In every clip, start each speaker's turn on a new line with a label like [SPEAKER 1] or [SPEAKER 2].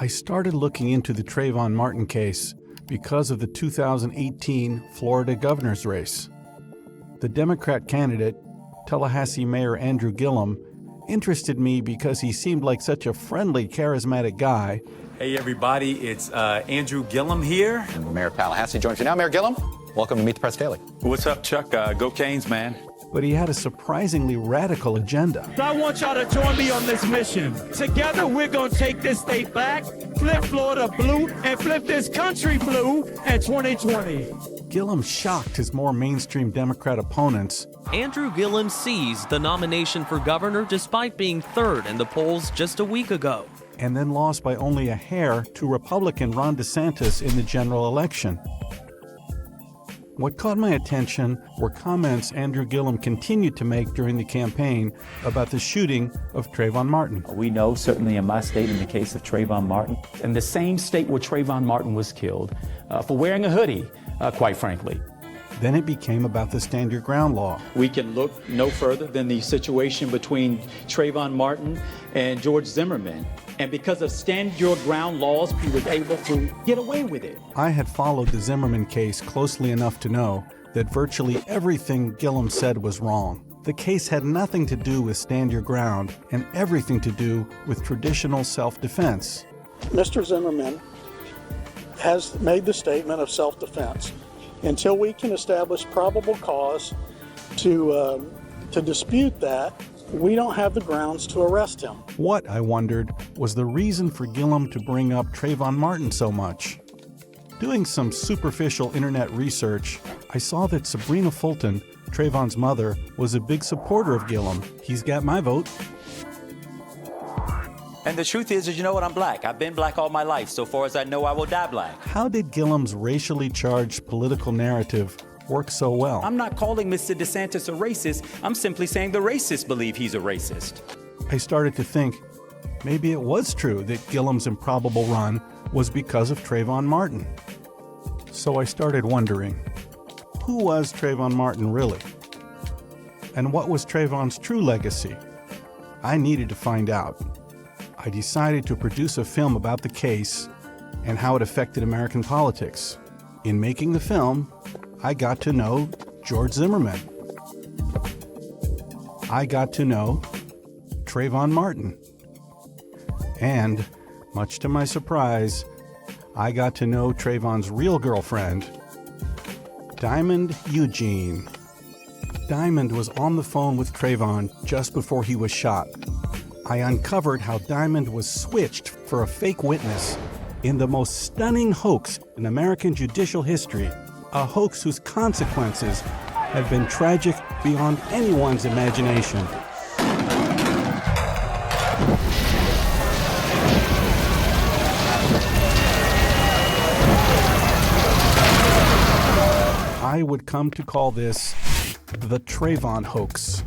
[SPEAKER 1] I started looking into the Trayvon Martin case because of the 2018 Florida governor's race. The Democrat candidate, Tallahassee Mayor Andrew Gillum, interested me because he seemed like such a friendly, charismatic guy.
[SPEAKER 2] Hey everybody, it's Andrew Gillum here.
[SPEAKER 3] And Mayor of Tallahassee joins you now. Mayor Gillum, welcome to Meet the Press Daily.
[SPEAKER 2] What's up, Chuck? Go Canes, man.
[SPEAKER 1] But he had a surprisingly radical agenda.
[SPEAKER 4] I want y'all to join me on this mission. Together, we're going to take this state back, flip Florida blue, and flip this country blue in 2020.
[SPEAKER 1] Gillum shocked his more mainstream Democrat opponents.
[SPEAKER 5] Andrew Gillum seized the nomination for governor despite being third in the polls just a week ago.
[SPEAKER 1] And then lost by only a hair to Republican Ron DeSantis in the general election. What caught my attention were comments Andrew Gillum continued to make during the campaign about the shooting of Trayvon Martin.
[SPEAKER 6] We know, certainly in my state, in the case of Trayvon Martin, in the same state where Trayvon Martin was killed, for wearing a hoodie, quite frankly.
[SPEAKER 1] Then it became about the Stand Your Ground law.
[SPEAKER 7] We can look no further than the situation between Trayvon Martin and George Zimmerman. And because of Stand Your Ground laws, he was able to get away with it.
[SPEAKER 1] I had followed the Zimmerman case closely enough to know that virtually everything Gillum said was wrong. The case had nothing to do with Stand Your Ground and everything to do with traditional self-defense.
[SPEAKER 8] Mr. Zimmerman has made the statement of self-defense. Until we can establish probable cause to dispute that, we don't have the grounds to arrest him.
[SPEAKER 1] What, I wondered, was the reason for Gillum to bring up Trayvon Martin so much? Doing some superficial internet research, I saw that Sabrina Fulton, Trayvon's mother, was a big supporter of Gillum. He's got my vote.
[SPEAKER 2] And the truth is, you know what, I'm black. I've been black all my life. So far as I know, I will die black.
[SPEAKER 1] How did Gillum's racially charged political narrative work so well?
[SPEAKER 7] I'm not calling Mr. DeSantis a racist. I'm simply saying the racists believe he's a racist.
[SPEAKER 1] I started to think maybe it was true that Gillum's improbable run was because of Trayvon Martin. So I started wondering, who was Trayvon Martin really? And what was Trayvon's true legacy? I needed to find out. I decided to produce a film about the case and how it affected American politics. In making the film, I got to know George Zimmerman. I got to know Trayvon Martin. And, much to my surprise, I got to know Trayvon's real girlfriend, Diamond Eugene. Diamond was on the phone with Trayvon just before he was shot. I uncovered how Diamond was switched for a fake witness in the most stunning hoax in American judicial history, a hoax whose consequences have been tragic beyond anyone's imagination. I would come to call this the Trayvon hoax.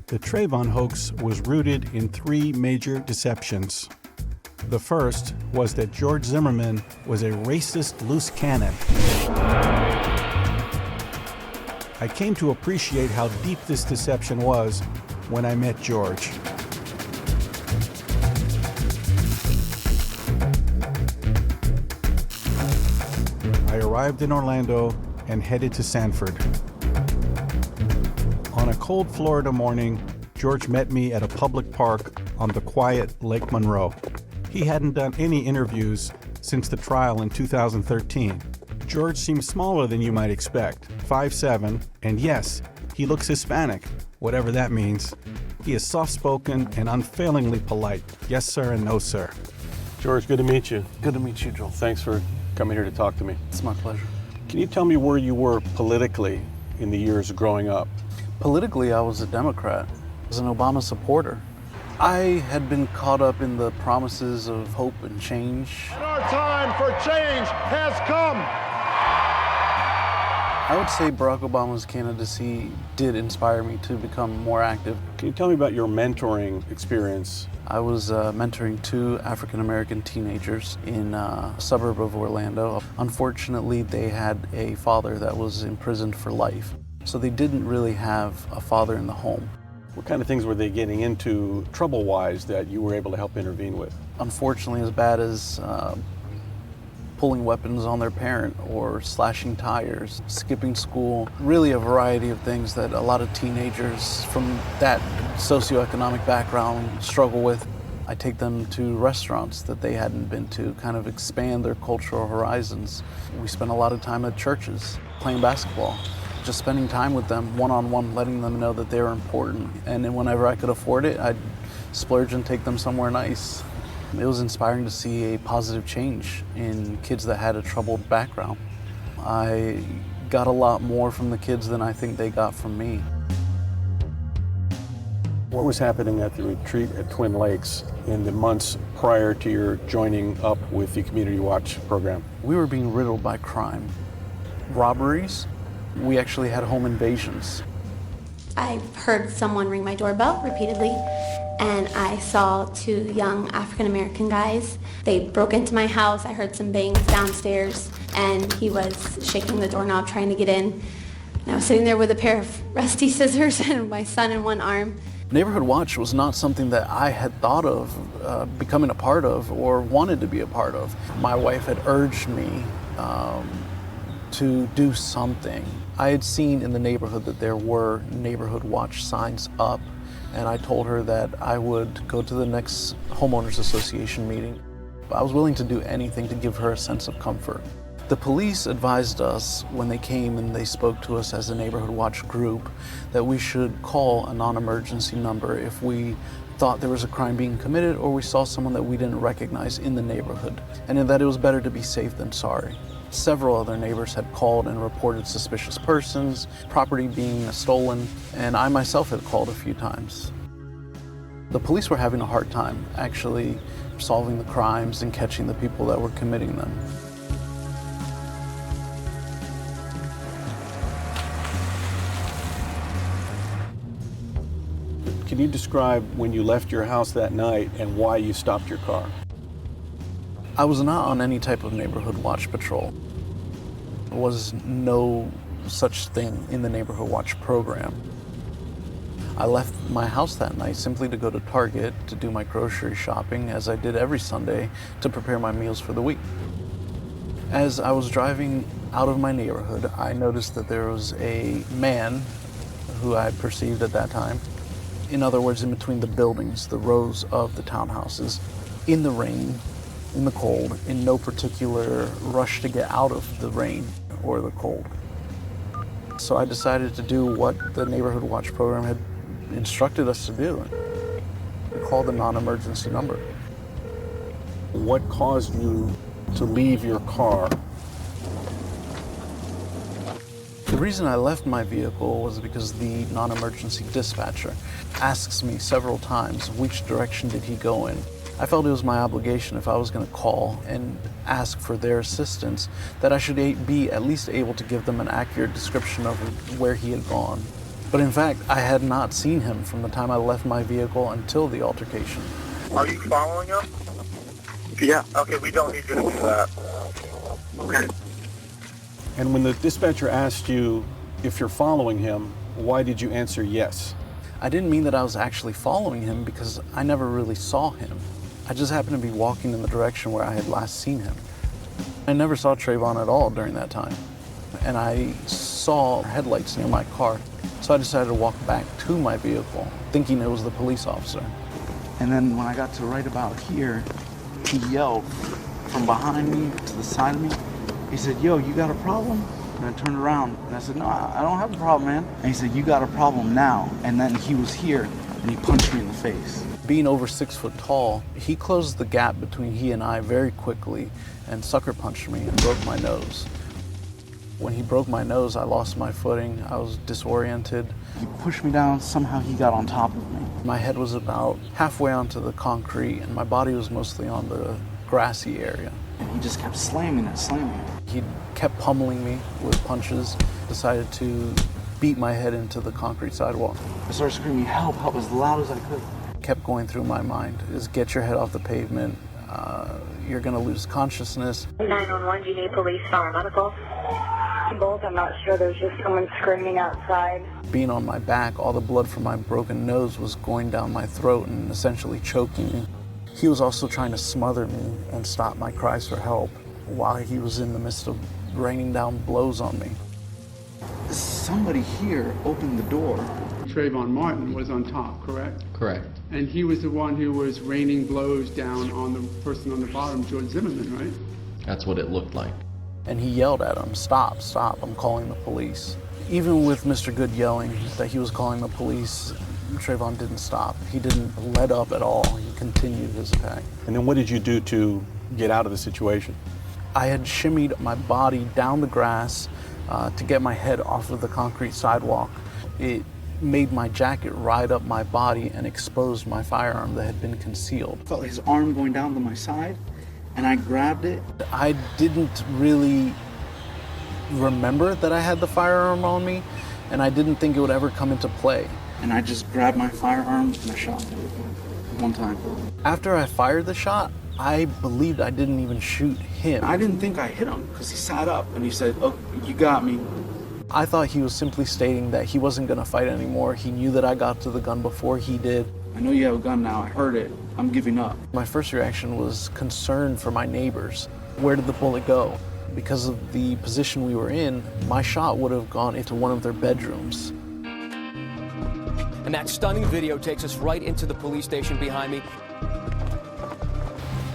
[SPEAKER 1] The Trayvon hoax was rooted in three major deceptions. The first was that George Zimmerman was a racist loose cannon. I came to appreciate how deep this deception was when I met George. I arrived in Orlando and headed to Sanford. On a cold Florida morning, George met me at a public park on the quiet Lake Monroe. He hadn't done any interviews since the trial in 2013. George seems smaller than you might expect, 5'7", and yes, he looks Hispanic, whatever that means. He is soft-spoken and unfailingly polite. Yes, sir, and no, sir.
[SPEAKER 9] George, good to meet you.
[SPEAKER 10] Good to meet you, Joel.
[SPEAKER 9] Thanks for coming here to talk to me.
[SPEAKER 10] It's my pleasure.
[SPEAKER 9] Can you tell me where you were politically in the years growing up?
[SPEAKER 10] Politically, I was a Democrat. I was an Obama supporter. I had been caught up in the promises of hope and change.
[SPEAKER 11] And our time for change has come.
[SPEAKER 10] I would say Barack Obama's candidacy did inspire me to become more active.
[SPEAKER 9] Can you tell me about your mentoring experience?
[SPEAKER 10] I was mentoring two African-American teenagers in a suburb of Orlando. Unfortunately, they had a father that was imprisoned for life. So they didn't really have a father in the home.
[SPEAKER 9] What kind of things were they getting into trouble-wise that you were able to help intervene with?
[SPEAKER 10] Unfortunately, as bad as pulling weapons on their parent or slashing tires, skipping school, really a variety of things that a lot of teenagers from that socioeconomic background struggle with. I take them to restaurants that they hadn't been to, kind of expand their cultural horizons. We spend a lot of time at churches, playing basketball, just spending time with them one-on-one, letting them know that they're important. And then whenever I could afford it, I'd splurge and take them somewhere nice. It was inspiring to see a positive change in kids that had a troubled background. I got a lot more from the kids than I think they got from me.
[SPEAKER 9] What was happening at the retreat at Twin Lakes in the months prior to your joining up with the Community Watch program?
[SPEAKER 10] We were being riddled by crime. Robberies. We actually had home invasions.
[SPEAKER 12] I heard someone ring my doorbell repeatedly, and I saw two young African-American guys. They broke into my house. I heard some bangs downstairs, and he was shaking the doorknob trying to get in. And I was sitting there with a pair of rusty scissors and my son in one arm.
[SPEAKER 10] Neighborhood Watch was not something that I had thought of becoming a part of or wanted to be a part of. My wife had urged me to do something. I had seen in the neighborhood that there were Neighborhood Watch signs up, and I told her that I would go to the next homeowners association meeting. I was willing to do anything to give her a sense of comfort. The police advised us when they came and they spoke to us as a Neighborhood Watch group that we should call a non-emergency number if we thought there was a crime being committed or we saw someone that we didn't recognize in the neighborhood, and that it was better to be safe than sorry. Several other neighbors had called and reported suspicious persons, property being stolen, and I myself had called a few times. The police were having a hard time actually solving the crimes and catching the people that were committing them.
[SPEAKER 9] Can you describe when you left your house that night and why you stopped your car?
[SPEAKER 10] I was not on any type of Neighborhood Watch patrol. There was no such thing in the Neighborhood Watch program. I left my house that night simply to go to Target to do my grocery shopping, as I did every Sunday, to prepare my meals for the week. As I was driving out of my neighborhood, I noticed that there was a man who I perceived at that time, in other words, in between the buildings, the rows of the townhouses, in the rain, in the cold, in no particular rush to get out of the rain or the cold. So I decided to do what the Neighborhood Watch program had instructed us to do. Call the non-emergency number.
[SPEAKER 9] What caused you to leave your car?
[SPEAKER 10] The reason I left my vehicle was because the non-emergency dispatcher asks me several times which direction did he go in. I felt it was my obligation, if I was going to call and ask for their assistance, that I should be at least able to give them an accurate description of where he had gone. But in fact, I had not seen him from the time I left my vehicle until the altercation.
[SPEAKER 13] Are you following him?
[SPEAKER 10] Yeah.
[SPEAKER 13] Okay, we don't need you to do that. Okay.
[SPEAKER 9] And when the dispatcher asked you if you're following him, why did you answer yes?
[SPEAKER 10] I didn't mean that I was actually following him because I never really saw him. I just happened to be walking in the direction where I had last seen him. I never saw Trayvon at all during that time. And I saw headlights near my car. So I decided to walk back to my vehicle, thinking it was the police officer.
[SPEAKER 14] And then when I got to right about here, he yelled from behind me to the side of me. He said, "Yo, you got a problem?" And I turned around and I said, "No, I don't have a problem, man." And he said, "You got a problem now." And then he was here and he punched me in the face.
[SPEAKER 10] Being over 6 foot tall, he closed the gap between he and I very quickly and sucker punched me and broke my nose. When he broke my nose, I lost my footing. I was disoriented.
[SPEAKER 14] He pushed me down. Somehow he got on top of me.
[SPEAKER 10] My head was about halfway onto the concrete and my body was mostly on the grassy area.
[SPEAKER 14] And he just kept slamming it.
[SPEAKER 10] He kept pummeling me with punches, decided to beat my head into the concrete sidewalk.
[SPEAKER 14] I started screaming, "Help, help," as loud as I could.
[SPEAKER 10] Kept going through my mind is get your head off the pavement. You're gonna lose consciousness.
[SPEAKER 15] 911, do you need police, fire, medical? decibels. I'm not sure. There's just someone screaming outside.
[SPEAKER 10] Being on my back, all the blood from my broken nose was going down my throat and essentially choking me. He was also trying to smother me and stop my cries for help while he was in the midst of raining down blows on me.
[SPEAKER 14] Somebody here opened the door.
[SPEAKER 16] Trayvon Martin was on top, correct?
[SPEAKER 17] Correct.
[SPEAKER 16] And he was the one who was raining blows down on the person on the bottom, George Zimmerman, right?
[SPEAKER 17] That's what it looked like.
[SPEAKER 10] And he yelled at him, "Stop, stop, I'm calling the police." Even with Mr. Good yelling that he was calling the police, Trayvon didn't stop. He didn't let up at all. He continued his attack.
[SPEAKER 9] And then what did you do to get out of the situation?
[SPEAKER 10] I had shimmied my body down the grass to get my head off of the concrete sidewalk. It made my jacket ride up my body and exposed my firearm that had been concealed.
[SPEAKER 14] I felt his arm going down to my side, and I grabbed it.
[SPEAKER 10] I didn't really remember that I had the firearm on me, and I didn't think it would ever come into play.
[SPEAKER 14] And I just grabbed my firearm and I shot him one time.
[SPEAKER 10] After I fired the shot, I believed I didn't even shoot him.
[SPEAKER 14] I didn't think I hit him because he sat up and he said, "Oh, you got me."
[SPEAKER 10] I thought he was simply stating that he wasn't going to fight anymore. He knew that I got to the gun before he did.
[SPEAKER 14] "I know you have a gun now. I heard it. I'm giving up."
[SPEAKER 10] My first reaction was concern for my neighbors. Where did the bullet go? Because of the position we were in, my shot would have gone into one of their bedrooms.
[SPEAKER 18] And that stunning video takes us right into the police station behind me.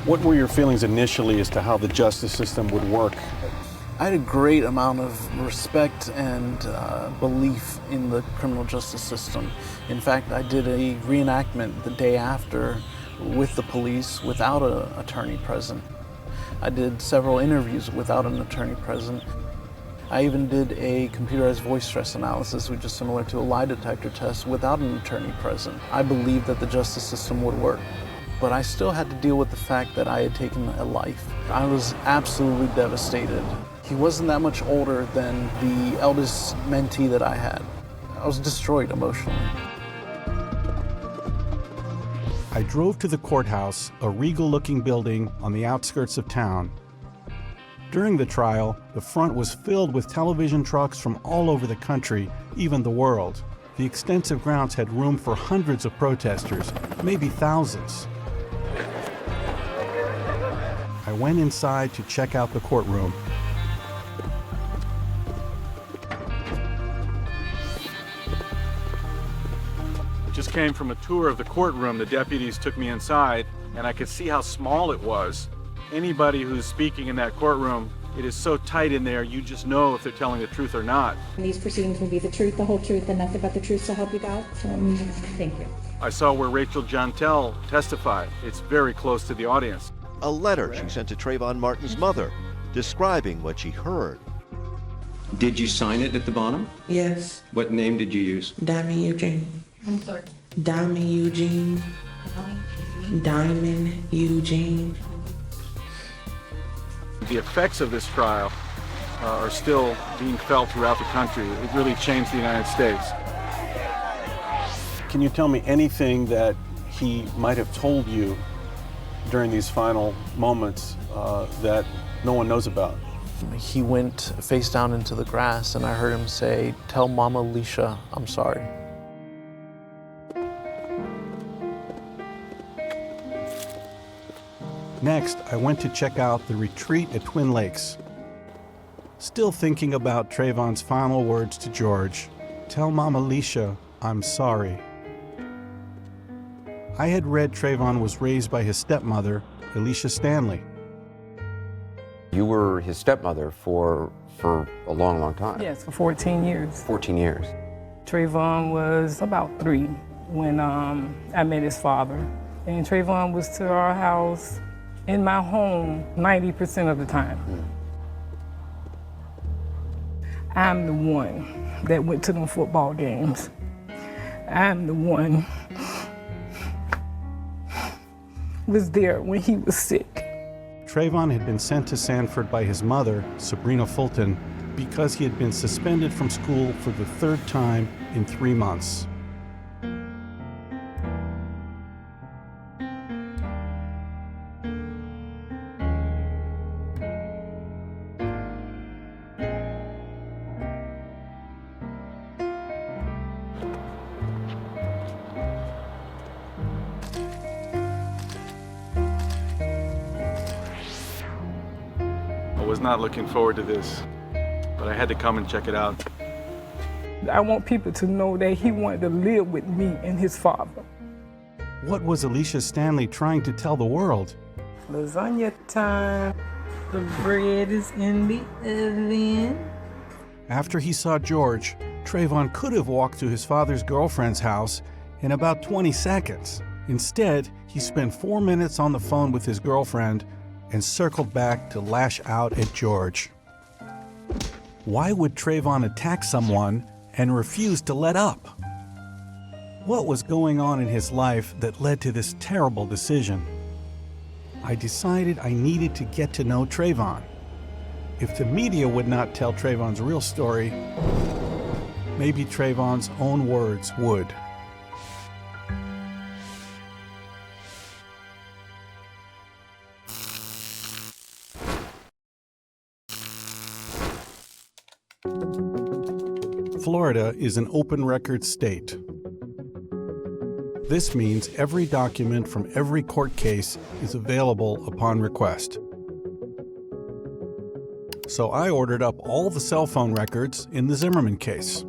[SPEAKER 9] What were your feelings initially as to how the justice system would work?
[SPEAKER 10] I had a great amount of respect and belief in the criminal justice system. In fact, I did a reenactment the day after with the police without an attorney present. I did several interviews without an attorney present. I even did a computerized voice stress analysis, which is similar to a lie detector test, without an attorney present. I believed that the justice system would work, but I still had to deal with the fact that I had taken a life. I was absolutely devastated. He wasn't that much older than the eldest mentee that I had. I was destroyed emotionally.
[SPEAKER 1] I drove to the courthouse, a regal-looking building on the outskirts of town. During the trial, the front was filled with television trucks from all over the country, even the world. The extensive grounds had room for hundreds of protesters, maybe thousands. I went inside to check out the courtroom.
[SPEAKER 19] Just came from a tour of the courtroom. The deputies took me inside, and I could see how small it was. Anybody who's speaking in that courtroom, it is so tight in there, you just know if they're telling the truth or not.
[SPEAKER 20] These proceedings will be the truth, the whole truth, and nothing but the truth, so help you God. So, thank you.
[SPEAKER 19] I saw where Rachel Jantel testified. It's very close to the audience.
[SPEAKER 21] A letter she sent to Trayvon Martin's mother, describing what she heard.
[SPEAKER 22] Did you sign it at the bottom?
[SPEAKER 23] Yes.
[SPEAKER 22] What name did you use?
[SPEAKER 23] Diamond Eugene.
[SPEAKER 20] I'm sorry.
[SPEAKER 23] Diamond Eugene. Diamond Eugene.
[SPEAKER 19] The effects of this trial are still being felt throughout the country. It really changed the United States.
[SPEAKER 9] Can you tell me anything that he might have told you during these final moments that no one knows about?
[SPEAKER 10] He went face down into the grass, and I heard him say, "Tell Mama Alicia I'm sorry."
[SPEAKER 1] Next, I went to check out the retreat at Twin Lakes. Still thinking about Trayvon's final words to George, "Tell Mama Alicia I'm sorry." I had read Trayvon was raised by his stepmother, Alicia Stanley.
[SPEAKER 24] You were his stepmother for a long, long time.
[SPEAKER 25] Yes, for 14 years.
[SPEAKER 24] 14 years.
[SPEAKER 25] Trayvon was about 3 when I met his father. And Trayvon was to our house in my home 90% of the time. I'm the one that went to them football games. I'm the one was there when he was sick.
[SPEAKER 1] Trayvon had been sent to Sanford by his mother, Sabrina Fulton, because he had been suspended from school for the 3rd time in 3 months.
[SPEAKER 19] was not looking forward to this, but I had to come and check it out.
[SPEAKER 25] I want people to know that he wanted to live with me and his father.
[SPEAKER 1] What was Alicia Stanley trying to tell the world?
[SPEAKER 25] Lasagna time. The bread is in the oven.
[SPEAKER 1] After he saw George, Trayvon could have walked to his father's girlfriend's house in about 20 seconds. Instead, he spent 4 minutes on the phone with his girlfriend and circled back to lash out at George. Why would Trayvon attack someone and refuse to let up? What was going on in his life that led to this terrible decision? I decided I needed to get to know Trayvon. If the media would not tell Trayvon's real story, maybe Trayvon's own words would. Florida is an open record state. This means every document from every court case is available upon request. So I ordered up all the cell phone records in the Zimmerman case.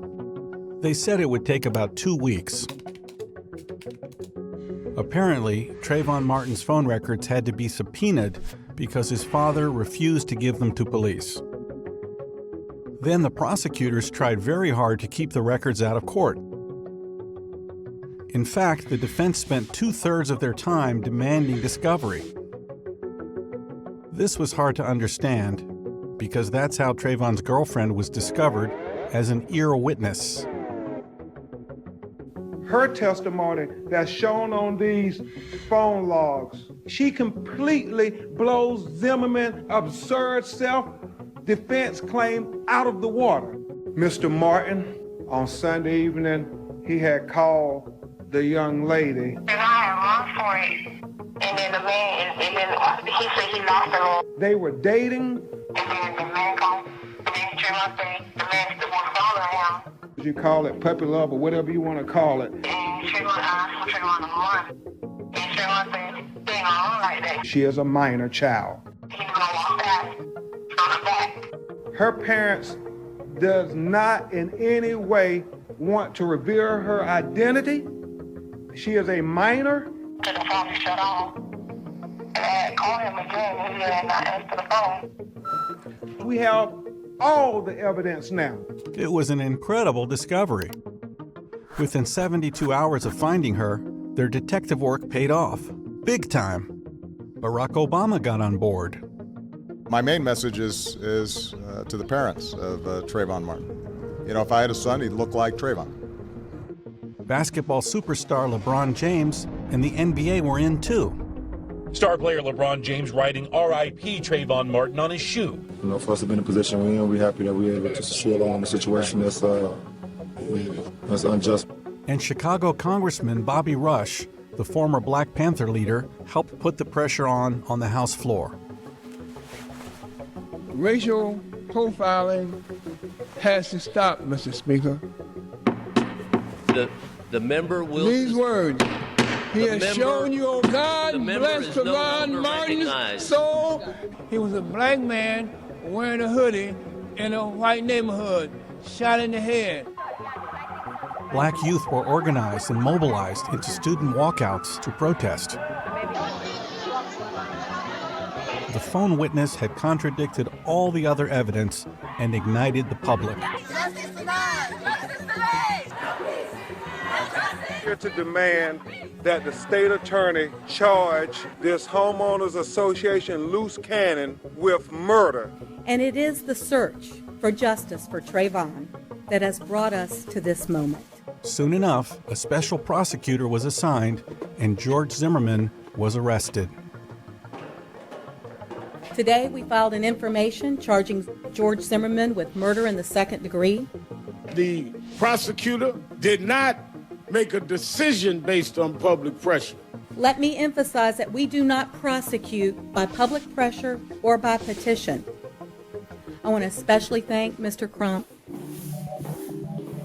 [SPEAKER 1] They said it would take about 2 weeks. Apparently, Trayvon Martin's phone records had to be subpoenaed because his father refused to give them to police. Then the prosecutors tried very hard to keep the records out of court. In fact, the defense spent 2/3 of their time demanding discovery. This was hard to understand because that's how Trayvon's girlfriend was discovered as an ear witness.
[SPEAKER 3] Her testimony that's shown on these phone logs, she completely blows Zimmerman's absurd self-defense claim out of the water. Mr. Martin, on Sunday evening, he had called the young lady.
[SPEAKER 15] And I had run for it. And then the man, and then he said he lost the man.
[SPEAKER 3] They were dating.
[SPEAKER 15] And then the man called, and then Trayvon said the man still was following him.
[SPEAKER 3] You call it puppy love or whatever you want to call it.
[SPEAKER 15] And Trayvon asked for Trayvon to run. And Trayvon said, they ain't gonna run like that.
[SPEAKER 3] She is a minor child.
[SPEAKER 15] He's gonna walk fast on the back.
[SPEAKER 3] Her parents does not in any way want to reveal her identity. She is a minor.
[SPEAKER 15] To the phone shut off. And I called him again and he had not answered the phone.
[SPEAKER 3] We have all the evidence now.
[SPEAKER 1] It was an incredible discovery. Within 72 hours of finding her, their detective work paid off. Big time. Barack Obama got on board.
[SPEAKER 4] My main message is to the parents of Trayvon Martin. You know, if I had a son, he'd look like Trayvon.
[SPEAKER 1] Basketball superstar LeBron James and the NBA were in too.
[SPEAKER 5] Star player LeBron James writing R.I.P. Trayvon Martin on his shoe.
[SPEAKER 6] You know, for us to be in the position we're in, we're happy that we're able to share along in a situation that's unjust.
[SPEAKER 1] And Chicago Congressman Bobby Rush, the former Black Panther leader, helped put the pressure on the House floor.
[SPEAKER 17] Racial profiling has to stop, Mr. Speaker.
[SPEAKER 26] The member will...
[SPEAKER 17] These words. He has shown you, oh God, bless Trayvon Martin's soul. He was a black man wearing a hoodie in a white neighborhood, shot in the head.
[SPEAKER 1] Black youth were organized and mobilized into student walkouts to protest. The phone witness had contradicted all the other evidence and ignited the public.
[SPEAKER 3] Here to demand that the state attorney charge this homeowners association loose cannon with murder.
[SPEAKER 27] And it is the search for justice for Trayvon that has brought us to this moment.
[SPEAKER 1] Soon enough, a special prosecutor was assigned and George Zimmerman was arrested.
[SPEAKER 27] Today, we filed an information charging George Zimmerman with murder in the second degree.
[SPEAKER 17] The prosecutor did not make a decision based on public pressure.
[SPEAKER 27] Let me emphasize that we do not prosecute by public pressure or by petition. I want to especially thank Mr. Crump.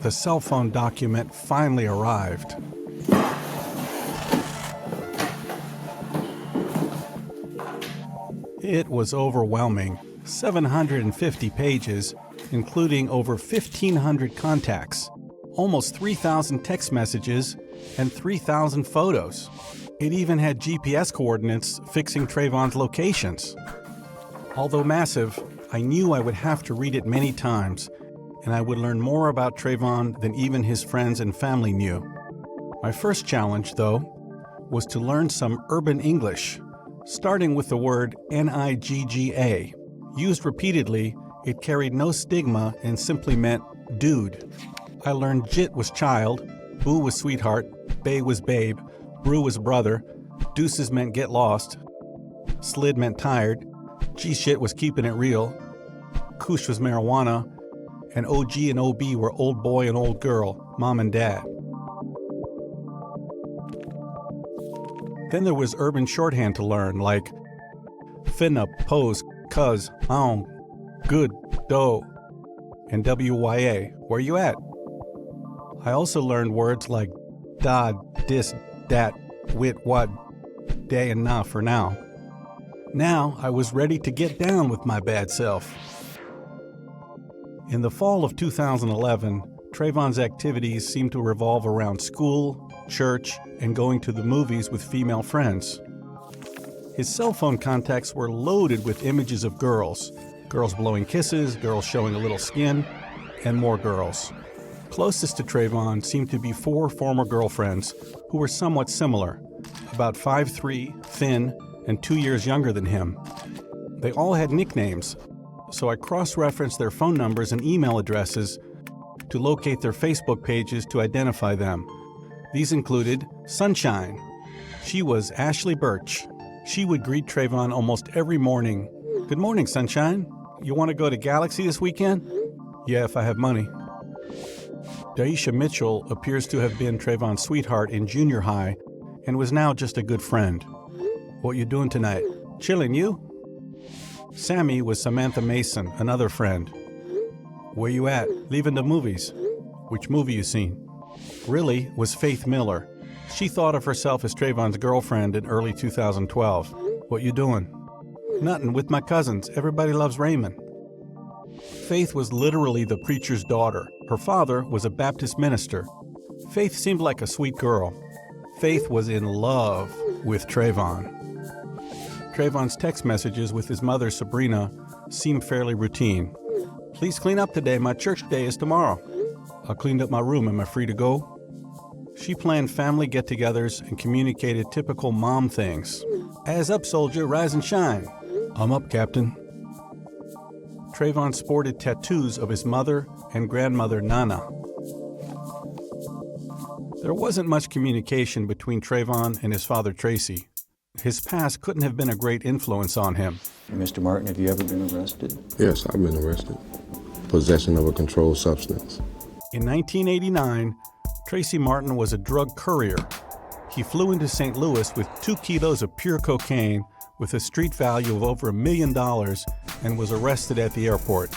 [SPEAKER 1] The cell phone document finally arrived. It was overwhelming, 750 pages, including over 1,500 contacts, almost 3,000 text messages, and 3,000 photos. It even had GPS coordinates fixing Trayvon's locations. Although massive, I knew I would have to read it many times, and I would learn more about Trayvon than even his friends and family knew. My first challenge, though, was to learn some urban English, starting with the word Nigga. Used repeatedly, it carried no stigma and simply meant dude. I learned jit was child, boo was sweetheart, bae was babe, brew was brother, deuces meant get lost, slid meant tired, G-shit was keeping it real, kush was marijuana, and OG and OB were old boy and old girl, mom and dad. Then there was urban shorthand to learn, like finna, pose, cuz, on, good, dough, and WYA, where you at? I also learned words like dod, dis, dat, wit, what, day, and nah for now. Now I was ready to get down with my bad self. In the fall of 2011, Trayvon's activities seemed to revolve around school, church, and going to the movies with female friends. His cell phone contacts were loaded with images of girls blowing kisses, girls showing a little skin, and more girls. Closest to Trayvon seemed to be 4 former girlfriends who were somewhat similar, about 5'3", thin, and 2 years younger than him. They all had nicknames, so I cross-referenced their phone numbers and email addresses to locate their Facebook pages to identify them. These included Sunshine. She was Ashley Birch. She would greet Trayvon almost every morning. Good morning, Sunshine. You want to go to Galaxy this weekend? Yeah, if I have money. Daisha Mitchell appears to have been Trayvon's sweetheart in junior high and was now just a good friend. What you doing tonight? Chilling, you? Sammy was Samantha Mason, another friend. Where you at? Leaving the movies. Which movie you seen? Really was Faith Miller. She thought of herself as Trayvon's girlfriend in early 2012. What you doing? Nothing, with my cousins. Everybody loves Raymond. Faith was literally the preacher's daughter. Her father was a Baptist minister. Faith seemed like a sweet girl. Faith was in love with Trayvon. Trayvon's text messages with his mother, Sabrina, seemed fairly routine. Please clean up today. My church day is tomorrow. I cleaned up my room. Am I free to go? She planned family get-togethers and communicated typical mom things. As up, soldier, rise and shine. I'm up, Captain. Trayvon sported tattoos of his mother and grandmother, Nana. There wasn't much communication between Trayvon and his father, Tracy. His past couldn't have been a great influence on him.
[SPEAKER 22] Mr. Martin, have you ever been arrested?
[SPEAKER 6] Yes, I've been arrested. Possession of a controlled substance.
[SPEAKER 1] In 1989, Tracy Martin was a drug courier. He flew into St. Louis with 2 kilos of pure cocaine with a street value of over $1 million and was arrested at the airport.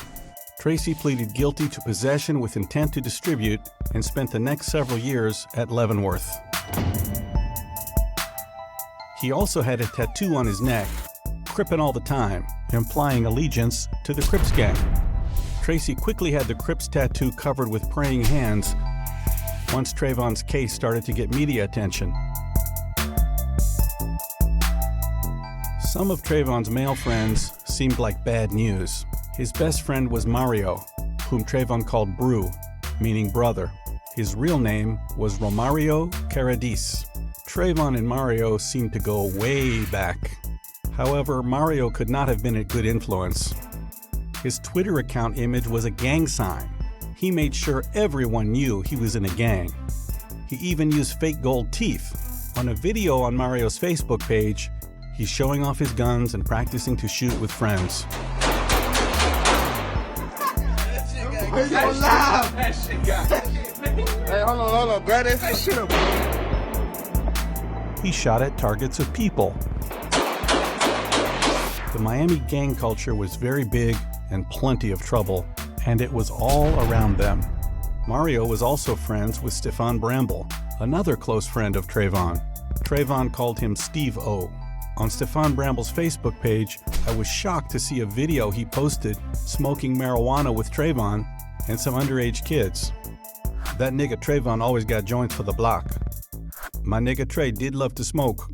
[SPEAKER 1] Tracy pleaded guilty to possession with intent to distribute and spent the next several years at Leavenworth. He also had a tattoo on his neck, Crippin' all the time, implying allegiance to the Crips gang. Tracy quickly had the Crips tattoo covered with praying hands once Trayvon's case started to get media attention. Some of Trayvon's male friends seemed like bad news. His best friend was Mario, whom Trayvon called Brew, meaning brother. His real name was Romario Caradis. Trayvon and Mario seemed to go way back. However, Mario could not have been a good influence. His Twitter account image was a gang sign. He made sure everyone knew he was in a gang. He even used fake gold teeth. On a video on Mario's Facebook page, he's showing off his guns and practicing to shoot with friends.
[SPEAKER 17] Hey, hold on, bro. That shit up.
[SPEAKER 1] He shot at targets of people. The Miami gang culture was very big and plenty of trouble, and it was all around them. Mario was also friends with Stefan Bramble, another close friend of Trayvon. Trayvon called him Steve-O. On Stefan Bramble's Facebook page, I was shocked to see a video he posted smoking marijuana with Trayvon and some underage kids. That nigga Trayvon always got joints for the block. My nigga Trey did love to smoke.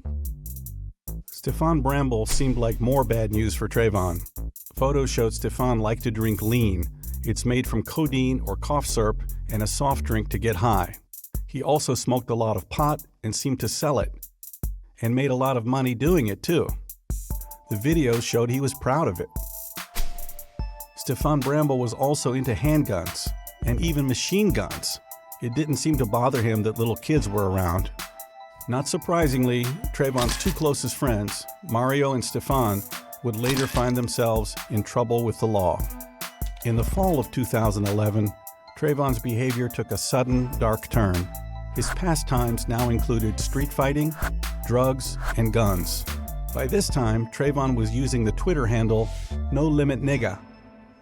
[SPEAKER 1] Stefan Bramble seemed like more bad news for Trayvon. Photos showed Stefan liked to drink lean. It's made from codeine or cough syrup and a soft drink to get high. He also smoked a lot of pot and seemed to sell it, and made a lot of money doing it too. The videos showed he was proud of it. Stefan Bramble was also into handguns and even machine guns. It didn't seem to bother him that little kids were around. Not surprisingly, Trayvon's two closest friends, Mario and Stefan, would later find themselves in trouble with the law. In the fall of 2011, Trayvon's behavior took a sudden, dark turn. His pastimes now included street fighting, drugs, and guns. By this time, Trayvon was using the Twitter handle No Limit Nigga,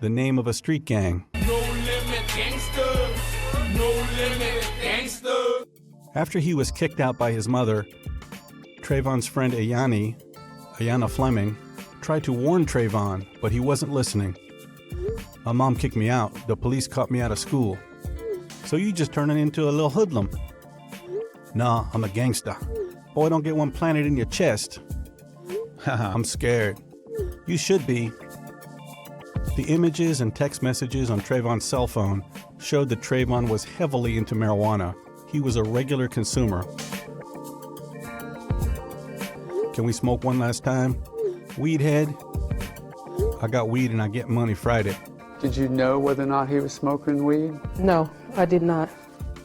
[SPEAKER 1] the name of a street gang.
[SPEAKER 17] No limit gangster, no limit gangster.
[SPEAKER 1] After he was kicked out by his mother, Trayvon's friend Ayana Fleming, tried to warn Trayvon, but he wasn't listening. My mom kicked me out. The police caught me out of school. So you just turning into a little hoodlum. Nah, I'm a gangster. Boy, don't get one planted in your chest. Haha, I'm scared. You should be. The images and text messages on Trayvon's cell phone showed that Trayvon was heavily into marijuana. He was a regular consumer. Can we smoke one last time? Weed head? I got weed and I get money Friday.
[SPEAKER 16] Did you know whether or not he was smoking weed?
[SPEAKER 23] No, I did not.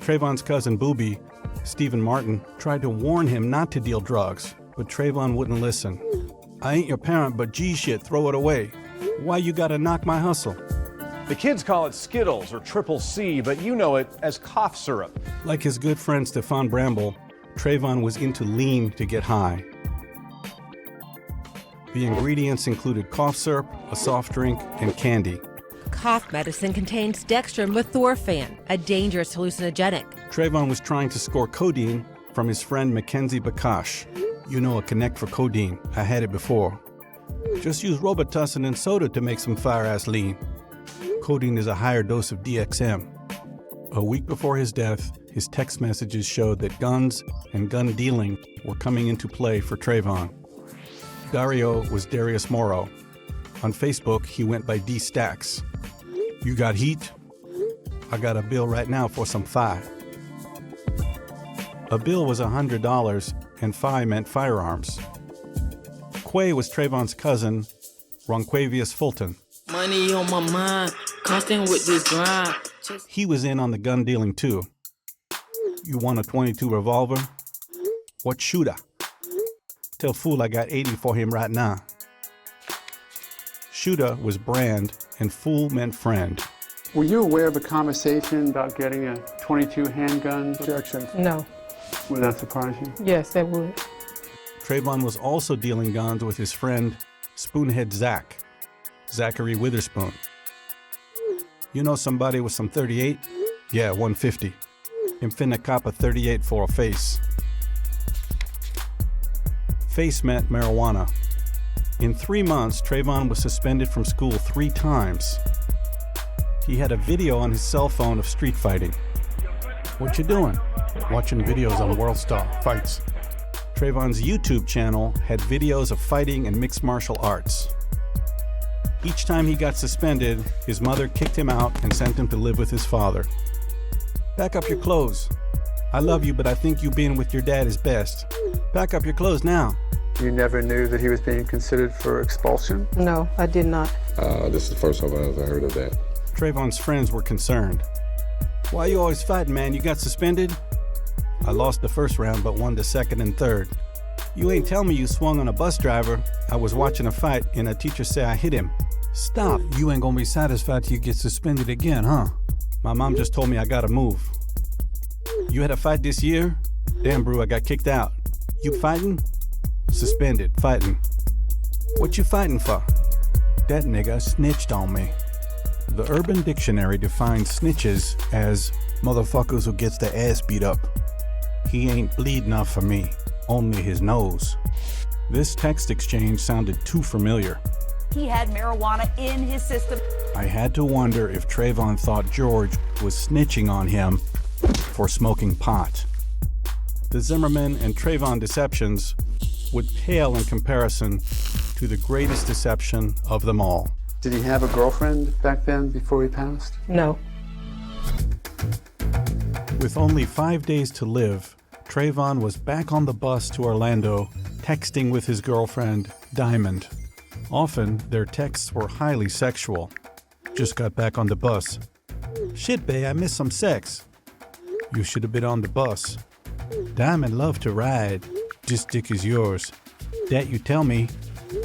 [SPEAKER 1] Trayvon's cousin Booby, Stephen Martin, tried to warn him not to deal drugs, but Trayvon wouldn't listen. I ain't your parent, but G shit, throw it away. Why you gotta knock my hustle?
[SPEAKER 2] The kids call it Skittles or Triple C, but you know it as cough syrup.
[SPEAKER 1] Like his good friend Stefan Bramble, Trayvon was into lean to get high. The ingredients included cough syrup, a soft drink, and candy.
[SPEAKER 7] Cough medicine contains dextromethorphan, a dangerous hallucinogenic.
[SPEAKER 1] Trayvon was trying to score codeine from his friend Mackenzie Bakash. You know, a connect for codeine. I had it before. Just use Robitussin and soda to make some fire-ass lean. Codeine is a higher dose of DXM. A week before his death, his text messages showed that guns and gun dealing were coming into play for Trayvon. Dario was Darius Morrow. On Facebook, he went by D Stacks. You got heat? I got a bill right now for some fi. A bill was $100, and fi meant firearms. Quay was Trayvon's cousin, Ronquavius Fulton.
[SPEAKER 23] Money on my mind, constant with this grind.
[SPEAKER 1] He was in on the gun dealing too. You want a .22 revolver? What shooter? Tell fool I got 80 for him right now. Shooter was brand and fool meant friend.
[SPEAKER 16] Were you aware of a conversation about getting a .22 handgun? Objection.
[SPEAKER 25] No.
[SPEAKER 16] Would that surprise you?
[SPEAKER 25] Yes, that would.
[SPEAKER 1] Trayvon was also dealing guns with his friend Spoonhead Zach, Zachary Witherspoon. You know somebody with some 38? Yeah, 150. Him finna cop a 38 for a face. Face meant marijuana. In 3 months, Trayvon was suspended from school 3 times. He had a video on his cell phone of street fighting. What you doing? Watching videos on World Star Fights. Trayvon's YouTube channel had videos of fighting and mixed martial arts. Each time he got suspended, his mother kicked him out and sent him to live with his father. Pack up your clothes. I love you, but I think you being with your dad is best. Pack up your clothes now.
[SPEAKER 16] You never knew that he was being considered for expulsion?
[SPEAKER 23] No, I did not.
[SPEAKER 6] This is the first time I've ever heard of that.
[SPEAKER 1] Trayvon's friends were concerned. Why you always fighting, man? You got suspended? I lost the first round, but won the second and third. You ain't tell me you swung on a bus driver. I was watching a fight, and a teacher said I hit him. Stop. You ain't gonna be satisfied till you get suspended again, huh? My mom just told me I gotta move. You had a fight this year? Damn, bro, I got kicked out. You fighting? Suspended, fighting. What you fighting for? That nigga snitched on me. The Urban Dictionary defines snitches as motherfuckers who gets their ass beat up. He ain't bleed enough for me, only his nose. This text exchange sounded too familiar.
[SPEAKER 8] He had marijuana in his system.
[SPEAKER 1] I had to wonder if Trayvon thought George was snitching on him for smoking pot. The Zimmerman and Trayvon deceptions would pale in comparison to the greatest deception of them all.
[SPEAKER 16] Did he have a girlfriend back then before he passed?
[SPEAKER 25] No.
[SPEAKER 1] With only 5 days to live, Trayvon was back on the bus to Orlando, texting with his girlfriend, Diamond. Often, their texts were highly sexual. Just got back on the bus. Shit, bae, I missed some sex. You should have been on the bus. Diamond loved to ride. This dick is yours. That you tell me,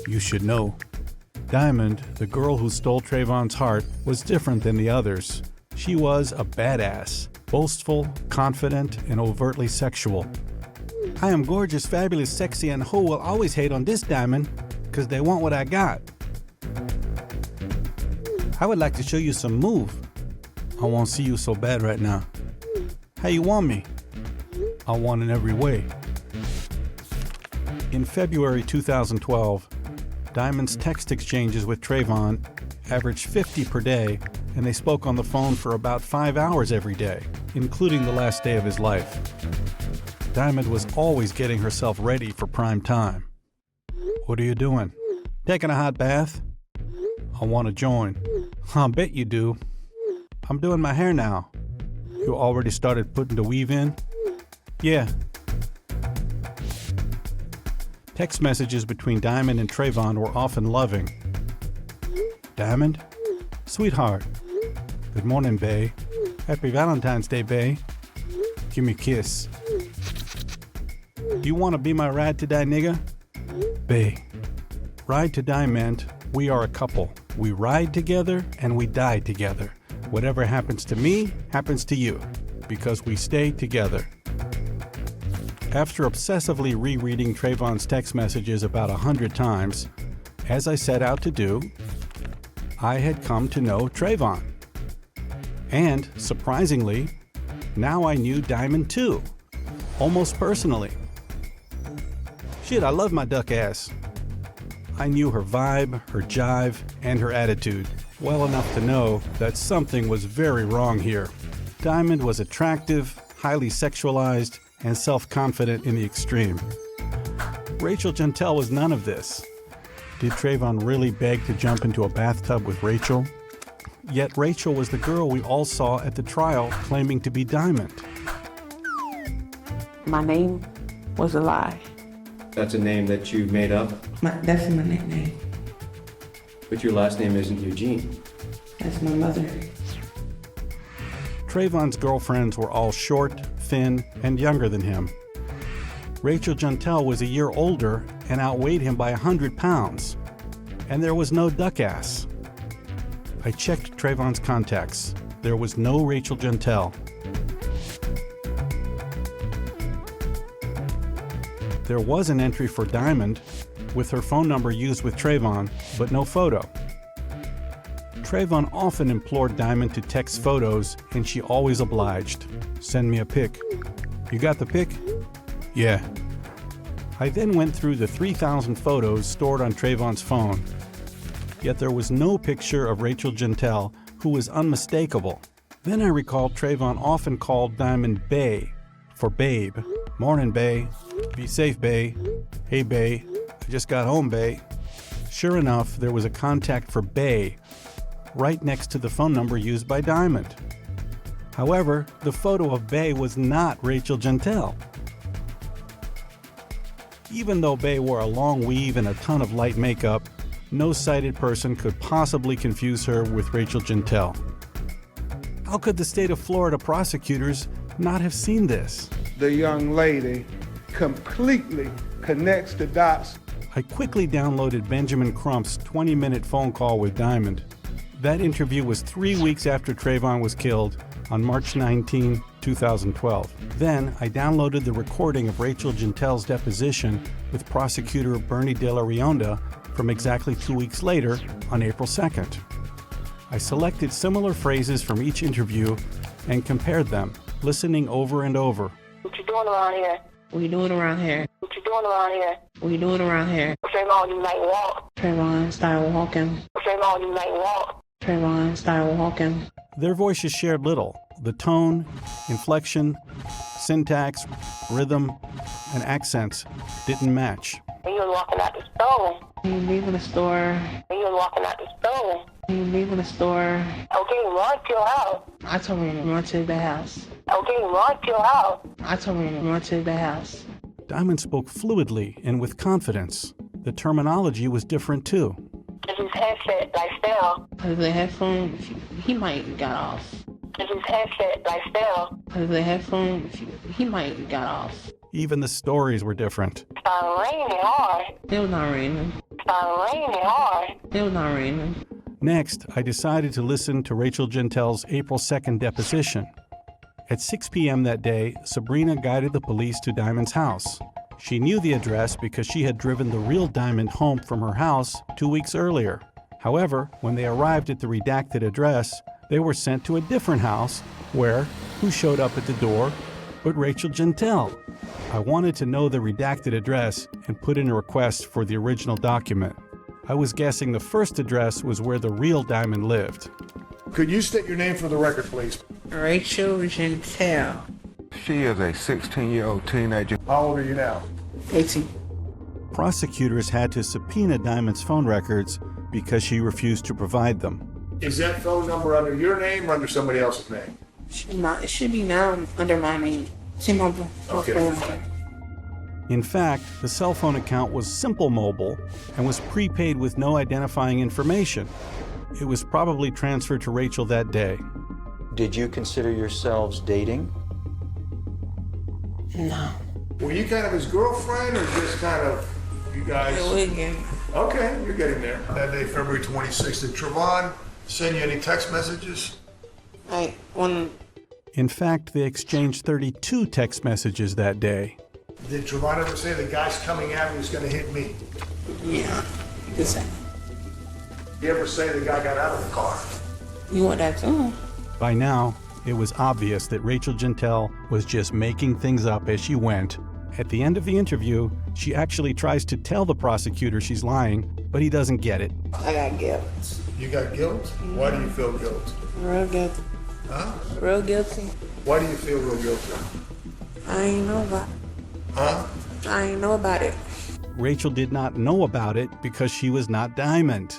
[SPEAKER 1] you should know. Diamond, the girl who stole Trayvon's heart, was different than the others. She was a badass, boastful, confident, and overtly sexual. I am gorgeous, fabulous, sexy, and who will always hate on this Diamond, because they want what I got. I would like to show you some move. I won't see you so bad right now. How you want me? I want in every way. In February 2012, Diamond's text exchanges with Trayvon averaged 50 per day, and they spoke on the phone for about 5 hours every day, including the last day of his life. Diamond was always getting herself ready for prime time. What are you doing? Taking a hot bath? I want to join. I bet you do. I'm doing my hair now. You already started putting the weave in? Yeah. Text messages between Diamond and Trayvon were often loving. Diamond? Sweetheart. Good morning, bae. Happy Valentine's Day, bae. Give me a kiss. Do you want to be my ride to die nigga? Bae. Ride to die meant we are a couple. We ride together and we die together. Whatever happens to me, happens to you, because we stay together. After obsessively rereading Trayvon's text messages about 100 times, as I set out to do, I had come to know Trayvon. And, surprisingly, now I knew Diamond too, almost personally. Shit, I love my duck ass. I knew her vibe, her jive, and her attitude well enough to know that something was very wrong here. Diamond was attractive, highly sexualized, and self-confident in the extreme. Rachel Gentile was none of this. Did Trayvon really beg to jump into a bathtub with Rachel? Yet Rachel was the girl we all saw at the trial claiming to be Diamond.
[SPEAKER 23] My name was a lie.
[SPEAKER 22] That's a name that you made up?
[SPEAKER 23] That's my nickname.
[SPEAKER 22] But your last name isn't Eugene.
[SPEAKER 23] That's my mother.
[SPEAKER 1] Trayvon's girlfriends were all short, thin, and younger than him. Rachel Gentile was a year older and outweighed him by 100 pounds. And there was no duck ass. I checked Trayvon's contacts. There was no Rachel Gentile. There was an entry for Diamond, with her phone number used with Trayvon, but no photo. Trayvon often implored Diamond to text photos, and she always obliged. Send me a pic. You got the pic? Yeah. I then went through the 3,000 photos stored on Trayvon's phone. Yet there was no picture of Rachel Gentile, who was unmistakable. Then I recalled Trayvon often called Diamond Bae for babe. Morning, bae. Be safe, bae. Hey, bae. I just got home, bae. Sure enough, there was a contact for bae right next to the phone number used by Diamond. However, the photo of bae was not Rachel Gentile. Even though bae wore a long weave and a ton of light makeup, no sighted person could possibly confuse her with Rachel Gentile. How could the state of Florida prosecutors not have seen this?
[SPEAKER 3] The young lady completely connects the dots.
[SPEAKER 1] I quickly downloaded Benjamin Crump's 20-minute phone call with Diamond. That interview was 3 weeks after Trayvon was killed on March 19, 2012. Then I downloaded the recording of Rachel Gentile's deposition with prosecutor Bernie De La Rionda from exactly 2 weeks later on April 2nd. I selected similar phrases from each interview and compared them, listening over and over.
[SPEAKER 15] What you doing around here?
[SPEAKER 23] What you doing around here?
[SPEAKER 15] What you doing around here?
[SPEAKER 23] We do it around here.
[SPEAKER 15] Trayvon, you like walk.
[SPEAKER 23] Trayvon, start walking.
[SPEAKER 15] Trayvon, you like walk.
[SPEAKER 23] Trayvon, start walking.
[SPEAKER 1] Their voices shared little. The tone, inflection, syntax, rhythm, and accents didn't match.
[SPEAKER 15] When you was walking out the store.
[SPEAKER 23] When you leaving the store.
[SPEAKER 15] When you was walking out the store.
[SPEAKER 23] When you leaving the store.
[SPEAKER 15] Okay, run to your house.
[SPEAKER 23] I told him to run to the house.
[SPEAKER 15] Okay, run to your house.
[SPEAKER 23] I told him to run to the house.
[SPEAKER 1] Diamond spoke fluidly and with confidence. The terminology was different too.
[SPEAKER 15] Is his headset like stale?
[SPEAKER 23] Because the headphone, he might got off.
[SPEAKER 15] Is his headset like stale?
[SPEAKER 23] Because the headphone, he might got off.
[SPEAKER 1] Even the stories were different.
[SPEAKER 15] It's raining hard.
[SPEAKER 23] It was not raining.
[SPEAKER 15] It's raining hard.
[SPEAKER 23] It was not raining.
[SPEAKER 1] Next, I decided to listen to Rachel Gentel's April 2nd deposition. At 6 p.m. that day, Sabrina guided the police to Diamond's house. She knew the address because she had driven the real Diamond home from her house 2 weeks earlier. However, when they arrived at the redacted address, they were sent to a different house where, who showed up at the door but Rachel Gentel? I wanted to know the redacted address and put in a request for the original document. I was guessing the first address was where the real Diamond lived.
[SPEAKER 11] Could you state your name for the record, please?
[SPEAKER 23] Rachel Gentel.
[SPEAKER 12] She is a 16-year-old teenager.
[SPEAKER 11] How old are you now?
[SPEAKER 23] 18.
[SPEAKER 1] Prosecutors had to subpoena Diamond's phone records because she refused to provide them.
[SPEAKER 11] Is that phone number under your name or under somebody else's name?
[SPEAKER 23] It should be now under my name. T-Mobile.
[SPEAKER 11] Okay.
[SPEAKER 1] In fact, the cell phone account was Simple Mobile and was prepaid with no identifying information. It was probably transferred to Rachel that day.
[SPEAKER 13] Did you consider yourselves dating?
[SPEAKER 23] No.
[SPEAKER 11] Were you kind of his girlfriend or just kind of you guys? Okay, you're getting there. That day, February 26th, did Trayvon send you any text messages?
[SPEAKER 1] In fact, they exchanged 32 text messages that day.
[SPEAKER 11] Did Trayvon ever say the guy's coming at me is going to hit me?
[SPEAKER 23] Yeah, you could say.
[SPEAKER 11] Did you ever say the guy got out of the car?
[SPEAKER 23] You want that too?
[SPEAKER 1] By now, it was obvious that Rachel Gentel was just making things up as she went. At the end of the interview, she actually tries to tell the prosecutor she's lying, but he doesn't get it.
[SPEAKER 23] I got guilt.
[SPEAKER 11] You got guilt? Why do you feel guilt?
[SPEAKER 23] Real guilty.
[SPEAKER 11] Huh?
[SPEAKER 23] Real guilty.
[SPEAKER 11] Why do you feel real guilty?
[SPEAKER 23] I ain't know about it.
[SPEAKER 11] Huh?
[SPEAKER 23] I ain't know about it.
[SPEAKER 1] Rachel did not know about it because she was not Diamond.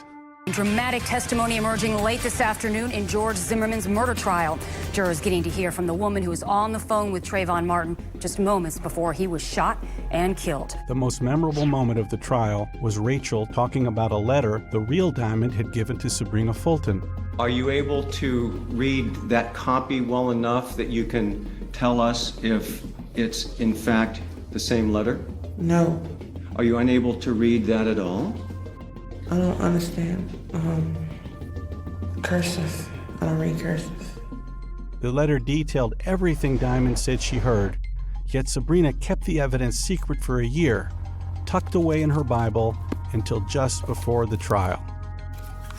[SPEAKER 14] Dramatic testimony emerging late this afternoon in George Zimmerman's murder trial. Jurors getting to hear from the woman who was on the phone with Trayvon Martin just moments before he was shot and killed.
[SPEAKER 1] The most memorable moment of the trial was Rachel talking about a letter the real Diamond had given to Sabrina Fulton.
[SPEAKER 22] Are you able to read that copy well enough that you can tell us if it's in fact the same letter?
[SPEAKER 23] No.
[SPEAKER 22] Are you unable to read that at all?
[SPEAKER 23] I don't understand cursive. I don't read cursive.
[SPEAKER 1] The letter detailed everything Diamond said she heard, yet Sabrina kept the evidence secret for a year, tucked away in her Bible until just before the trial.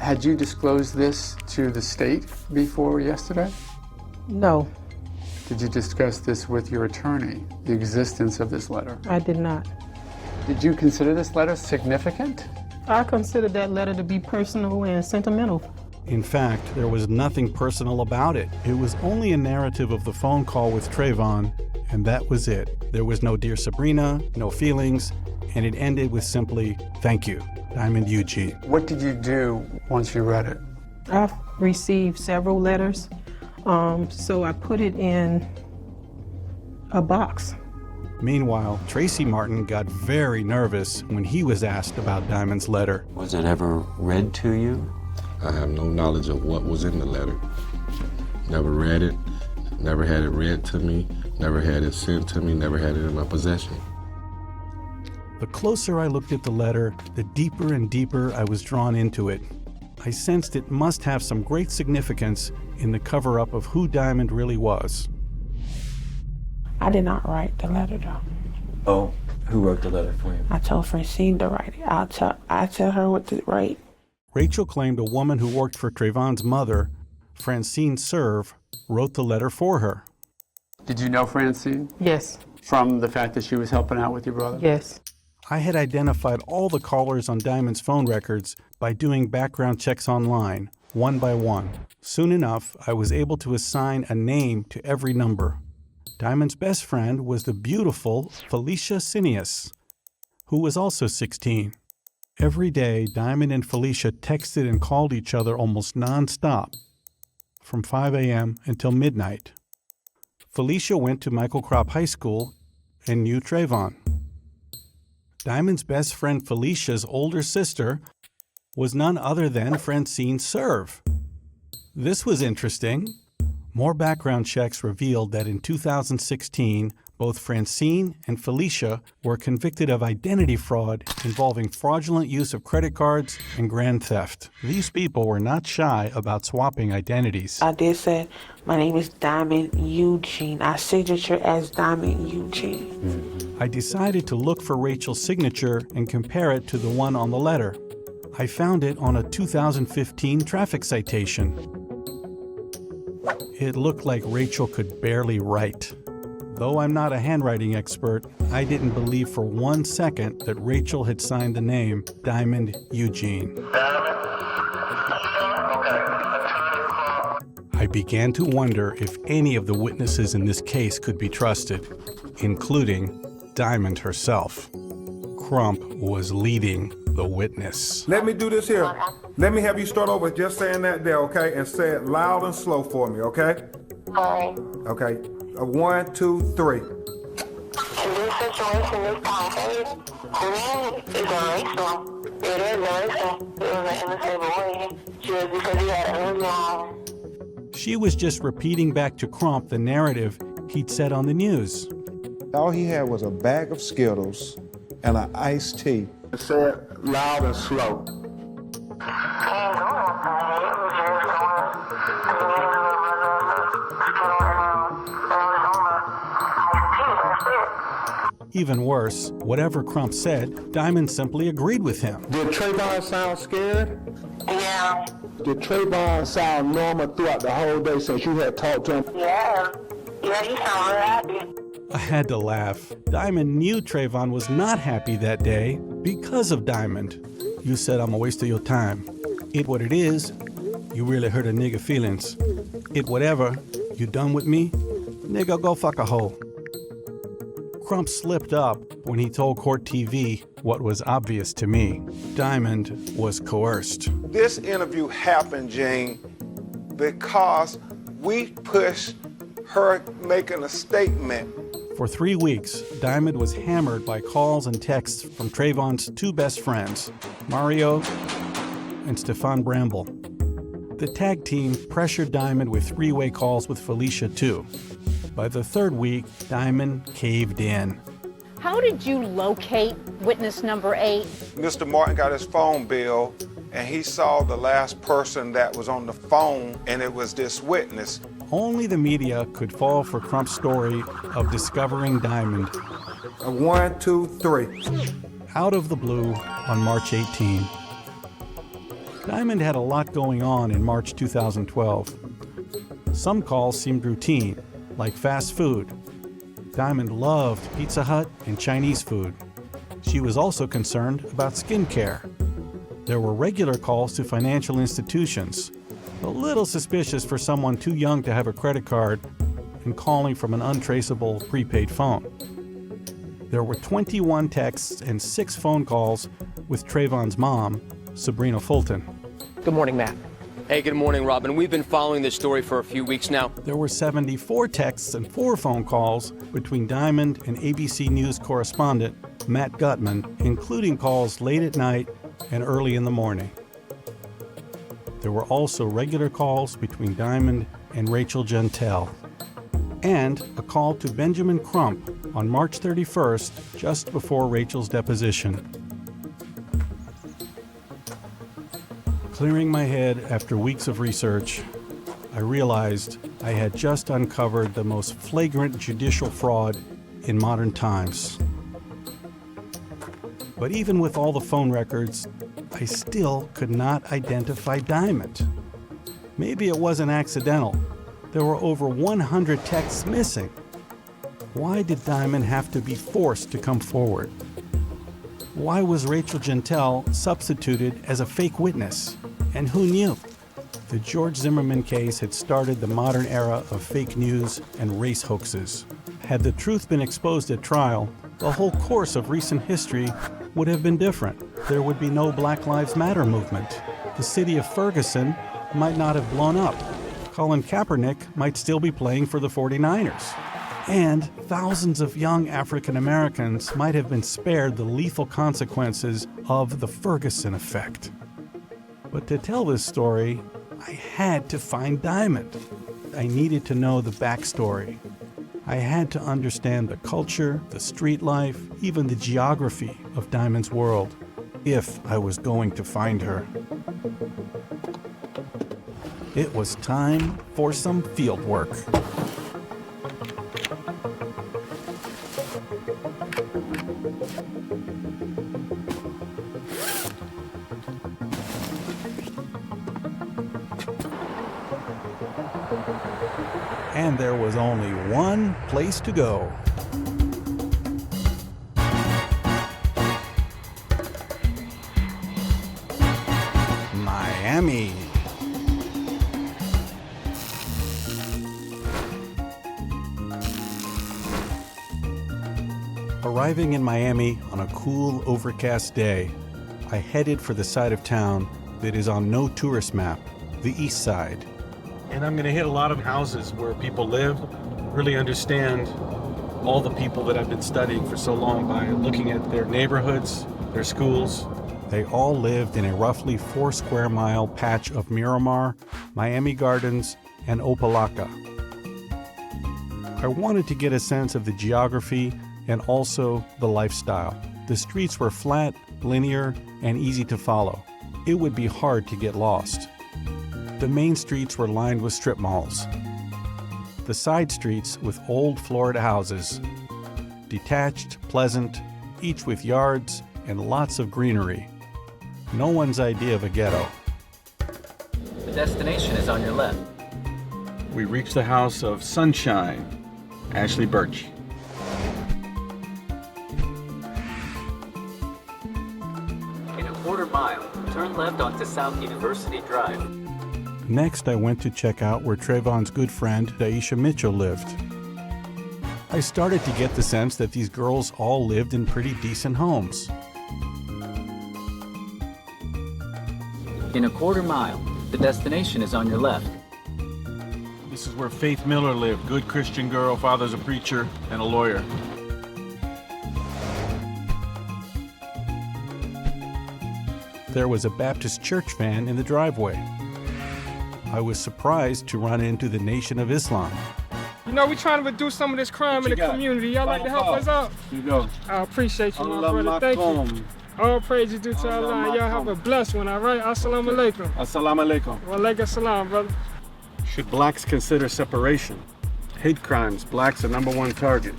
[SPEAKER 9] Had you disclosed this to the state before yesterday?
[SPEAKER 25] No,
[SPEAKER 9] Did you discuss this with your attorney, the existence of this letter?
[SPEAKER 25] I did not.
[SPEAKER 9] Did you consider this letter significant?
[SPEAKER 25] I consider that letter to be personal and sentimental.
[SPEAKER 1] In fact, there was nothing personal about it. It was only a narrative of the phone call with Trayvon, and that was it. There was no Dear Sabrina, no feelings, and it ended with simply, "Thank you, Diamond Eugene."
[SPEAKER 9] What did you do once you read it?
[SPEAKER 25] I've received several letters, so I put it in a box.
[SPEAKER 1] Meanwhile, Tracy Martin got very nervous when he was asked about Diamond's letter.
[SPEAKER 24] Was it ever read to you?
[SPEAKER 12] I have no knowledge of what was in the letter. Never read it, never had it read to me, never had it sent to me, never had it in my possession.
[SPEAKER 1] The closer I looked at the letter, the deeper and deeper I was drawn into it. I sensed it must have some great significance in the cover-up of who Diamond really was.
[SPEAKER 23] I did not write the letter, though.
[SPEAKER 13] Oh, who wrote the letter for you?
[SPEAKER 23] I told Francine to write it. I tell her what to write.
[SPEAKER 1] Rachel claimed a woman who worked for Trayvon's mother, Francine Serve, wrote the letter for her.
[SPEAKER 9] Did you know Francine?
[SPEAKER 25] Yes.
[SPEAKER 9] From the fact that she was helping out with your brother?
[SPEAKER 25] Yes.
[SPEAKER 1] I had identified all the callers on Diamond's phone records by doing background checks online, one by one. Soon enough, I was able to assign a name to every number. Diamond's best friend was the beautiful Felicia Cineas, who was also 16. Every day, Diamond and Felicia texted and called each other almost nonstop, from 5 a.m. until midnight. Felicia went to Michael Kropp High School and knew Trayvon. Diamond's best friend Felicia's older sister was none other than Francine Serve. This was interesting. More background checks revealed that in 2016, both Francine and Felicia were convicted of identity fraud involving fraudulent use of credit cards and grand theft. These people were not shy about swapping identities.
[SPEAKER 4] I did say, my name is Diamond Eugene. Our signature as Diamond Eugene.
[SPEAKER 1] I decided to look for Rachel's signature and compare it to the one on the letter. I found it on a 2015 traffic citation. It looked like Rachel could barely write. Though I'm not a handwriting expert, I didn't believe for 1 second that Rachel had signed the name Diamond Eugene. I began to wonder if any of the witnesses in this case could be trusted, including Diamond herself. Crump was leading the witness.
[SPEAKER 3] Let me do this here. Let me have you start over just saying that there, okay? And say it loud and slow for me, okay?
[SPEAKER 15] Alright.
[SPEAKER 3] Okay. 1, 2, 3.
[SPEAKER 15] In this situation, this conversation, to me, it's a racial. It is a racial. It was an innocent boy. Just because he had a movie on.
[SPEAKER 1] She was just repeating back to Crump the narrative he'd said on the news.
[SPEAKER 3] All he had was a bag of Skittles and an iced tea. Say it loud and slow.
[SPEAKER 1] Even worse, whatever Crump said, Diamond simply agreed with him.
[SPEAKER 3] Did Trayvon sound scared?
[SPEAKER 15] Yeah.
[SPEAKER 3] Did Trayvon sound normal throughout the whole day since you had talked to him?
[SPEAKER 15] Yeah. Yeah, he sounded real happy.
[SPEAKER 1] I had to laugh. Diamond knew Trayvon was not happy that day because of Diamond. You said I'm a waste of your time. It what it is, you really hurt a nigga feelings. It whatever, you done with me? Nigga, go fuck a hoe. Crump slipped up when he told Court TV what was obvious to me. Diamond was coerced.
[SPEAKER 3] This interview happened, Jane, because we pushed her making a statement.
[SPEAKER 1] For 3 weeks, Diamond was hammered by calls and texts from Trayvon's two best friends, Mario and Stefan Bramble. The tag team pressured Diamond with three-way calls with Felicia, too. By the third week, Diamond caved in.
[SPEAKER 10] How did you locate witness number 8?
[SPEAKER 3] Mr. Martin got his phone bill, and he saw the last person that was on the phone, and it was this witness.
[SPEAKER 1] Only the media could fall for Crump's story of discovering Diamond.
[SPEAKER 3] 1, 2, 3.
[SPEAKER 1] Out of the blue on March 18. Diamond had a lot going on in March 2012. Some calls seemed routine, like fast food. Diamond loved Pizza Hut and Chinese food. She was also concerned about skincare. There were regular calls to financial institutions, a little suspicious for someone too young to have a credit card and calling from an untraceable prepaid phone. There were 21 texts and 6 phone calls with Trayvon's mom, Sabrina Fulton.
[SPEAKER 18] Good morning, Matt. Hey, good morning, Robin. We've been following this story for a few weeks now.
[SPEAKER 1] There were 74 texts and 4 phone calls between Diamond and ABC News correspondent Matt Gutman, including calls late at night and early in the morning. There were also regular calls between Diamond and Rachel Gentile, and a call to Benjamin Crump on March 31st, just before Rachel's deposition. Clearing my head after weeks of research, I realized I had just uncovered the most flagrant judicial fraud in modern times. But even with all the phone records, I still could not identify Diamond. Maybe it wasn't accidental. There were over 100 texts missing. Why did Diamond have to be forced to come forward? Why was Rachel Jeantel substituted as a fake witness? And who knew? The George Zimmerman case had started the modern era of fake news and race hoaxes. Had the truth been exposed at trial, the whole course of recent history would have been different. There would be no Black Lives Matter movement. The city of Ferguson might not have blown up. Colin Kaepernick might still be playing for the 49ers. And thousands of young African Americans might have been spared the lethal consequences of the Ferguson effect. But to tell this story, I had to find Diamond. I needed to know the backstory. I had to understand the culture, the street life, even the geography of Diamond's world, if I was going to find her. It was time for some field work. And there was only one place to go. Miami. Arriving in Miami on a cool, overcast day, I headed for the side of town that is on no tourist map, the East Side.
[SPEAKER 9] And I'm going to hit a lot of houses where people live, really understand all the people that I've been studying for so long by looking at their neighborhoods, their schools.
[SPEAKER 1] They all lived in a roughly 4 square mile patch of Miramar, Miami Gardens, and Opa-locka. I wanted to get a sense of the geography and also the lifestyle. The streets were flat, linear, and easy to follow. It would be hard to get lost. The main streets were lined with strip malls. The side streets with old Florida houses. Detached, pleasant, each with yards and lots of greenery. No one's idea of a ghetto.
[SPEAKER 5] The destination is on your left.
[SPEAKER 9] We reached the house of Sunshine, Ashley Birch.
[SPEAKER 5] In a quarter mile, turn left onto South University Drive.
[SPEAKER 1] Next, I went to check out where Trayvon's good friend, Daisha Mitchell, lived. I started to get the sense that these girls all lived in pretty decent homes.
[SPEAKER 5] In a quarter mile, the destination is on your left.
[SPEAKER 9] This is where Faith Miller lived, good Christian girl, father's a preacher and a lawyer.
[SPEAKER 1] There was a Baptist church van in the driveway. I was surprised to run into the Nation of Islam.
[SPEAKER 17] You know, we're trying to reduce some of this crime in the community. Y'all like to help us out?
[SPEAKER 9] You go.
[SPEAKER 17] I appreciate you, my brother. Thank you. All praises due to Allah. Y'all have a blessed one, all right? Assalamu alaikum.
[SPEAKER 9] Assalamu alaikum.
[SPEAKER 17] Wa alaikum salam, brother.
[SPEAKER 9] Should blacks consider separation? Hate crimes, blacks are #1 target.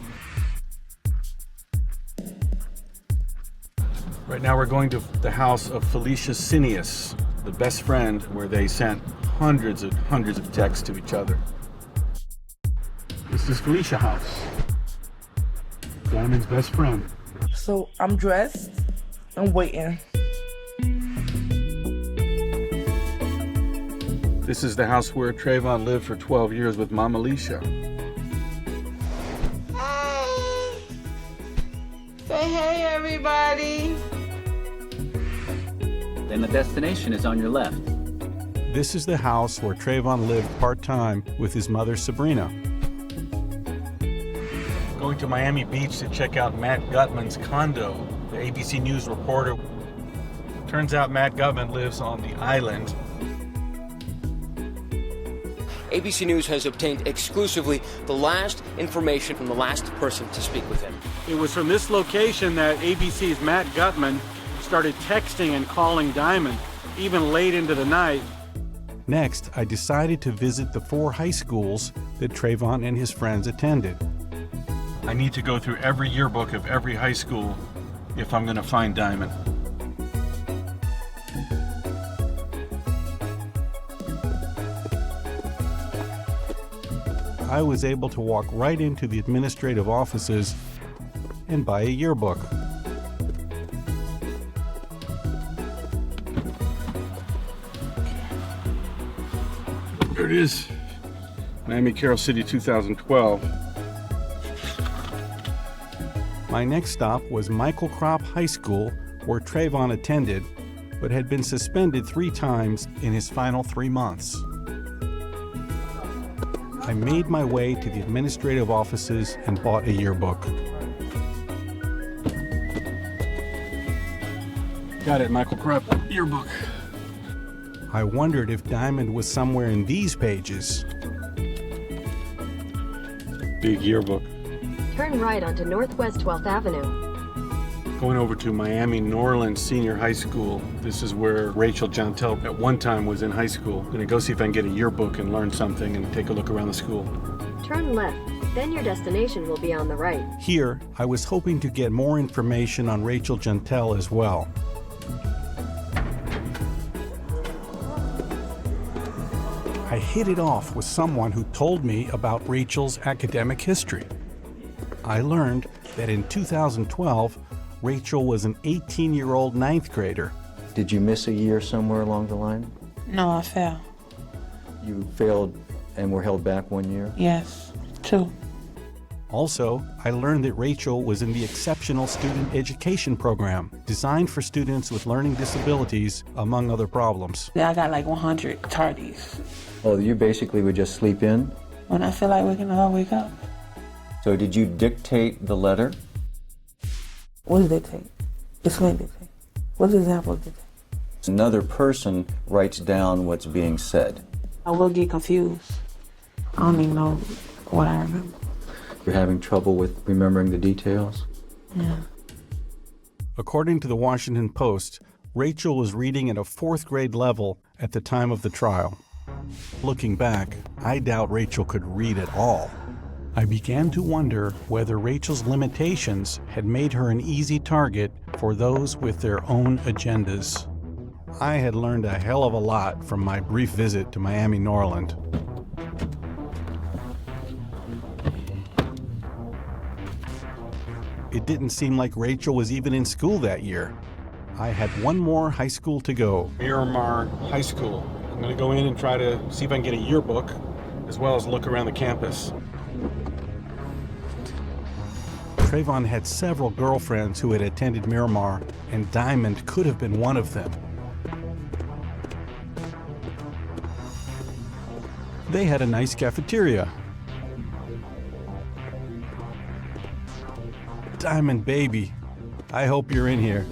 [SPEAKER 9] Right now we're going to the house of Felicia Cineas, the best friend, where they sent hundreds of texts to each other. This is Felicia's house. Diamond's best friend.
[SPEAKER 19] So I'm dressed. I'm waiting.
[SPEAKER 9] This is the house where Trayvon lived for 12 years with Mama Alicia.
[SPEAKER 19] Hey! Say hey, everybody!
[SPEAKER 5] Then the destination is on your left.
[SPEAKER 1] This is the house where Trayvon lived part-time with his mother, Sabrina.
[SPEAKER 9] Going to Miami Beach to check out Matt Gutman's condo, the ABC News reporter. Turns out Matt Gutman lives on the island.
[SPEAKER 18] ABC News has obtained exclusively the last information from the last person to speak with him.
[SPEAKER 9] It was from this location that ABC's Matt Gutman started texting and calling Diamond, even late into the night.
[SPEAKER 1] Next, I decided to visit the 4 high schools that Trayvon and his friends attended.
[SPEAKER 9] I need to go through every yearbook of every high school if I'm going to find Diamond.
[SPEAKER 1] I was able to walk right into the administrative offices and buy a yearbook.
[SPEAKER 9] is. Miami Carol City 2012.
[SPEAKER 1] My next stop was Michael Crop High School, where Trayvon attended, but had been suspended 3 times in his final 3 months. I made my way to the administrative offices and bought a yearbook.
[SPEAKER 9] Got it, Michael Crop yearbook.
[SPEAKER 1] I wondered if Diamond was somewhere in these pages.
[SPEAKER 9] Big yearbook.
[SPEAKER 2] Turn right onto Northwest 12th Avenue.
[SPEAKER 9] Going over to Miami Norland Senior High School. This is where Rachel Jantel at one time was in high school. Gonna go see if I can get a yearbook and learn something and take a look around the school.
[SPEAKER 2] Turn left, then your destination will be on the right.
[SPEAKER 1] Here, I was hoping to get more information on Rachel Jantel as well. I hit it off with someone who told me about Rachel's academic history. I learned that in 2012, Rachel was an 18-year-old 9th grader.
[SPEAKER 13] Did you miss a year somewhere along the line?
[SPEAKER 4] No, I failed.
[SPEAKER 13] You failed and were held back 1 year?
[SPEAKER 4] Yes, 2.
[SPEAKER 1] Also, I learned that Rachel was in the Exceptional Student Education Program, designed for students with learning disabilities, among other problems.
[SPEAKER 4] Yeah, I got like 100 tardies.
[SPEAKER 13] Oh, you basically would just sleep in?
[SPEAKER 4] When I feel like waking up, I'll wake up.
[SPEAKER 13] So did you dictate the letter?
[SPEAKER 4] What does dictate? Explain dictate. What's the example of dictate?
[SPEAKER 13] Another person writes down what's being said.
[SPEAKER 4] I will get confused. I don't even know what I remember.
[SPEAKER 13] You're having trouble with remembering the details?
[SPEAKER 4] Yeah.
[SPEAKER 1] According to the Washington Post, Rachel was reading at a 4th grade level at the time of the trial. Looking back, I doubt Rachel could read at all. I began to wonder whether Rachel's limitations had made her an easy target for those with their own agendas. I had learned a hell of a lot from my brief visit to Miami Norland. It didn't seem like Rachel was even in school that year. I had 1 more high school to go.
[SPEAKER 9] Miramar High School. I'm gonna go in and try to see if I can get a yearbook, as well as look around the campus.
[SPEAKER 1] Trayvon had several girlfriends who had attended Miramar, and Diamond could have been one of them. They had a nice cafeteria. Diamond baby, I hope you're in here.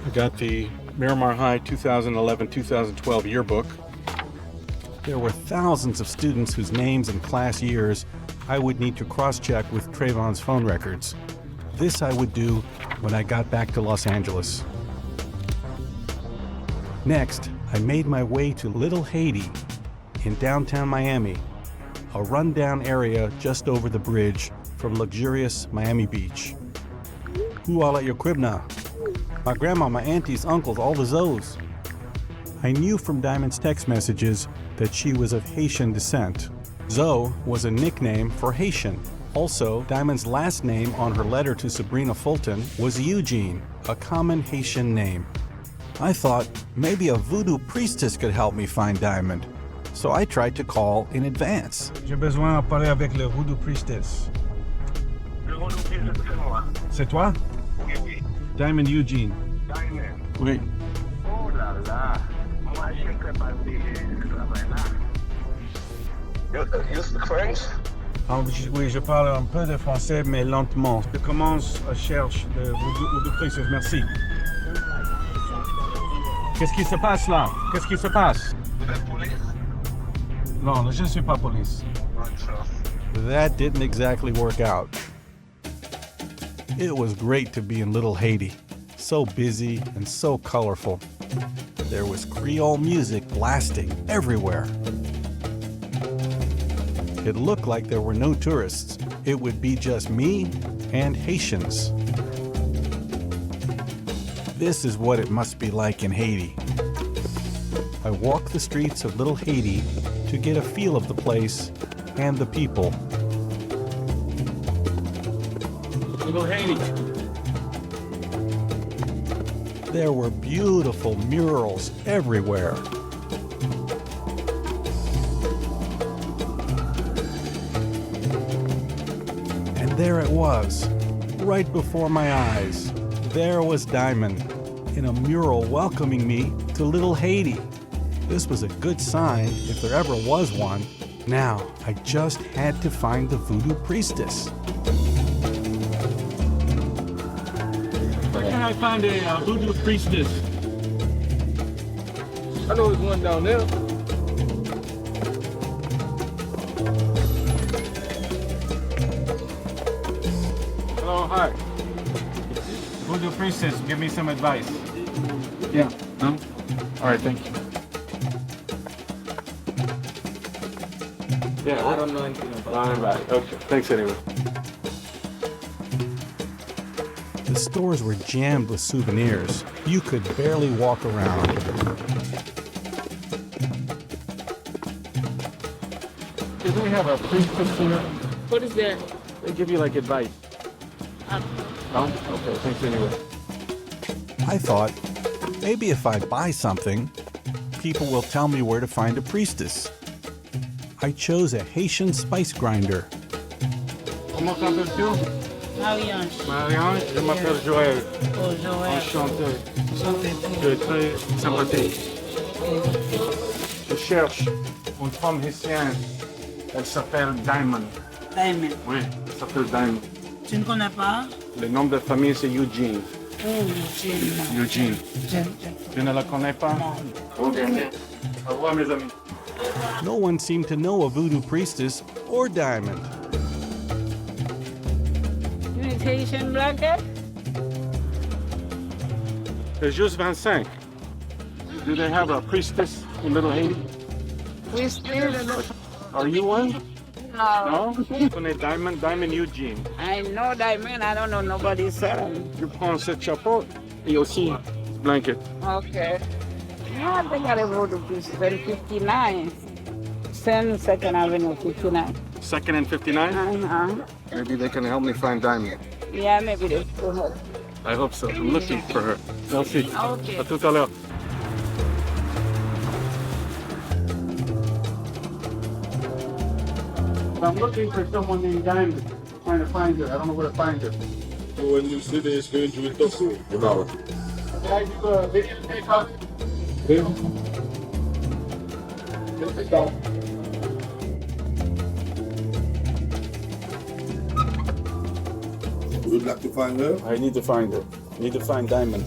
[SPEAKER 9] I got the Miramar High 2011-2012 yearbook.
[SPEAKER 1] There were thousands of students whose names and class years I would need to cross-check with Trayvon's phone records. This I would do when I got back to Los Angeles. Next, I made my way to Little Haiti in downtown Miami, a rundown area just over the bridge from luxurious Miami Beach. Who all at your crib now? My grandma, my aunties, uncles, all the Zoes. I knew from Diamond's text messages that she was of Haitian descent. Zoe was a nickname for Haitian. Also, Diamond's last name on her letter to Sabrina Fulton was Eugene, a common Haitian name. I thought maybe a voodoo priestess could help me find Diamond, so I tried to call in advance.
[SPEAKER 3] J'ai besoin de parler avec le voodoo priestess.
[SPEAKER 15] Le voodoo priestess, c'est moi.
[SPEAKER 3] C'est toi?
[SPEAKER 15] Oui, oui.
[SPEAKER 3] Diamond Eugene.
[SPEAKER 15] Diamond.
[SPEAKER 1] Oui.
[SPEAKER 15] Oh là là. Moi, je ne sais pas ce travail là. You speak French?
[SPEAKER 3] Oui, je parle un peu de français, mais lentement. Je commence à chercher le voodoo priestess. Merci. Qu'est-ce qui se passe là? Qu'est-ce qui se passe?
[SPEAKER 15] Vous êtes police?
[SPEAKER 3] Non, je ne suis pas police.
[SPEAKER 1] That didn't exactly work out. It was great to be in Little Haiti, so busy and so colorful. There was Creole music blasting everywhere. It looked like there were no tourists. It would be just me and Haitians. This is what it must be like in Haiti. I walked the streets of Little Haiti to get a feel of the place and the people.
[SPEAKER 9] Little Haiti.
[SPEAKER 1] There were beautiful murals everywhere. And there it was, right before my eyes. There was Diamond in a mural welcoming me to little Haiti. This was a good sign if there ever was one. Now, I just had to find the voodoo priestess.
[SPEAKER 17] Where can I find a voodoo priestess? I know there's one down there. Hello, hi. Voodoo priestess, give me some advice. Yeah, no? All right, thank you. Yeah, I don't know anything about it. Okay, thanks anyway.
[SPEAKER 1] The stores were jammed with souvenirs. You could barely walk around.
[SPEAKER 17] Do they have a priestess here?
[SPEAKER 23] What is that?
[SPEAKER 17] They give you like advice. No? Okay, thanks anyway.
[SPEAKER 1] I thought, maybe if I buy something, people will tell me where to find a priestess. I chose a Haitian spice grinder.
[SPEAKER 17] Comment t'appelles-tu?
[SPEAKER 23] Marianne.
[SPEAKER 17] Marianne, je m'appelle Joel.
[SPEAKER 23] Oh, Joël.
[SPEAKER 17] Enchanté. Tu es très sympathique. Je cherche une femme haïtienne. Elle s'appelle Diamond.
[SPEAKER 23] Diamond.
[SPEAKER 17] Oui, elle s'appelle Diamond.
[SPEAKER 23] Tu ne connais pas?
[SPEAKER 17] Le nom de famille, c'est Eugene.
[SPEAKER 23] Oh, Eugene.
[SPEAKER 17] Eugene. Tu ne la connais pas?
[SPEAKER 23] Non.
[SPEAKER 17] Ok. Au revoir, mes amis.
[SPEAKER 1] No one seemed to know a voodoo priestess or Diamond.
[SPEAKER 23] You need Haitian blanket?
[SPEAKER 17] C'est juste 25. Do they have a priestess in Little Haiti?
[SPEAKER 23] Priestess?
[SPEAKER 17] Are you one?
[SPEAKER 23] No.
[SPEAKER 17] No? Tu connais Diamond? Diamond Eugene.
[SPEAKER 23] I know Diamond, I don't know nobody's son.
[SPEAKER 17] Tu prends ce chapeau et aussi blanket.
[SPEAKER 23] Okay. Yeah, I think I live over to 59. 2nd Avenue, 59.
[SPEAKER 17] 2nd and 59?
[SPEAKER 23] Uh-huh.
[SPEAKER 17] Maybe they can help me find Diamond.
[SPEAKER 23] Yeah, maybe they will help.
[SPEAKER 17] I hope so. I'm looking for her. Merci.
[SPEAKER 23] Okay.
[SPEAKER 17] À tout à l'heure. I'm looking for someone named Diamond. I'm trying to find her. I don't know where to find her.
[SPEAKER 6] When you see this, going to talk to you about it.
[SPEAKER 17] Can I do a video takeoff?
[SPEAKER 6] You would like to find her?
[SPEAKER 17] I need to find her. I need to find Diamond.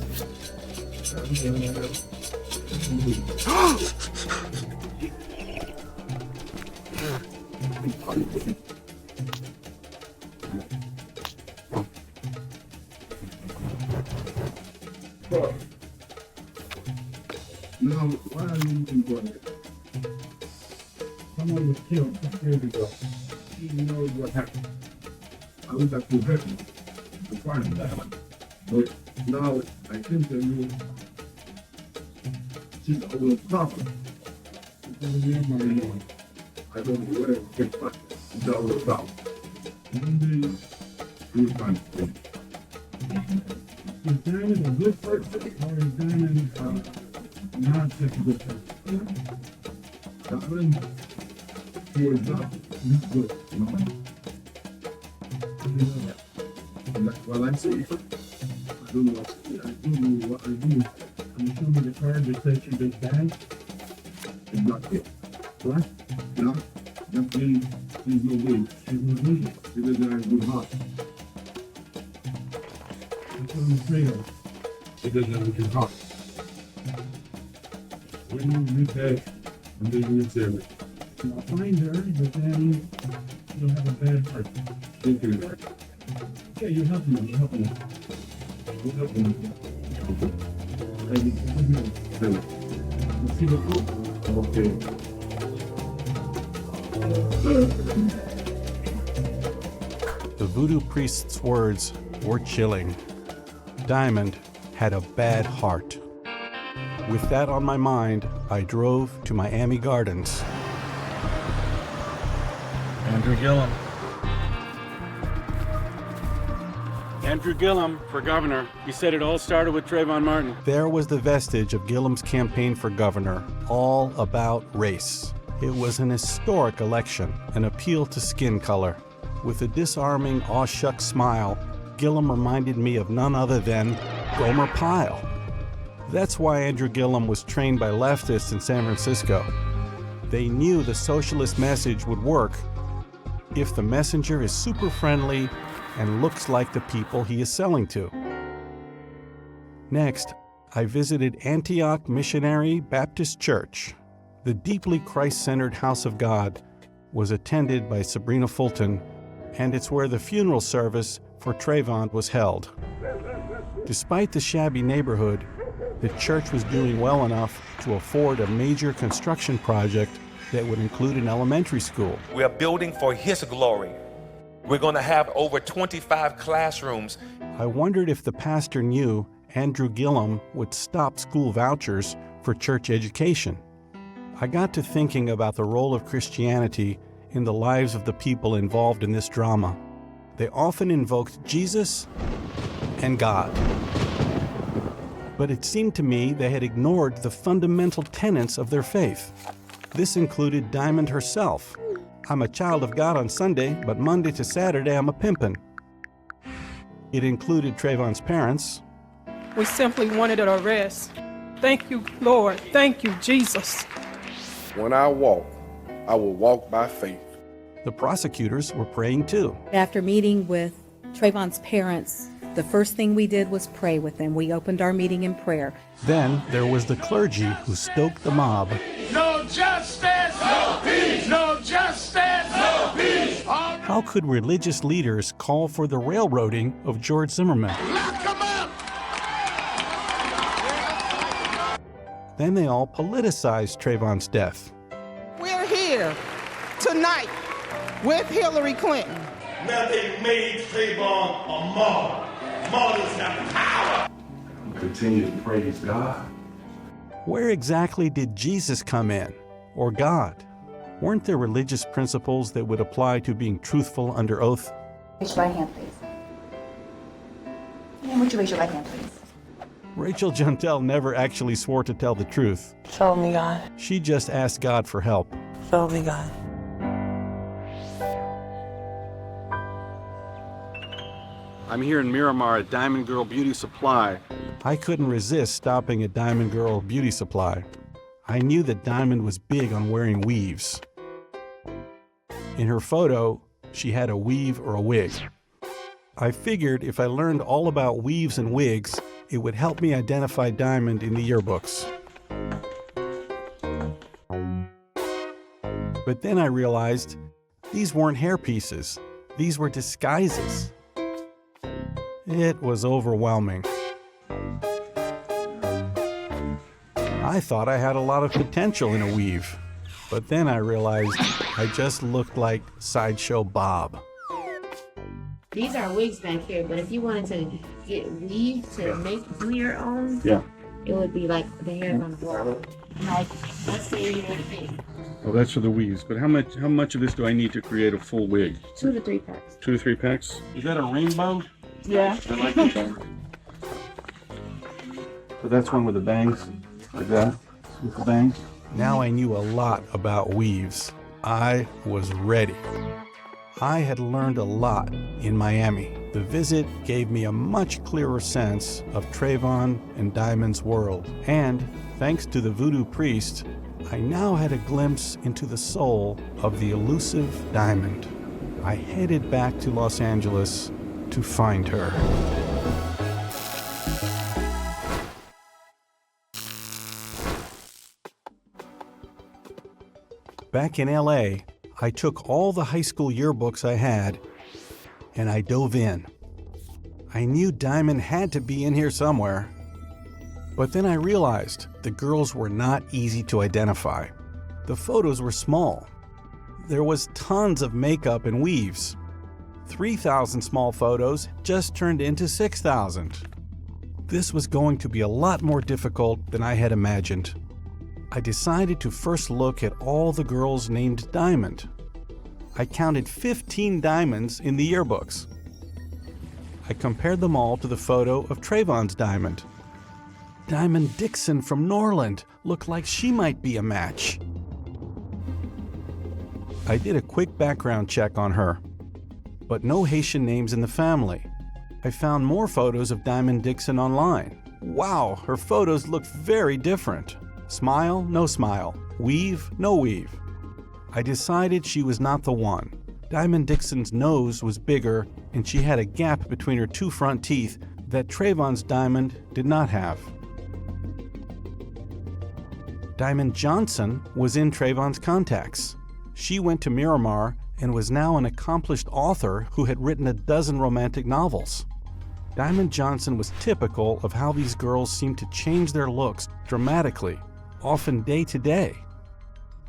[SPEAKER 6] Now, why are you looking for it? Someone was killed 6 years ago. He knows what happened. I would like to help you to find that. But now, I can tell you, she's our problem. It's only in my mind. I don't know where to get back. It's our problem. One day, you'll find it. Is Diamond a good person, or is Diamond not such a good person? Diamond, he is not good, you know? Well, I see. I don't know what I do. Can you show me the card that says she just died? It's not it. What? No? That means she's no good. She's no good. She doesn't have a good heart. That's what I'm afraid of. She doesn't have a good heart. When you repay, and then you say, I'll find her, but then you'll have a bad heart. Thank you. Okay, you're helping me. You're helping me. You're helping me. You see the book? Okay.
[SPEAKER 1] The voodoo priest's words were chilling. Diamond had a bad heart. With that on my mind, I drove to Miami Gardens.
[SPEAKER 9] Andrew Gillum. Andrew Gillum for governor. He said it all started with Trayvon Martin.
[SPEAKER 1] There was the vestige of Gillum's campaign for governor, all about race. It was an historic election, an appeal to skin color. With a disarming, aw-shucks smile, Gillum reminded me of none other than Gomer Pyle. That's why Andrew Gillum was trained by leftists in San Francisco. They knew the socialist message would work if the messenger is super friendly and looks like the people he is selling to. Next, I visited Antioch Missionary Baptist Church. The deeply Christ-centered house of God was attended by Sabrina Fulton, and it's where the funeral service for Trayvon was held. Despite the shabby neighborhood, the church was doing well enough to afford a major construction project that would include an elementary school.
[SPEAKER 7] We are building for His glory. We're going to have over 25 classrooms.
[SPEAKER 1] I wondered if the pastor knew Andrew Gillum would stop school vouchers for church education. I got to thinking about the role of Christianity in the lives of the people involved in this drama. They often invoked Jesus and God. But it seemed to me they had ignored the fundamental tenets of their faith. This included Diamond herself. I'm a child of God on Sunday, but Monday to Saturday I'm a pimpin'. It included Trayvon's parents.
[SPEAKER 25] We simply wanted an arrest. Thank you, Lord. Thank you, Jesus.
[SPEAKER 8] When I walk, I will walk by faith.
[SPEAKER 1] The prosecutors were praying too.
[SPEAKER 16] After meeting with Trayvon's parents, the first thing we did was pray with them. We opened our meeting in prayer.
[SPEAKER 1] Then there was the clergy who stoked the mob.
[SPEAKER 11] No justice, no peace. No justice, no peace.
[SPEAKER 1] How could religious leaders call for the railroading of George Zimmerman?
[SPEAKER 11] Lock him up.
[SPEAKER 1] Then they all politicized Trayvon's death.
[SPEAKER 19] We're here tonight with Hillary Clinton.
[SPEAKER 11] Now they made Trayvon a martyr. Martyrs have power.
[SPEAKER 8] Continue to praise God.
[SPEAKER 1] Where exactly did Jesus come in, or God? Weren't there religious principles that would apply to being truthful under oath?
[SPEAKER 16] Raise your right hand, please. And would you raise your right hand, please?
[SPEAKER 1] Rachel Juntel never actually swore to tell the truth.
[SPEAKER 4] So me, God.
[SPEAKER 1] She just asked God for help.
[SPEAKER 4] So me, God.
[SPEAKER 9] I'm here in Miramar at Diamond Girl Beauty Supply.
[SPEAKER 1] I couldn't resist stopping at Diamond Girl Beauty Supply. I knew that Diamond was big on wearing weaves. In her photo, she had a weave or a wig. I figured if I learned all about weaves and wigs, it would help me identify Diamond in the yearbooks. But then I realized these weren't hair pieces. These were disguises. It was overwhelming. I thought I had a lot of potential in a weave, but then I realized I just looked like Sideshow Bob.
[SPEAKER 20] These are wigs back here, but if you wanted to get weave to do your own, it would be like the hair on the wall. Like, let's say you want to make
[SPEAKER 9] Oh, that's for the weaves. But how much of this do I need to create a full wig?
[SPEAKER 20] 2 to 3 packs.
[SPEAKER 9] 2 to 3 packs? Is that a rainbow?
[SPEAKER 20] Yeah.
[SPEAKER 9] I like it. So that's one with the bangs, like that, with the bangs.
[SPEAKER 1] Now I knew a lot about weaves. I was ready. I had learned a lot in Miami. The visit gave me a much clearer sense of Trayvon and Diamond's world. And thanks to the voodoo priest, I now had a glimpse into the soul of the elusive Diamond. I headed back to Los Angeles to find her. Back in LA, I took all the high school yearbooks I had and I dove in. I knew Diamond had to be in here somewhere. But then I realized the girls were not easy to identify. The photos were small. There was tons of makeup and weaves. 3,000 small photos just turned into 6,000. This was going to be a lot more difficult than I had imagined. I decided to first look at all the girls named Diamond. I counted 15 diamonds in the yearbooks. I compared them all to the photo of Trayvon's diamond. Diamond Dixon from Norland looked like she might be a match. I did a quick background check on her, but no Haitian names in the family. I found more photos of Diamond Dixon online. Wow, her photos looked very different. Smile, no smile. Weave, no weave. I decided she was not the one. Diamond Dixon's nose was bigger, and she had a gap between her two front teeth that Trayvon's diamond did not have. Diamond Johnson was in Trayvon's contacts. She went to Miramar and was now an accomplished author who had written a dozen romantic novels. Diamond Johnson was typical of how these girls seemed to change their looks dramatically, often day to day.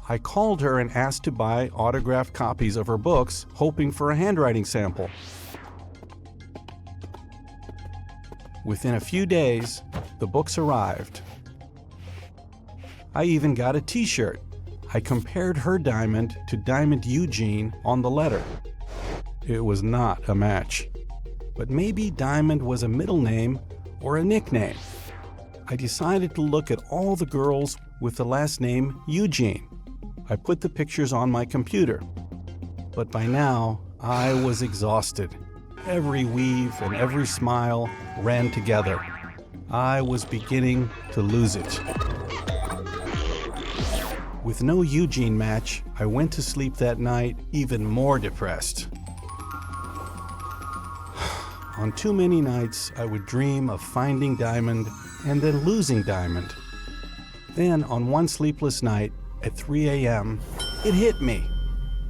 [SPEAKER 1] I called her and asked to buy autographed copies of her books, hoping for a handwriting sample. Within a few days, the books arrived. I even got a t-shirt. I compared her diamond to Diamond Eugene on the letter. It was not a match. But maybe Diamond was a middle name or a nickname. I decided to look at all the girls with the last name Eugene. I put the pictures on my computer. But by now, I was exhausted. Every weave and every smile ran together. I was beginning to lose it. With no Eugene match, I went to sleep that night even more depressed. On too many nights, I would dream of finding Diamond and then losing Diamond. Then, on one sleepless night, at 3 a.m., it hit me.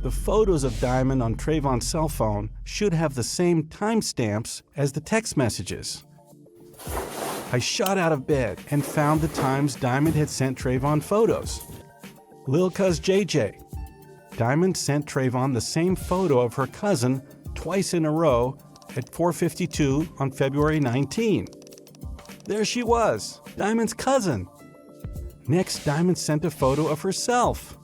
[SPEAKER 1] The photos of Diamond on Trayvon's cell phone should have the same timestamps as the text messages. I shot out of bed and found the times Diamond had sent Trayvon photos. Lil Cuz JJ. Diamond sent Trayvon the same photo of her cousin twice in a row at 4:52 on February 19. There she was, Diamond's cousin. Next, Diamond sent a photo of herself.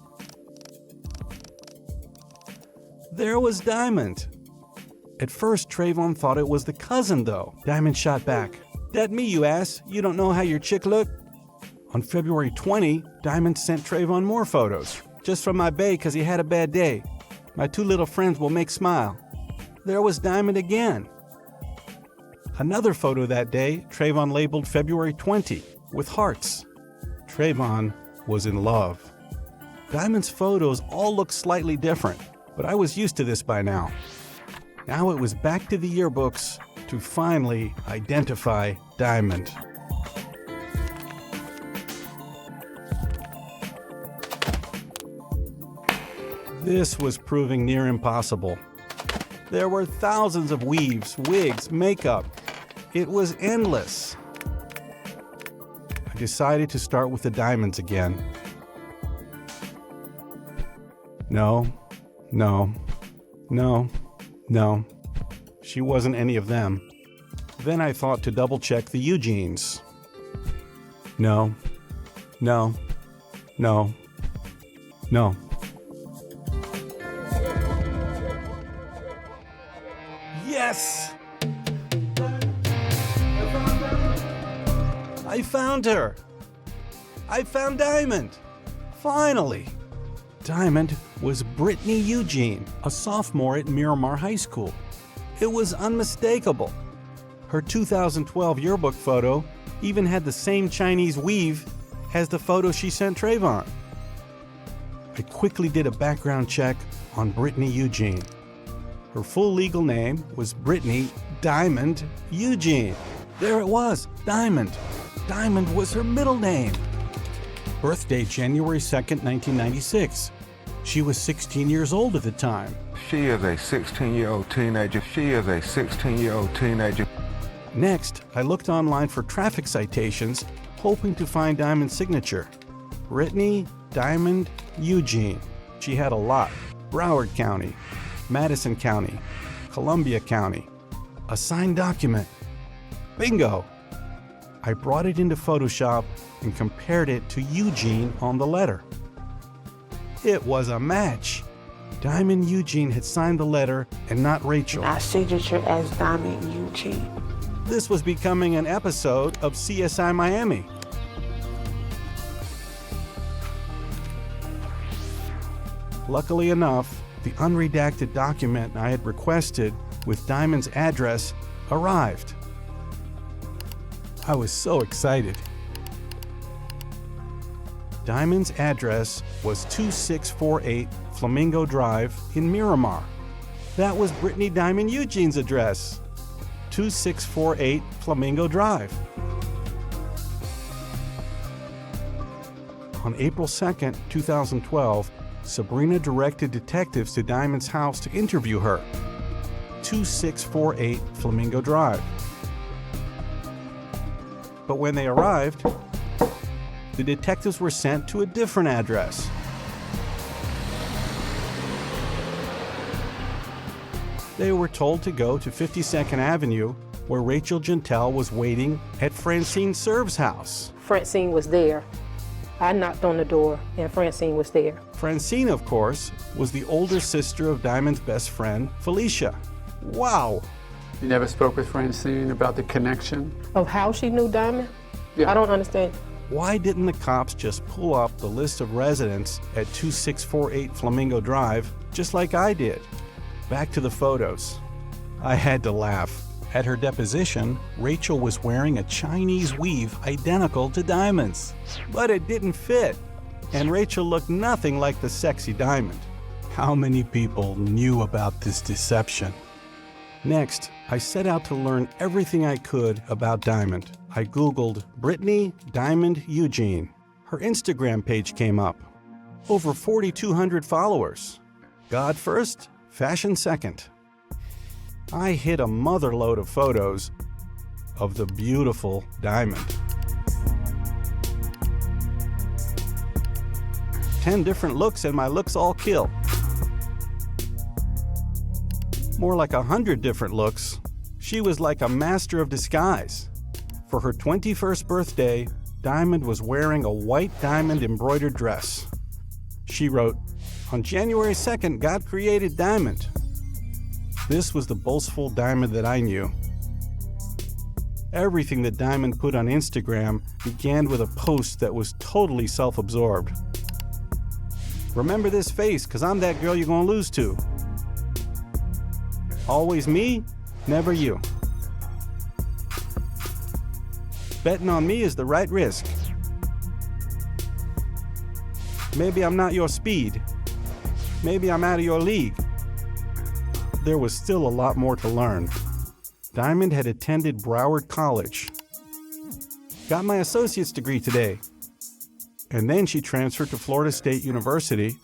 [SPEAKER 1] There was Diamond. At first, Trayvon thought it was the cousin, though. Diamond shot back. "That me, you ass. You don't know how your chick look?" On February 20, Diamond sent Trayvon more photos. "Just from my bae, 'cause he had a bad day. My two little friends will make smile." There was Diamond again. Another photo that day, Trayvon labeled February 20 with hearts. Trayvon was in love. Diamond's photos all looked slightly different, but I was used to this by now. Now it was back to the yearbooks to finally identify Diamond. This was proving near impossible. There were thousands of weaves, wigs, makeup. It was endless. I decided to start with the diamonds again. No. She wasn't any of them. Then I thought to double check the Eugenes. No. Yes! I found her! I found Diamond! Finally! Diamond was Brittany Eugene, a sophomore at Miramar High School. It was unmistakable. Her 2012 yearbook photo even had the same Chinese weave as the photo she sent Trayvon. I quickly did a background check on Brittany Eugene. Her full legal name was Brittany Diamond Eugene. There it was, Diamond. Diamond was her middle name. Birthday January 2nd, 1996. She was 16 years old at the time.
[SPEAKER 8] She is a 16-year-old teenager.
[SPEAKER 1] Next, I looked online for traffic citations, hoping to find Diamond's signature. Brittany Diamond Eugene. She had a lot. Broward County, Madison County, Columbia County. A signed document. Bingo! I brought it into Photoshop and compared it to Eugene on the letter. It was a match. Diamond Eugene had signed the letter and not Rachel.
[SPEAKER 4] I signature as Diamond Eugene.
[SPEAKER 1] This was becoming an episode of CSI Miami. Luckily enough, the unredacted document I had requested with Diamond's address arrived. I was so excited. Diamond's address was 2648 Flamingo Drive in Miramar. That was Brittany Diamond Eugene's address. 2648 Flamingo Drive. On April 2nd, 2012, Sabrina directed detectives to Diamond's house to interview her. 2648 Flamingo Drive. But when they arrived, the detectives were sent to a different address. They were told to go to 52nd Avenue, where Rachel Gentile was waiting at Francine Serve's house.
[SPEAKER 12] Francine was there. I knocked on the door, and Francine was there.
[SPEAKER 1] Francine, of course, was the older sister of Diamond's best friend, Felicia. Wow!
[SPEAKER 14] You never spoke with Francine about the connection?
[SPEAKER 12] Of how she knew Diamond?
[SPEAKER 14] Yeah.
[SPEAKER 12] I don't understand.
[SPEAKER 1] Why didn't the cops just pull up the list of residents at 2648 Flamingo Drive, just like I did? Back to the photos. I had to laugh. At her deposition, Rachel was wearing a Chinese weave identical to Diamond's. But it didn't fit, and Rachel looked nothing like the sexy Diamond. How many people knew about this deception? Next, I set out to learn everything I could about Diamond. I Googled Brittany Diamond Eugene. Her Instagram page came up. Over 4,200 followers. God first, fashion second. I hit a motherload of photos of the beautiful Diamond. 10 different looks and my looks all kill. More like 100 different looks. She was like a master of disguise. For her 21st birthday, Diamond was wearing a white diamond embroidered dress. She wrote, "On January 2nd, God created Diamond." This was the boastful Diamond that I knew. Everything that Diamond put on Instagram began with a post that was totally self-absorbed. "Remember this face, 'cause I'm that girl you're gonna lose to. Always me, never you. Betting on me is the right risk. Maybe I'm not your speed. Maybe I'm out of your league." There was still a lot more to learn. Diamond had attended Broward College. Got my associate's degree today. And then she transferred to Florida State University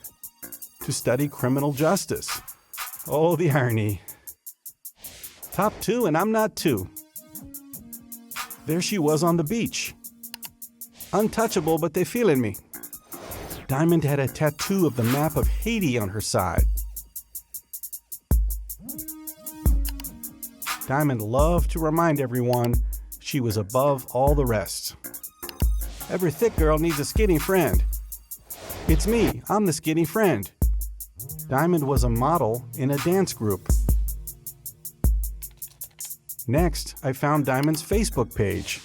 [SPEAKER 1] to study criminal justice. Oh, the irony. Top 2 and I'm not 2. There she was on the beach. Untouchable, but they feeling me. Diamond had a tattoo of the map of Haiti on her side. Diamond loved to remind everyone she was above all the rest. Every thick girl needs a skinny friend. It's me, I'm the skinny friend. Diamond was a model in a dance group. Next, I found Diamond's Facebook page.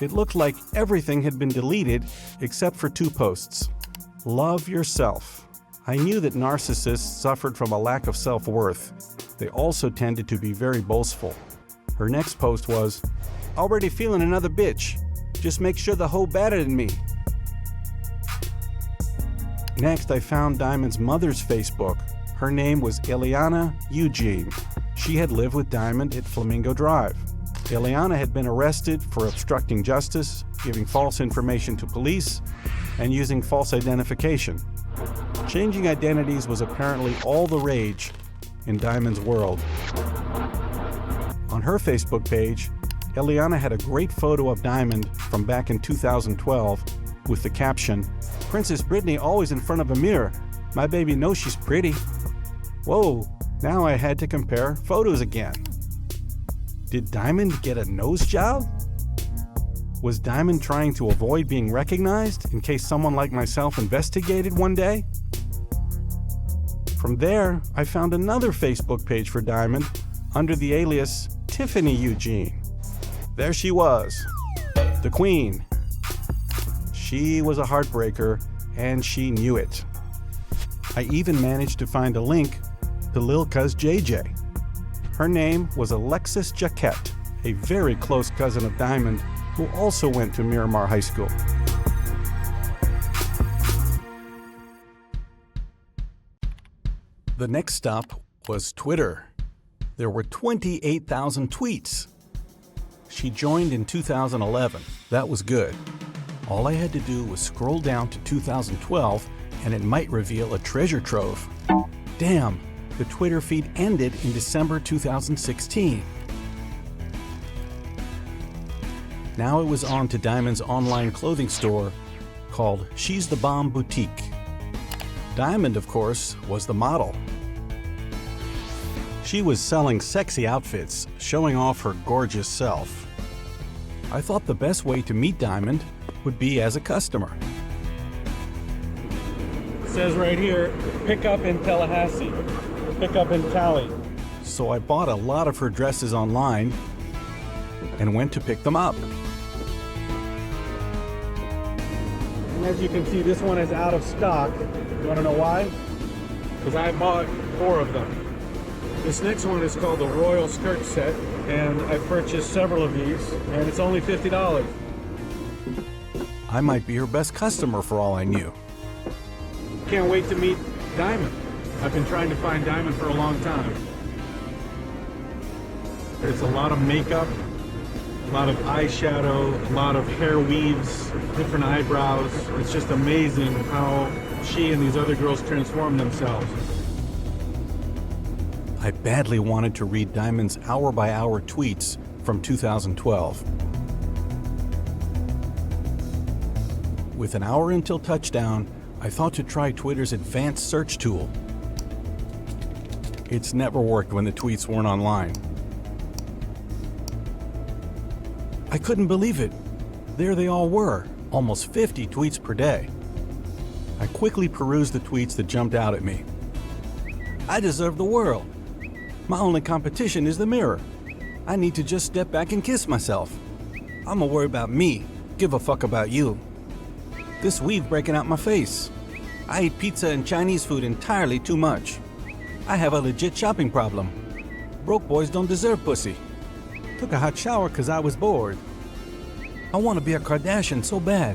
[SPEAKER 1] It looked like everything had been deleted except for 2 posts. Love yourself. I knew that narcissists suffered from a lack of self-worth. They also tended to be very boastful. Her next post was, "Already feeling another bitch. Just make sure the hoe better than me." Next, I found Diamond's mother's Facebook. Her name was Ileana Eugene. She had lived with Diamond at Flamingo Drive. Ileana had been arrested for obstructing justice, giving false information to police, and using false identification. Changing identities was apparently all the rage in Diamond's world. On her Facebook page, Ileana had a great photo of Diamond from back in 2012 with the caption, "Princess Brittany always in front of a mirror. My baby knows she's pretty." Whoa, now I had to compare photos again. Did Diamond get a nose job? Was Diamond trying to avoid being recognized in case someone like myself investigated one day? From there, I found another Facebook page for Diamond under the alias Tiffany Eugene. There she was, the queen. She was a heartbreaker, and she knew it. I even managed to find a link to Lil Cuz JJ. Her name was Alexis Jaquette, a very close cousin of Diamond, who also went to Miramar High School. The next stop was Twitter. There were 28,000 tweets. She joined in 2011. That was good. All I had to do was scroll down to 2012 and it might reveal a treasure trove. Damn, the Twitter feed ended in December 2016. Now it was on to Diamond's online clothing store called She's the Bomb Boutique. Diamond, of course, was the model. She was selling sexy outfits, showing off her gorgeous self. I thought the best way to meet Diamond would be as a customer.
[SPEAKER 9] It says right here, pick up in Tallahassee, pick up in Tally.
[SPEAKER 1] So I bought a lot of her dresses online and went to pick them up.
[SPEAKER 9] And as you can see, this one is out of stock. You want to know why? Because I bought 4 of them. This next one is called the Royal Skirt Set, and I purchased several of these, and it's only $50.
[SPEAKER 1] I might be her best customer for all I knew.
[SPEAKER 9] Can't wait to meet Diamond. I've been trying to find Diamond for a long time. There's a lot of makeup, a lot of eyeshadow, a lot of hair weaves, different eyebrows. It's just amazing how she and these other girls transform themselves.
[SPEAKER 1] I badly wanted to read Diamond's hour-by-hour tweets from 2012. With an hour until touchdown, I thought to try Twitter's advanced search tool. It's never worked when the tweets weren't online. I couldn't believe it. There they all were, almost 50 tweets per day. I quickly perused the tweets that jumped out at me. I deserve the world. My only competition is the mirror. I need to just step back and kiss myself. I'ma worry about me, give a fuck about you. This weave breaking out my face. I eat pizza and Chinese food entirely too much. I have a legit shopping problem. Broke boys don't deserve pussy. Took a hot shower cause I was bored. I want to be a Kardashian so bad.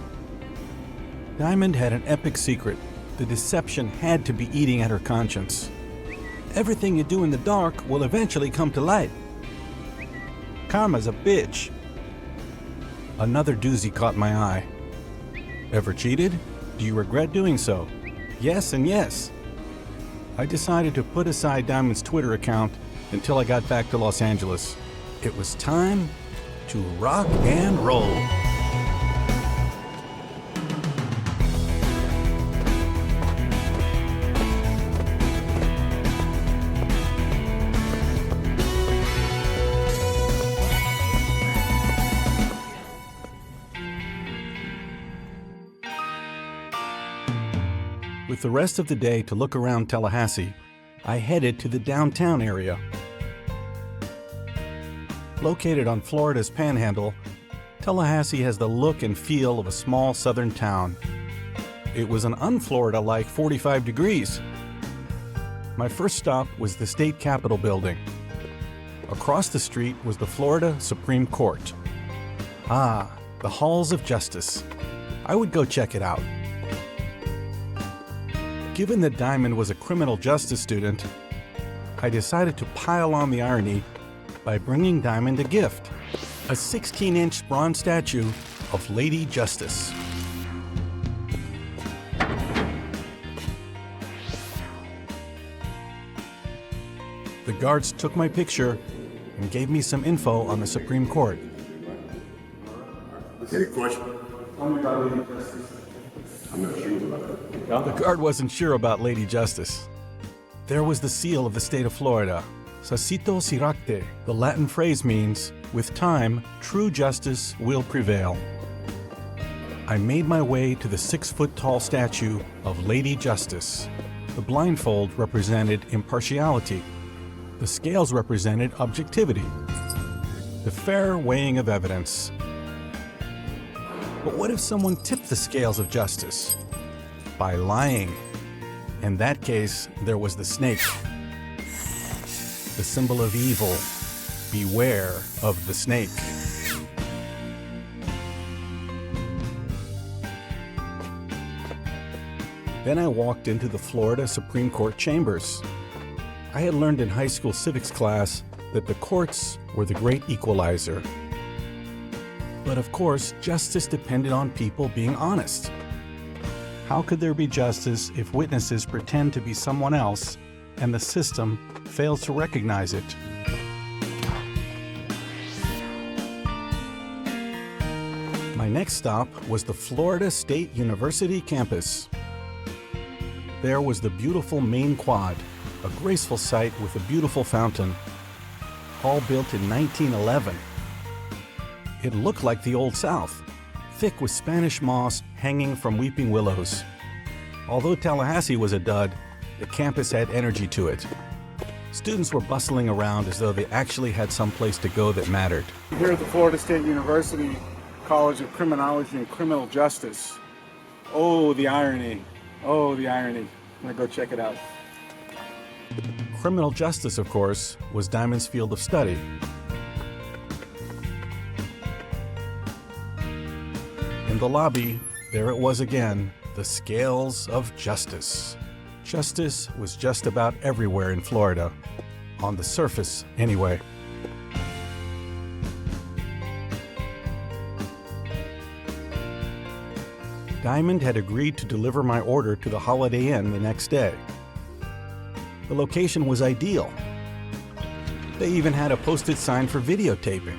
[SPEAKER 1] Diamond had an epic secret. The deception had to be eating at her conscience. Everything you do in the dark will eventually come to light. Karma's a bitch. Another doozy caught my eye. Ever cheated? Do you regret doing so? Yes and yes. I decided to put aside Diamond's Twitter account until I got back to Los Angeles. It was time to rock and roll. With the rest of the day to look around Tallahassee, I headed to the downtown area. Located on Florida's Panhandle, Tallahassee has the look and feel of a small southern town. It was an un-Florida-like 45 degrees. My first stop was the state capitol building. Across the street was the Florida Supreme Court. Ah, the halls of justice. I would go check it out. Given that Diamond was a criminal justice student, I decided to pile on the irony by bringing Diamond a gift, a 16-inch bronze statue of Lady Justice. The guards took my picture and gave me some info on the Supreme Court.
[SPEAKER 6] Any question?
[SPEAKER 9] I'm not Lady Justice.
[SPEAKER 6] I'm not sure about that.
[SPEAKER 1] The guard wasn't sure about Lady Justice. There was the seal of the state of Florida, Sacito Siracte. The Latin phrase means, with time, true justice will prevail. I made my way to the 6-foot-tall statue of Lady Justice. The blindfold represented impartiality. The scales represented objectivity. The fair weighing of evidence. But what if someone tipped the scales of justice? By lying. In that case, there was the snake. The symbol of evil. Beware of the snake. Then I walked into the Florida Supreme Court chambers. I had learned in high school civics class that the courts were the great equalizer. But of course, justice depended on people being honest. How could there be justice if witnesses pretend to be someone else and the system fails to recognize it? My next stop was the Florida State University campus. There was the beautiful main quad, a graceful site with a beautiful fountain, all built in 1911. It looked like the Old South, thick with Spanish moss hanging from weeping willows. Although Tallahassee was a dud, the campus had energy to it. Students were bustling around as though they actually had some place to go that mattered.
[SPEAKER 9] Here at the Florida State University College of Criminology and Criminal Justice. Oh, the irony. Oh, the irony. I'm gonna go check it out.
[SPEAKER 1] Criminal justice, of course, was Diamond's field of study. In the lobby, there it was again, the scales of justice. Justice was just about everywhere in Florida. On the surface, anyway. Diamond had agreed to deliver my order to the Holiday Inn the next day. The location was ideal. They even had a posted sign for videotaping.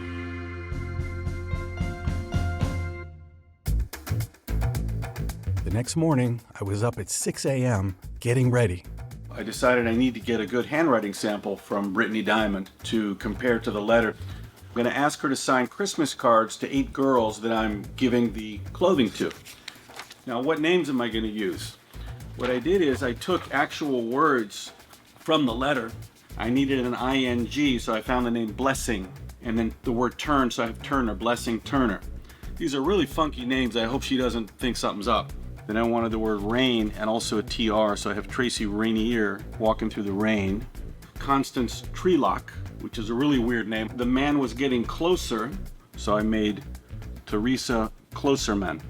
[SPEAKER 1] The next morning, I was up at 6 a.m. getting ready.
[SPEAKER 9] I decided I need to get a good handwriting sample from Brittany Diamond to compare to the letter. I'm going to ask her to sign Christmas cards to 8 girls that I'm giving the clothing to. Now, what names am I going to use? What I did is I took actual words from the letter. I needed an ing, so I found the name Blessing, and then the word turn, so I have Turner, Blessing Turner. These are really funky names. I hope she doesn't think something's up. Then I wanted the word rain and also a TR, so I have Tracy Rainier walking through the rain. Constance Trelock, which is a really weird name. The man was getting closer, so I made Teresa Closerman.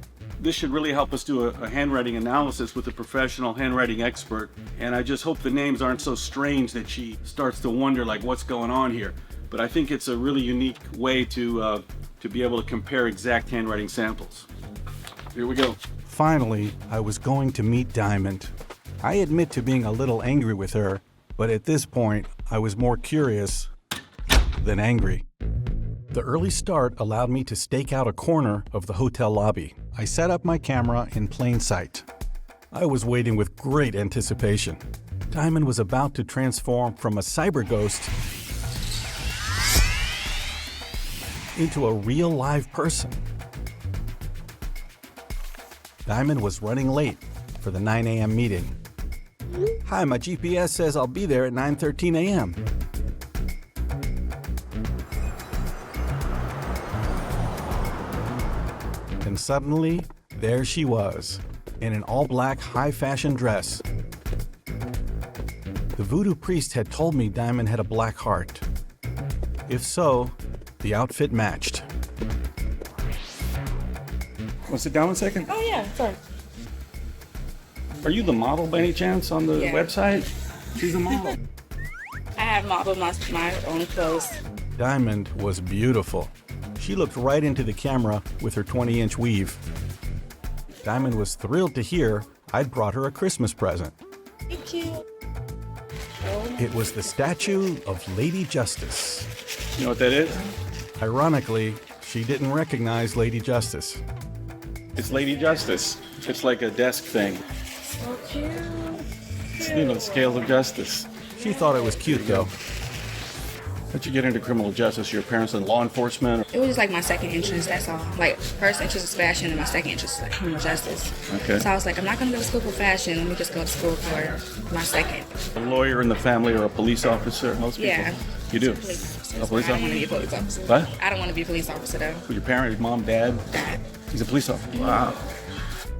[SPEAKER 9] This should really help us do a handwriting analysis with a professional handwriting expert, and I just hope the names aren't so strange that she starts to wonder like what's going on here. But I think it's a really unique way to be able to compare exact handwriting samples. Here we go.
[SPEAKER 1] Finally, I was going to meet Diamond. I admit to being a little angry with her, but at this point, I was more curious than angry. The early start allowed me to stake out a corner of the hotel lobby. I set up my camera in plain sight. I was waiting with great anticipation. Diamond was about to transform from a cyber ghost into a real live person. Diamond was running late for the 9 a.m. meeting. Hi, my GPS says I'll be there at 9:13 a.m. And suddenly, there she was, in an all-black high-fashion dress. The voodoo priest had told me Diamond had a black heart. If so, the outfit matched.
[SPEAKER 9] Want to sit down 1 second?
[SPEAKER 4] Oh yeah, sorry.
[SPEAKER 9] Are you the model by any chance on the website? She's a model.
[SPEAKER 4] I have modeled my own clothes.
[SPEAKER 1] Diamond was beautiful. She looked right into the camera with her 20-inch weave. Diamond was thrilled to hear I'd brought her a Christmas present.
[SPEAKER 4] Thank you.
[SPEAKER 1] It was the statue of Lady Justice.
[SPEAKER 9] You know what that is?
[SPEAKER 1] Ironically, she didn't recognize Lady Justice.
[SPEAKER 9] It's Lady Justice. It's like a desk thing.
[SPEAKER 4] So cute.
[SPEAKER 9] It's, you know, the scales of justice.
[SPEAKER 1] She thought it was cute, though. How'd you get into criminal justice? Your parents in law enforcement?
[SPEAKER 5] It was just like my second interest, that's all. Like, first interest is fashion, and my second interest is like criminal justice.
[SPEAKER 1] Okay.
[SPEAKER 5] So I was like, I'm not gonna go to school for fashion, let me just go to school for my second.
[SPEAKER 1] A lawyer in the family or a police officer? Most people.
[SPEAKER 5] Yeah.
[SPEAKER 1] You do?
[SPEAKER 5] A police
[SPEAKER 1] A police
[SPEAKER 5] I don't want to be a
[SPEAKER 1] officer?
[SPEAKER 5] police officer.
[SPEAKER 1] What?
[SPEAKER 5] I don't want to be a police officer, though.
[SPEAKER 1] Who, your parents, mom, dad?
[SPEAKER 5] Dad.
[SPEAKER 1] He's a police officer. Wow.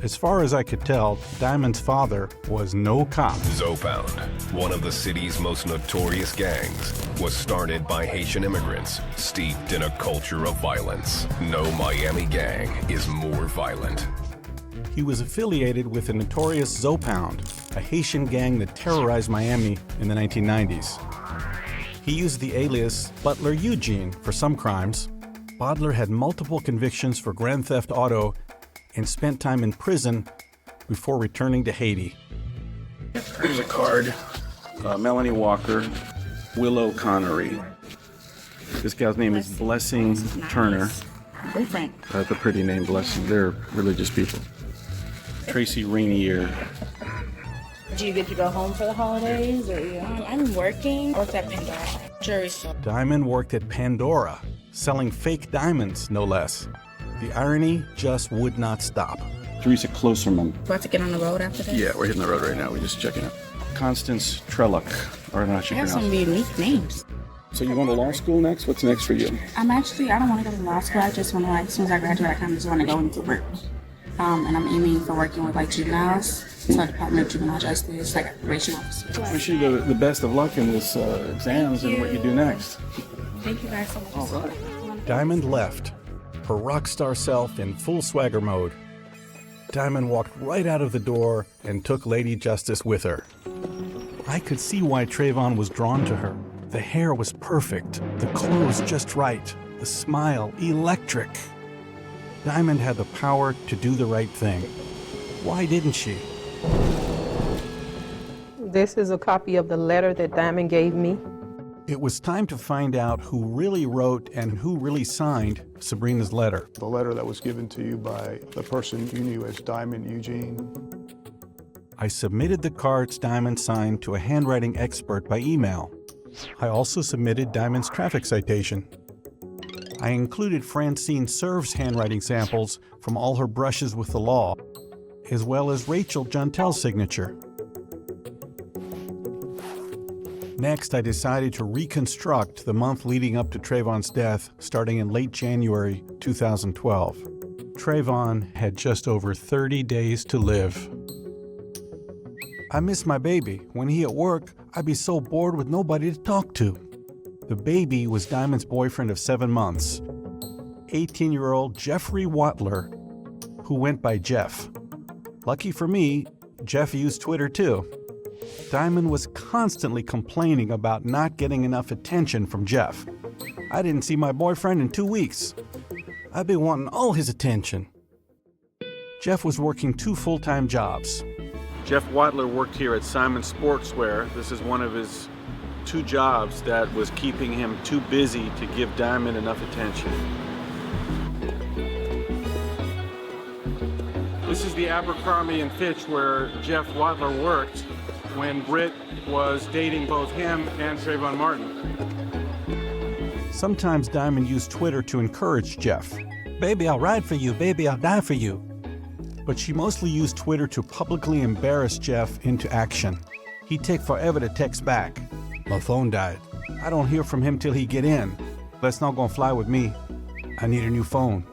[SPEAKER 1] As far as I could tell, Diamond's father was no cop.
[SPEAKER 10] Zopound, one of the city's most notorious gangs, was started by Haitian immigrants steeped in a culture of violence. No Miami gang is more violent.
[SPEAKER 1] He was affiliated with the notorious Zopound, a Haitian gang that terrorized Miami in the 1990s. He used the alias Butler Eugene for some crimes. Butler had multiple convictions for grand theft auto and spent time in prison before returning to Haiti. Here's a card. Melanie Walker, Willow Connery. This gal's name is Blessing Turner.
[SPEAKER 5] Different.
[SPEAKER 1] That's a pretty name, Blessing. They're religious people. Tracy Rainier.
[SPEAKER 5] Do you get to go home for the holidays, or I'm working. I worked at Pandora jewelry store.
[SPEAKER 1] Diamond worked at Pandora, selling fake diamonds, no less. The irony just would not stop. Teresa Closerman.
[SPEAKER 5] About to get on the road after this?
[SPEAKER 1] Yeah, we're hitting the road right now. We're just checking it. Constance Trellock. Or not
[SPEAKER 5] I have some unique names.
[SPEAKER 1] So you want to law school next? What's next for you?
[SPEAKER 5] I don't want to go to law school. I just want to, as soon as I graduate, I kind of just want to go into work. And I'm aiming for working with juveniles, so Department of Juvenile Justice, probation officer.
[SPEAKER 1] I wish you the best of luck in this exams and what you do next.
[SPEAKER 5] Thank you guys so much.
[SPEAKER 1] All right. Diamond left, her rock star self in full swagger mode. Diamond walked right out of the door and took Lady Justice with her. I could see why Trayvon was drawn to her. The hair was perfect, the clothes just right, the smile electric. Diamond had the power to do the right thing. Why didn't she?
[SPEAKER 12] This is a copy of the letter that Diamond gave me.
[SPEAKER 1] It was time to find out who really wrote and who really signed Sabrina's letter.
[SPEAKER 6] The letter that was given to you by the person you knew as Diamond Eugene.
[SPEAKER 1] I submitted the cards Diamond signed to a handwriting expert by email. I also submitted Diamond's traffic citation. I included Francine Serve's handwriting samples from all her brushes with the law, as well as Rachel Juntel's signature. Next, I decided to reconstruct the month leading up to Trayvon's death, starting in late January 2012. Trayvon had just over 30 days to live. I miss my baby. When he at work, I'd be so bored with nobody to talk to. The baby was Diamond's boyfriend of 7 months, 18-year-old Jeffrey Watler, who went by Jeff. Lucky for me, Jeff used Twitter too. Diamond was constantly complaining about not getting enough attention from Jeff. I didn't see my boyfriend in 2 weeks. I've been wanting all his attention. Jeff was working 2 full-time jobs. Jeff Watler worked here at Simon Sportswear. This is one of his 2 jobs that was keeping him too busy to give Diamond enough attention. This is the Abercrombie & Fitch where Jeff Watler worked when Britt was dating both him and Trayvon Martin. Sometimes Diamond used Twitter to encourage Jeff. Baby, I'll ride for you. Baby, I'll die for you. But she mostly used Twitter to publicly embarrass Jeff into action. He'd take forever to text back. My phone died. I don't hear from him till he get in. That's not gonna fly with me. I need a new phone.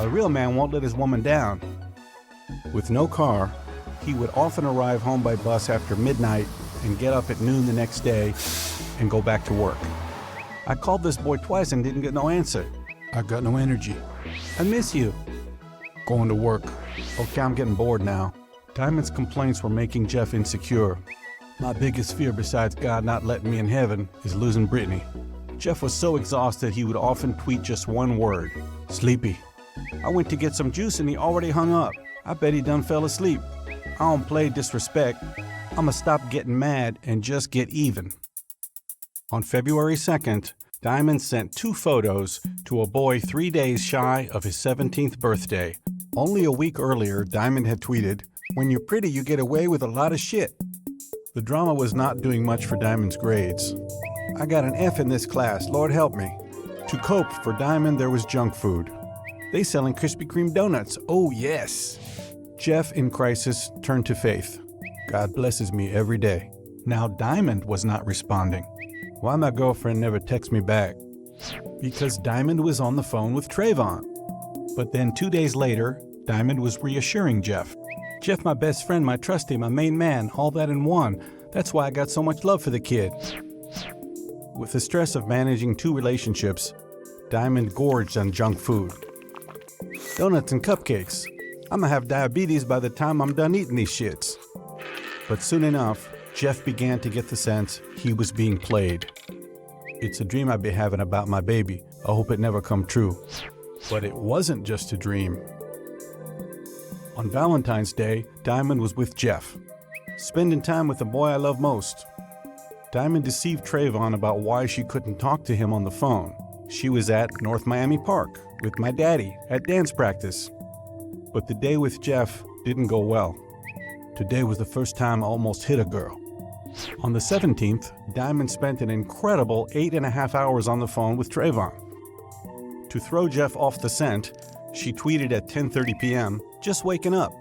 [SPEAKER 1] A real man won't let his woman down. With no car, he would often arrive home by bus after midnight and get up at noon the next day and go back to work. I called this boy twice and didn't get no answer. I got no energy. I miss you. Going to work. Okay, I'm getting bored now. Diamond's complaints were making Jeff insecure. My biggest fear besides God not letting me in heaven is losing Brittany. Jeff was so exhausted he would often tweet just one word, sleepy. I went to get some juice and he already hung up. I bet he done fell asleep. I don't play disrespect. I'ma stop getting mad and just get even. On February 2nd, Diamond sent 2 photos to a boy 3 days shy of his 17th birthday. Only a week earlier, Diamond had tweeted, "When you're pretty, you get away with a lot of shit." The drama was not doing much for Diamond's grades. I got an F in this class, Lord help me. To cope, for Diamond there was junk food. They selling Krispy Kreme donuts, oh yes. Jeff, in crisis, turned to faith. God blesses me every day. Now Diamond was not responding. Why my girlfriend never texts me back? Because Diamond was on the phone with Trayvon. But then 2 days later, Diamond was reassuring Jeff. Jeff, my best friend, my trusty, my main man, all that in one. That's why I got so much love for the kid. With the stress of managing 2 relationships, Diamond gorged on junk food. Donuts and cupcakes. I'ma have diabetes by the time I'm done eating these shits. But soon enough, Jeff began to get the sense he was being played. It's a dream I be having about my baby. I hope it never come true. But it wasn't just a dream. On Valentine's Day, Diamond was with Jeff, spending time with the boy I love most. Diamond deceived Trayvon about why she couldn't talk to him on the phone. She was at North Miami Park with my daddy at dance practice. But the day with Jeff didn't go well. Today was the first time I almost hit a girl. On the 17th, Diamond spent an incredible 8.5 hours on the phone with Trayvon. To throw Jeff off the scent, she tweeted at 10:30 p.m., just waking up,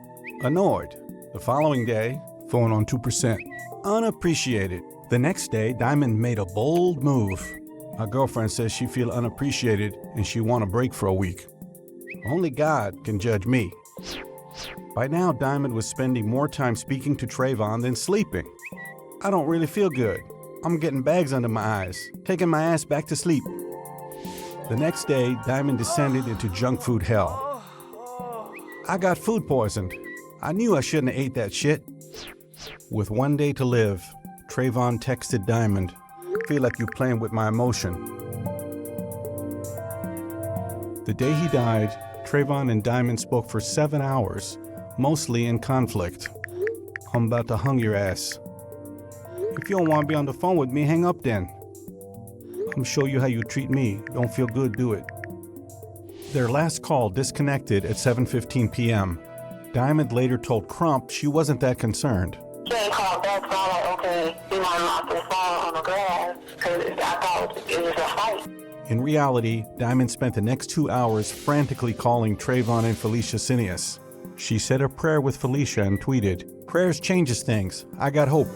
[SPEAKER 1] annoyed. The following day, phone on 2%, unappreciated. The next day, Diamond made a bold move. My girlfriend says she feel unappreciated and she want a break for a week. Only God can judge me. By now, Diamond was spending more time speaking to Trayvon than sleeping. I don't really feel good. I'm getting bags under my eyes, taking my ass back to sleep. The next day, Diamond descended into junk food hell. I got food poisoned. I knew I shouldn't have ate that shit. With 1 day to live, Trayvon texted Diamond, "Feel like you playing with my emotion." The day he died, Trayvon and Diamond spoke for 7 hours, mostly in conflict. I'm about to hung your ass. If you don't want to be on the phone with me, hang up then. I'm show you how you treat me. Don't feel good, do it. Their last call disconnected at 7:15 p.m. Diamond later told Crump she wasn't that concerned.
[SPEAKER 15] She ain't called back, so I'm like, okay, you might knock this phone on the grass, because I thought it was a fight.
[SPEAKER 1] In reality, Diamond spent the next 2 hours frantically calling Trayvon and Felicia Cineas. She said a prayer with Felicia and tweeted, "Prayers changes things. I got hope."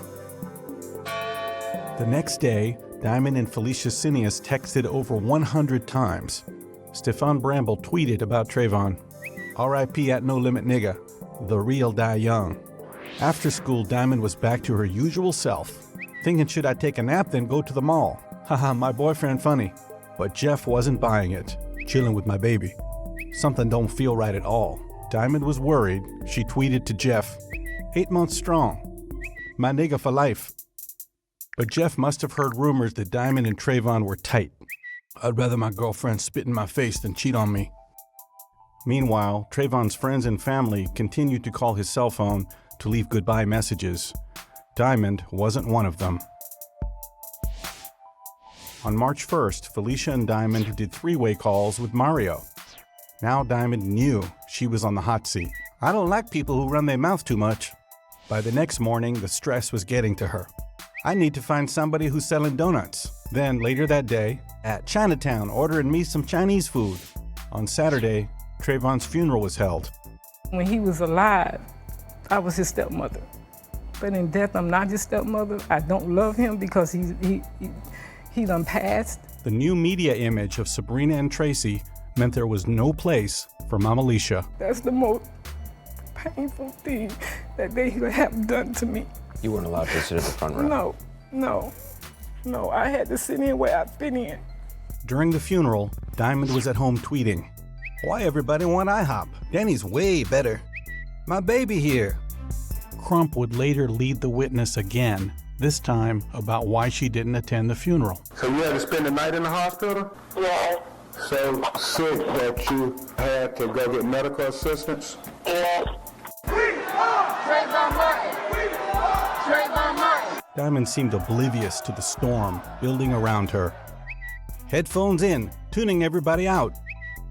[SPEAKER 1] The next day, Diamond and Felicia Cineas texted over 100 times. Stefan Bramble tweeted about Trayvon, "R.I.P. at No Limit nigga. The real die young." After school, Diamond was back to her usual self, thinking should I take a nap then go to the mall? Haha, my boyfriend funny. But Jeff wasn't buying it, chilling with my baby. Something don't feel right at all. Diamond was worried. She tweeted to Jeff, 8 months strong. My nigga for life. But Jeff must have heard rumors that Diamond and Trayvon were tight. I'd rather my girlfriend spit in my face than cheat on me. Meanwhile, Trayvon's friends and family continued to call his cell phone to leave goodbye messages. Diamond wasn't one of them. On March 1st, Felicia and Diamond did 3-way calls with Mario. Now Diamond knew she was on the hot seat. I don't like people who run their mouth too much. By the next morning, the stress was getting to her. I need to find somebody who's selling donuts. Then later that day, at Chinatown, ordering me some Chinese food. On Saturday, Trayvon's funeral was held.
[SPEAKER 25] When he was alive, I was his stepmother. But in death, I'm not his stepmother. I don't love him because he done passed.
[SPEAKER 1] The new media image of Sabrina and Tracy meant there was no place for Mama Alicia.
[SPEAKER 25] That's the most painful thing that they could have done to me.
[SPEAKER 2] You weren't allowed to sit at the front row.
[SPEAKER 25] No, I had to sit in where I fit in.
[SPEAKER 1] During the funeral, Diamond was at home tweeting, "Why everybody want IHOP? Danny's way better. My baby here." Crump would later lead the witness again, this time about why she didn't attend the funeral.
[SPEAKER 6] So you had to spend the night in the hospital?
[SPEAKER 15] Yeah.
[SPEAKER 6] So sick that you had to go get medical assistance?
[SPEAKER 15] Yeah.
[SPEAKER 19] Trayvon Martin. Trayvon Martin.
[SPEAKER 1] Diamond seemed oblivious to the storm building around her. Headphones in, tuning everybody out.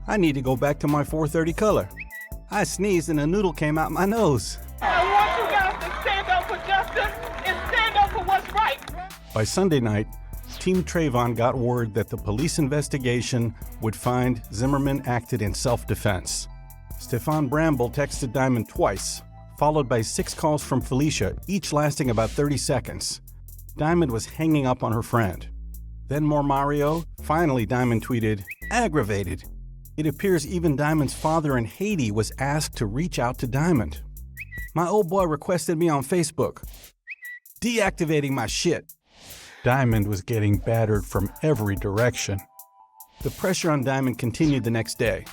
[SPEAKER 1] I need to go back to my 4:30 color. I sneezed and a noodle came out my nose.
[SPEAKER 19] I want you guys to stand up for justice and stand up for what's right.
[SPEAKER 1] By Sunday night, Team Trayvon got word that the police investigation would find Zimmerman acted in self-defense. Stefan Bramble texted Diamond twice, followed by 6 calls from Felicia, each lasting about 30 seconds. Diamond was hanging up on her friend. Then more Mario. Finally, Diamond tweeted, "Aggravated." It appears even Diamond's father in Haiti was asked to reach out to Diamond. "My old boy requested me on Facebook. Deactivating my shit." Diamond was getting battered from every direction. The pressure on Diamond continued the next day.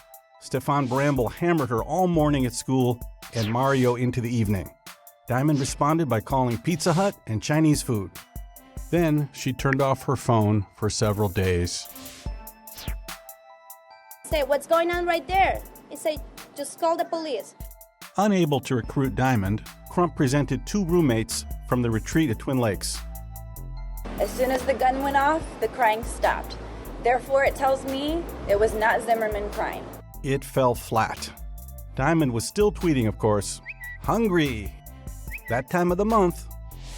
[SPEAKER 1] Stefan Bramble hammered her all morning at school and Mario into the evening. Diamond responded by calling Pizza Hut and Chinese food. Then she turned off her phone for several days.
[SPEAKER 13] Say, what's going on right there? He said, just call the police.
[SPEAKER 1] Unable to recruit Diamond, Crump presented 2 roommates from the retreat at Twin Lakes.
[SPEAKER 13] As soon as the gun went off, the crying stopped. Therefore, it tells me it was not Zimmerman crying.
[SPEAKER 1] It fell flat. Diamond was still tweeting, of course. Hungry. That time of the month.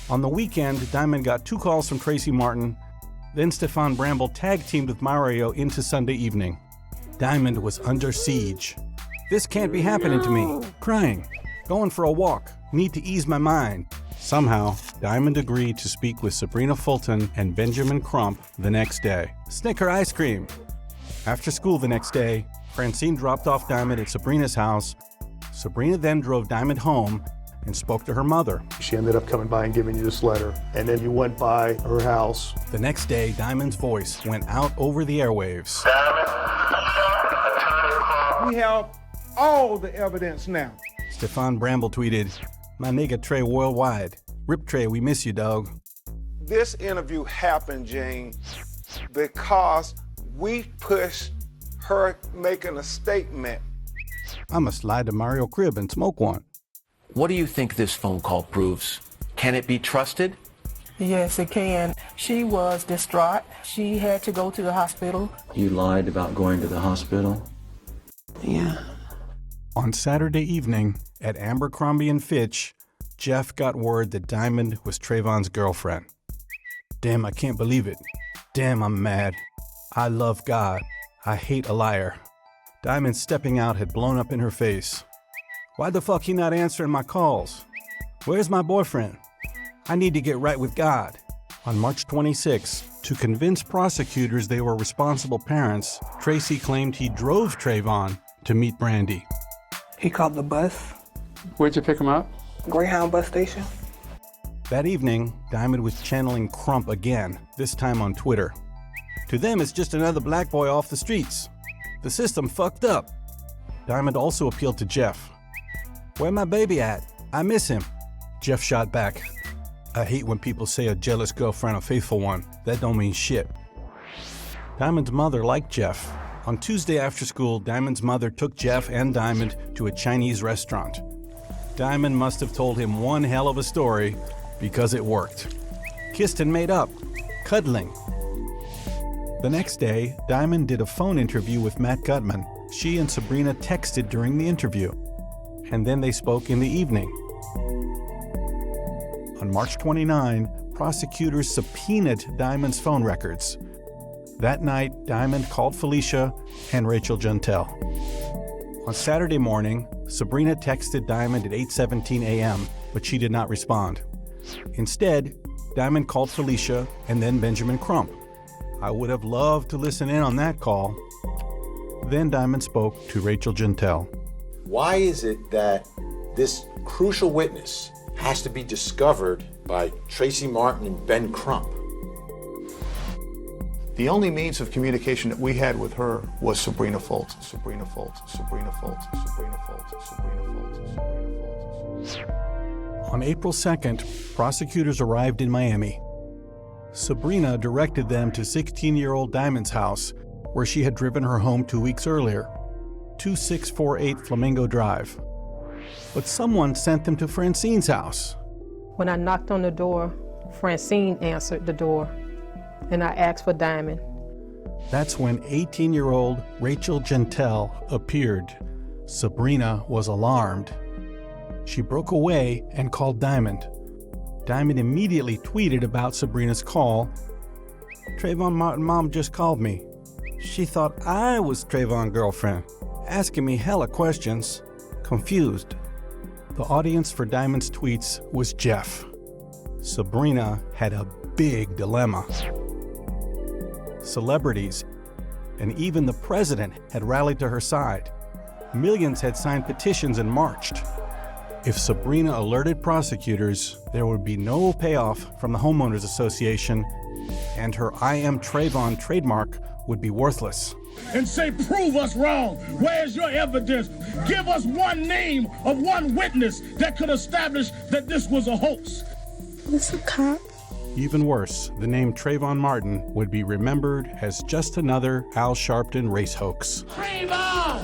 [SPEAKER 1] On the weekend, Diamond got 2 calls from Tracy Martin. Then Stefan Bramble tag-teamed with Mario into Sunday evening. Diamond was under siege. "This can't be happening to me." Crying. "Going for a walk. Need to ease my mind." Somehow, Diamond agreed to speak with Sabrina Fulton and Benjamin Crump the next day. Snicker ice cream. After school the next day, Francine dropped off Diamond at Sabrina's house. Sabrina then drove Diamond home and spoke to her mother.
[SPEAKER 6] She ended up coming by and giving you this letter, and then you went by her house.
[SPEAKER 1] The next day, Diamond's voice went out over the airwaves.
[SPEAKER 3] We have all the evidence now.
[SPEAKER 1] Stefan Bramble tweeted, "My nigga Trey worldwide. Rip Trey, we miss you, dog."
[SPEAKER 3] This interview happened, Gene, because we pushed her making a statement.
[SPEAKER 1] I'ma slide to Mario crib and smoke one.
[SPEAKER 18] What do you think this phone call proves? Can it be trusted?
[SPEAKER 25] Yes, it can. She was distraught. She had to go to the hospital.
[SPEAKER 2] You lied about going to the hospital?
[SPEAKER 25] Yeah.
[SPEAKER 1] On Saturday evening, at Abercrombie & Fitch, Jeff got word that Diamond was Trayvon's girlfriend. "Damn, I can't believe it. Damn, I'm mad. I love God. I hate a liar." Diamond stepping out had blown up in her face. "Why the fuck he not answering my calls? Where's my boyfriend? I need to get right with God." On March 26, to convince prosecutors they were responsible parents, Tracy claimed he drove Trayvon to meet Brandy.
[SPEAKER 25] He called the bus.
[SPEAKER 14] Where'd you pick him up?
[SPEAKER 25] Greyhound bus station.
[SPEAKER 1] That evening, Diamond was channeling Crump again, this time on Twitter. "To them, it's just another black boy off the streets. The system fucked up." Diamond also appealed to Jeff. "Where my baby at? I miss him." Jeff shot back, "I hate when people say a jealous girlfriend a faithful one. That don't mean shit." Diamond's mother liked Jeff. On Tuesday after school, Diamond's mother took Jeff and Diamond to a Chinese restaurant. Diamond must have told him one hell of a story because it worked. Kissed and made up. Cuddling. The next day, Diamond did a phone interview with Matt Gutman. She and Sabrina texted during the interview, and then they spoke in the evening. On March 29, prosecutors subpoenaed Diamond's phone records. That night, Diamond called Felicia and Rachel Gentel. On Saturday morning, Sabrina texted Diamond at 8:17 a.m., but she did not respond. Instead, Diamond called Felicia and then Benjamin Crump. I would have loved to listen in on that call. Then Diamond spoke to Rachel Gentel.
[SPEAKER 21] Why is it that this crucial witness has to be discovered by Tracy Martin and Ben Crump?
[SPEAKER 11] The only means of communication that we had with her was Sabrina Fulton, Sabrina Fulton, Sabrina Fulton, Sabrina Fulton, Sabrina Fulton, Sabrina Fulton.
[SPEAKER 1] On April 2nd, prosecutors arrived in Miami. Sabrina directed them to 16-year-old Diamond's house, where she had driven her home 2 weeks earlier, 2648 Flamingo Drive. But someone sent them to Francine's house.
[SPEAKER 12] When I knocked on the door, Francine answered the door, and I asked for Diamond.
[SPEAKER 1] That's when 18-year-old Rachel Gentel appeared. Sabrina was alarmed. She broke away and called Diamond. Diamond immediately tweeted about Sabrina's call. Trayvon Martin mom just called me. She thought I was Trayvon's girlfriend, asking me hella questions, confused. The audience for Diamond's tweets was Jeff. Sabrina had a big dilemma. Celebrities and even the president had rallied to her side. Millions had signed petitions and marched. If Sabrina alerted prosecutors, there would be no payoff from the Homeowners Association, and her I Am Trayvon trademark would be worthless.
[SPEAKER 7] And say, prove us wrong. Where's your evidence? Give us one name of one witness that could establish that this was a hoax.
[SPEAKER 5] It's a cop.
[SPEAKER 1] Even worse, the name Trayvon Martin would be remembered as just another Al Sharpton race hoax.
[SPEAKER 7] Trayvon!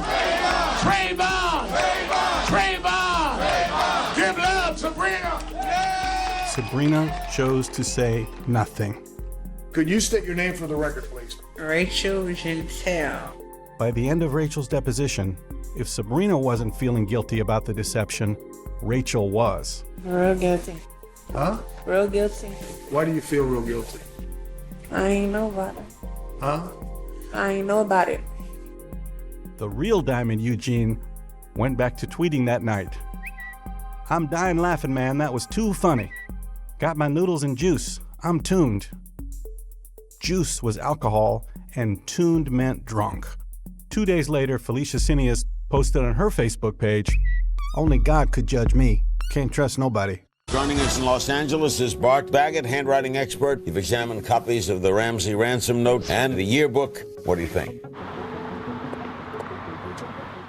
[SPEAKER 7] Trayvon! Trayvon! Trayvon! Trayvon! Give love, Sabrina! Yeah!
[SPEAKER 1] Sabrina chose to say nothing.
[SPEAKER 11] Could you state your name for the record, please?
[SPEAKER 4] Rachel Gentile.
[SPEAKER 1] By the end of Rachel's deposition, if Sabrina wasn't feeling guilty about the deception, Rachel was.
[SPEAKER 4] Real guilty.
[SPEAKER 11] Huh?
[SPEAKER 4] Real guilty.
[SPEAKER 11] Why do you feel real guilty?
[SPEAKER 4] I ain't know about it.
[SPEAKER 11] Huh?
[SPEAKER 4] I ain't know about it.
[SPEAKER 1] The real Diamond Eugene went back to tweeting that night. I'm dying laughing, man. That was too funny. Got my noodles and juice. I'm tuned. Juice was alcohol, and tuned meant drunk. 2 days later, Felicia Cineas posted on her Facebook page, only God could judge me. Can't trust nobody.
[SPEAKER 17] Joining us in Los Angeles is Bart Baggett, handwriting expert. You've examined copies of the Ramsey ransom note and the yearbook. What do you think?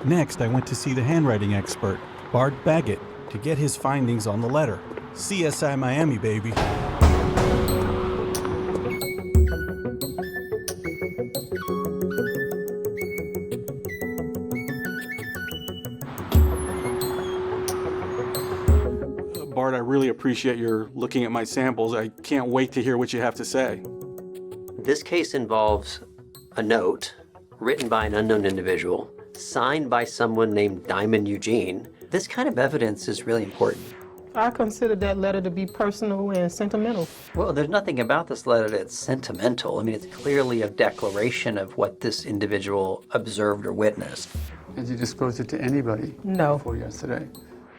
[SPEAKER 1] Next, I went to see the handwriting expert, Bart Baggett, to get his findings on the letter. CSI Miami, baby. Bart, I really appreciate your looking at my samples. I can't wait to hear what you have to say.
[SPEAKER 22] This case involves a note written by an unknown individual, signed by someone named Diamond Eugene. This kind of evidence is really important.
[SPEAKER 12] I consider that letter to be personal and sentimental.
[SPEAKER 22] Well, there's nothing about this letter that's sentimental. I mean, it's clearly a declaration of what this individual observed or witnessed.
[SPEAKER 14] Did you disclose it to anybody?
[SPEAKER 12] No.
[SPEAKER 14] Before yesterday?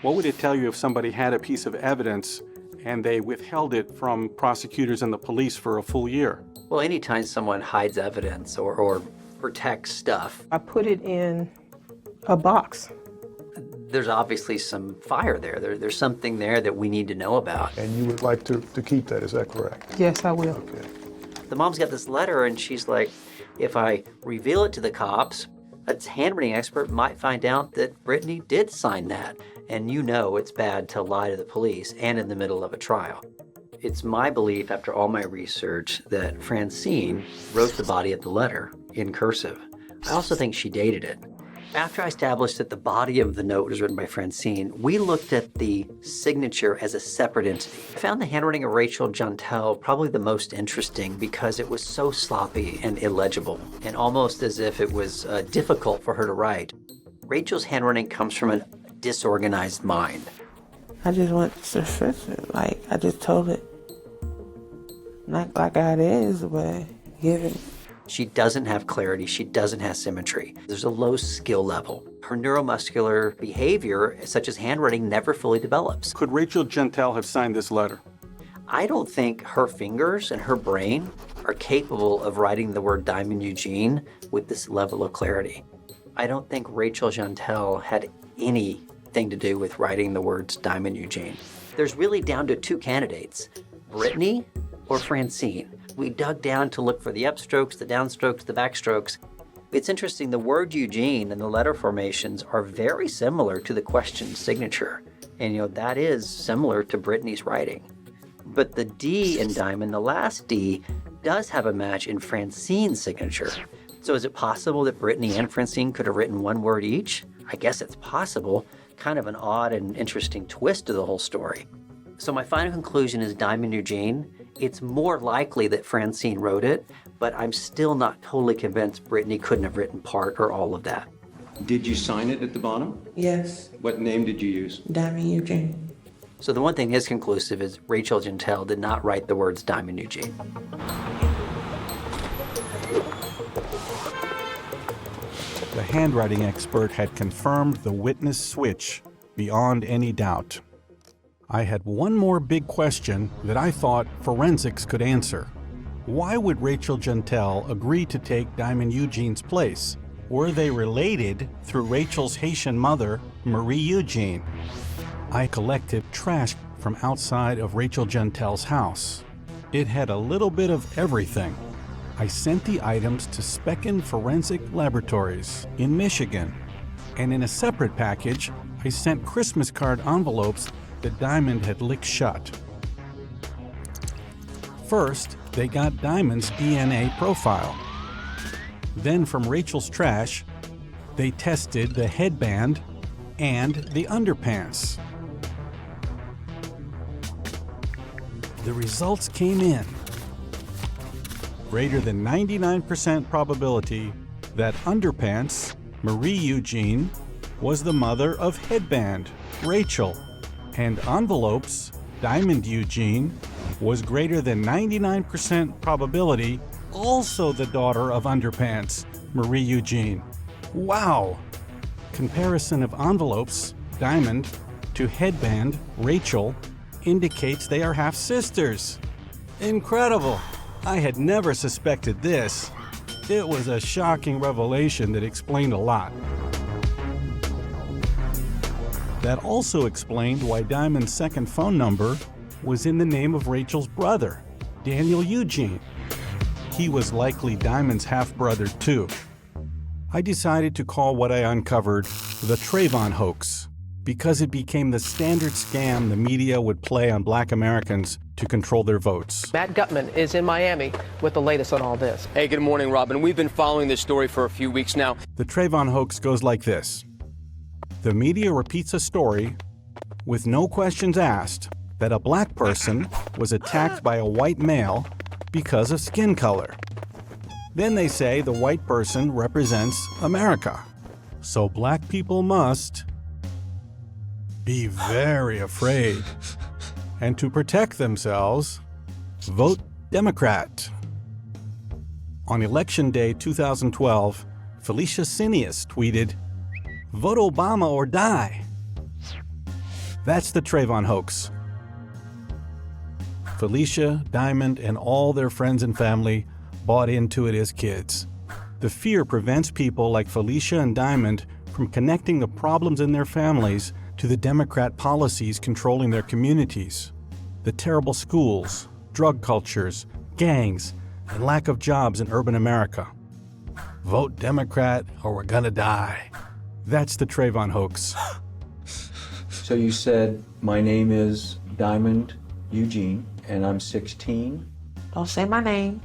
[SPEAKER 1] What would it tell you if somebody had a piece of evidence and they withheld it from prosecutors and the police for a full year?
[SPEAKER 22] Well, anytime someone hides evidence or protects stuff,
[SPEAKER 12] I put it in a box.
[SPEAKER 22] There's obviously some fire there. There's something there that we need to know about.
[SPEAKER 11] And you would like to keep that, is that correct?
[SPEAKER 12] Yes, I will.
[SPEAKER 11] Okay.
[SPEAKER 22] The mom's got this letter and she's like, if I reveal it to the cops, a handwriting expert might find out that Brittany did sign that. And you know it's bad to lie to the police and in the middle of a trial. It's my belief, after all my research, that Francine wrote the body of the letter in cursive. I also think she dated it. After I established that the body of the note was written by Francine, we looked at the signature as a separate entity. I found the handwriting of Rachel Gentile probably the most interesting because it was so sloppy and illegible, and almost as if it was difficult for her to write. Rachel's handwriting comes from a disorganized mind.
[SPEAKER 4] I just want to fix it. Like, I just told it, not like how it is, but give it.
[SPEAKER 22] She doesn't have clarity. She doesn't have symmetry. There's a low skill level. Her neuromuscular behavior, such as handwriting, never fully develops.
[SPEAKER 1] Could Rachel Gentile have signed this letter?
[SPEAKER 22] I don't think her fingers and her brain are capable of writing the word Diamond Eugene with this level of clarity. I don't think Rachel Gentile had anything to do with writing the words Diamond Eugene. There's really down to two candidates, Brittany or Francine. We dug down to look for the upstrokes, the downstrokes, the backstrokes. It's interesting, the word Eugene and the letter formations are very similar to the question signature. And that is similar to Brittany's writing. But the D in Diamond, the last D, does have a match in Francine's signature. So is it possible that Brittany and Francine could have written one word each? I guess it's possible. Kind of an odd and interesting twist to the whole story. So my final conclusion is Diamond Eugene. It's more likely that Francine wrote it, but I'm still not totally convinced Brittany couldn't have written part or all of that.
[SPEAKER 23] Did you sign it at the bottom?
[SPEAKER 4] Yes.
[SPEAKER 23] What name did you use?
[SPEAKER 4] Diamond Eugene.
[SPEAKER 22] So the one thing is conclusive is Rachel Gentile did not write the words Diamond Eugene.
[SPEAKER 1] the handwriting expert had confirmed the witness switch beyond any doubt. I had one more big question that I thought forensics could answer. Why would Rachel Jeantel agree to take Diamond Eugene's place? Were they related through Rachel's Haitian mother, Marie Eugene? I collected trash from outside of Rachel Jeantel's house. It had a little bit of everything. I sent the items to Specken Forensic Laboratories in Michigan. And in a separate package, I sent Christmas card envelopes that Diamond had licked shut. First, they got Diamond's DNA profile. Then from Rachel's trash, they tested the headband and the underpants. The results came in. Greater than 99% probability that underpants, Marie Eugene, was the mother of headband, Rachel, and envelopes, Diamond Eugene, was greater than 99% probability also the daughter of underpants, Marie Eugene. Wow! Comparison of envelopes, Diamond, to headband, Rachel, indicates they are half-sisters. Incredible! I had never suspected this. It was a shocking revelation that explained a lot. That also explained why Diamond's second phone number was in the name of Rachel's brother, Daniel Eugene. He was likely Diamond's half-brother too. I decided to call what I uncovered the Trayvon hoax, because it became the standard scam the media would play on Black Americans to control their votes.
[SPEAKER 8] Matt Gutman is in Miami with the latest on all this.
[SPEAKER 9] Hey, good morning, Robin. We've been following this story for a few weeks now.
[SPEAKER 1] The Trayvon hoax goes like this. The media repeats a story with no questions asked that a black person was attacked by a white male because of skin color. Then they say the white person represents America. So black people must be very afraid. And to protect themselves, vote Democrat. On Election Day 2012, Felicia Cineas tweeted, "Vote Obama or die." That's the Trayvon hoax. Felicia, Diamond, and all their friends and family bought into it as kids. The fear prevents people like Felicia and Diamond from connecting the problems in their families to the Democrat policies controlling their communities. The terrible schools, drug cultures, gangs, and lack of jobs in urban America. Vote Democrat or we're gonna die. That's the Trayvon hoax.
[SPEAKER 2] So you said, my name is Diamond Eugene, and I'm 16.
[SPEAKER 4] Don't say my name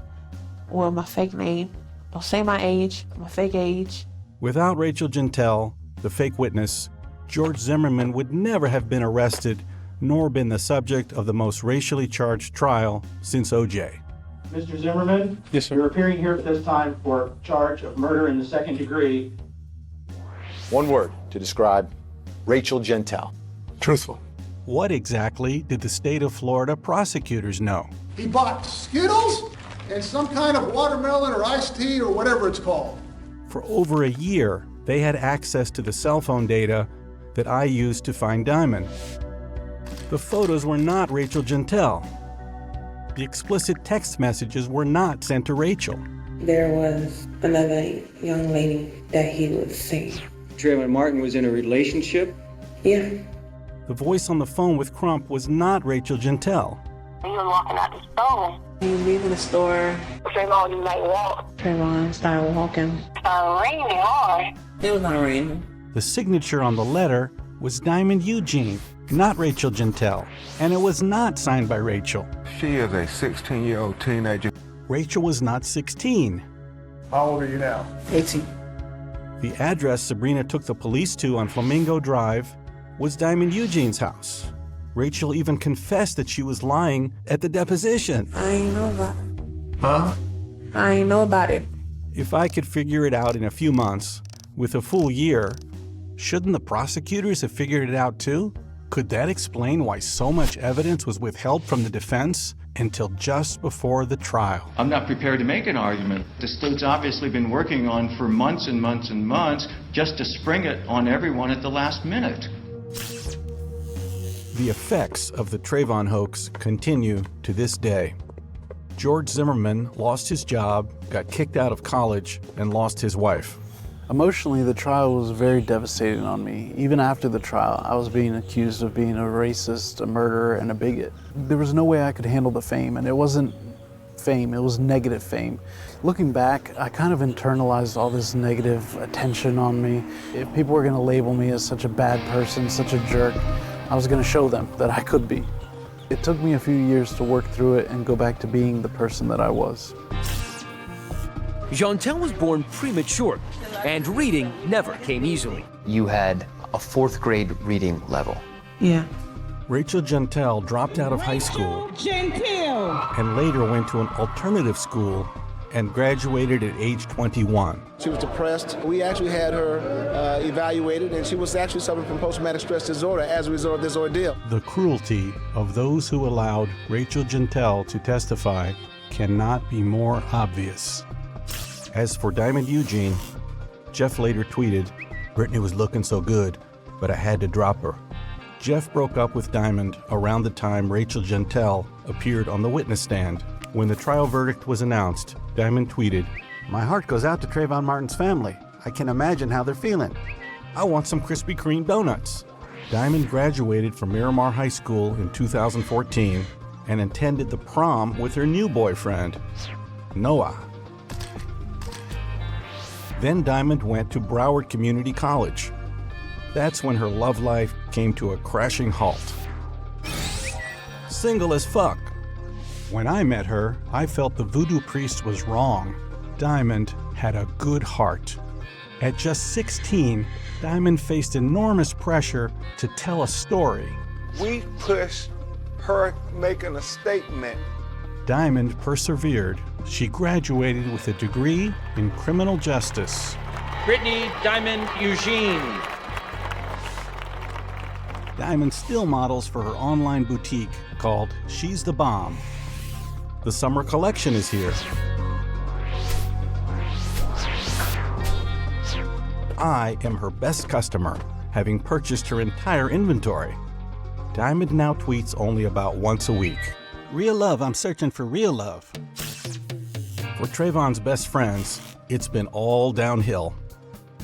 [SPEAKER 4] or my fake name. Don't say my age, my fake age.
[SPEAKER 1] Without Rachel Jeantel, the fake witness, George Zimmerman would never have been arrested nor been the subject of the most racially charged trial since O.J.
[SPEAKER 16] Mr. Zimmerman?
[SPEAKER 14] Yes, sir.
[SPEAKER 16] You're appearing here at this time for charge of murder in the second degree.
[SPEAKER 21] One word to describe Rachel Jeantel.
[SPEAKER 14] Truthful.
[SPEAKER 1] What exactly did the state of Florida prosecutors know?
[SPEAKER 11] He bought Skittles and some kind of watermelon or iced tea or whatever it's called.
[SPEAKER 1] For over a year, they had access to the cell phone data that I used to find Diamond. The photos were not Rachel Jeantel. The explicit text messages were not sent to Rachel.
[SPEAKER 4] There was another young lady that he was seeing.
[SPEAKER 23] Trayvon Martin was in a relationship?
[SPEAKER 4] Yeah.
[SPEAKER 1] The voice on the phone with Crump was not Rachel Jeantel.
[SPEAKER 15] He was walking out the store.
[SPEAKER 4] He was leaving the store.
[SPEAKER 15] Trayvon was like, walk.
[SPEAKER 4] Trayvon started walking.
[SPEAKER 15] Started raining hard.
[SPEAKER 4] It was not raining.
[SPEAKER 1] The signature on the letter was Diamond Eugene, not Rachel Jeantel, and it was not signed by Rachel.
[SPEAKER 20] She is a 16-year-old teenager.
[SPEAKER 1] Rachel was not 16.
[SPEAKER 11] How old are you now?
[SPEAKER 4] 18.
[SPEAKER 1] The address Sabrina took the police to on Flamingo Drive was Diamond Eugene's house. Rachel even confessed that she was lying at the deposition.
[SPEAKER 4] I ain't know about it.
[SPEAKER 11] Huh?
[SPEAKER 4] I ain't know about it.
[SPEAKER 1] If I could figure it out in a few months, with a full year, shouldn't the prosecutors have figured it out too? Could that explain why so much evidence was withheld from the defense until just before the trial.
[SPEAKER 6] I'm not prepared to make an argument. The state's obviously been working on for months and months and months just to spring it on everyone at the last minute.
[SPEAKER 1] The effects of the Trayvon hoax continue to this day. George Zimmerman lost his job, got kicked out of college, and lost his wife.
[SPEAKER 10] Emotionally, the trial was very devastating on me. Even after the trial, I was being accused of being a racist, a murderer, and a bigot. There was no way I could handle the fame, and it wasn't fame, it was negative fame. Looking back, I kind of internalized all this negative attention on me. If people were gonna label me as such a bad person, such a jerk, I was gonna show them that I could be. It took me a few years to work through it and go back to being the person that I was.
[SPEAKER 18] Jeantel was born premature, and reading never came easily.
[SPEAKER 13] You had a 4th grade reading level.
[SPEAKER 4] Yeah.
[SPEAKER 1] Rachel Jeantel dropped out of high school and later went to an alternative school and graduated at age 21.
[SPEAKER 19] She was depressed. We actually had her evaluated, and she was actually suffering from post-traumatic stress disorder as a result of this ordeal.
[SPEAKER 1] The cruelty of those who allowed Rachel Jeantel to testify cannot be more obvious. As for Diamond Eugene, Jeff later tweeted, "Brittany was looking so good, but I had to drop her." Jeff broke up with Diamond around the time Rachel Jeantel appeared on the witness stand. When the trial verdict was announced, Diamond tweeted, "My heart goes out to Trayvon Martin's family. I can imagine how they're feeling. I want some Krispy Kreme donuts." Diamond graduated from Miramar High School in 2014 and attended the prom with her new boyfriend, Noah. Then Diamond went to Broward Community College. That's when her love life came to a crashing halt. Single as fuck. When I met her, I felt the voodoo priest was wrong. Diamond had a good heart. At just 16, Diamond faced enormous pressure to tell a story.
[SPEAKER 3] We pushed her making a statement.
[SPEAKER 1] Diamond persevered. She graduated with a degree in criminal justice.
[SPEAKER 24] Brittany Diamond Eugene.
[SPEAKER 1] Diamond still models for her online boutique called She's the Bomb. The summer collection is here. I am her best customer, having purchased her entire inventory. Diamond now tweets only about once a week. Real love, I'm searching for real love. For Trayvon's best friends, it's been all downhill.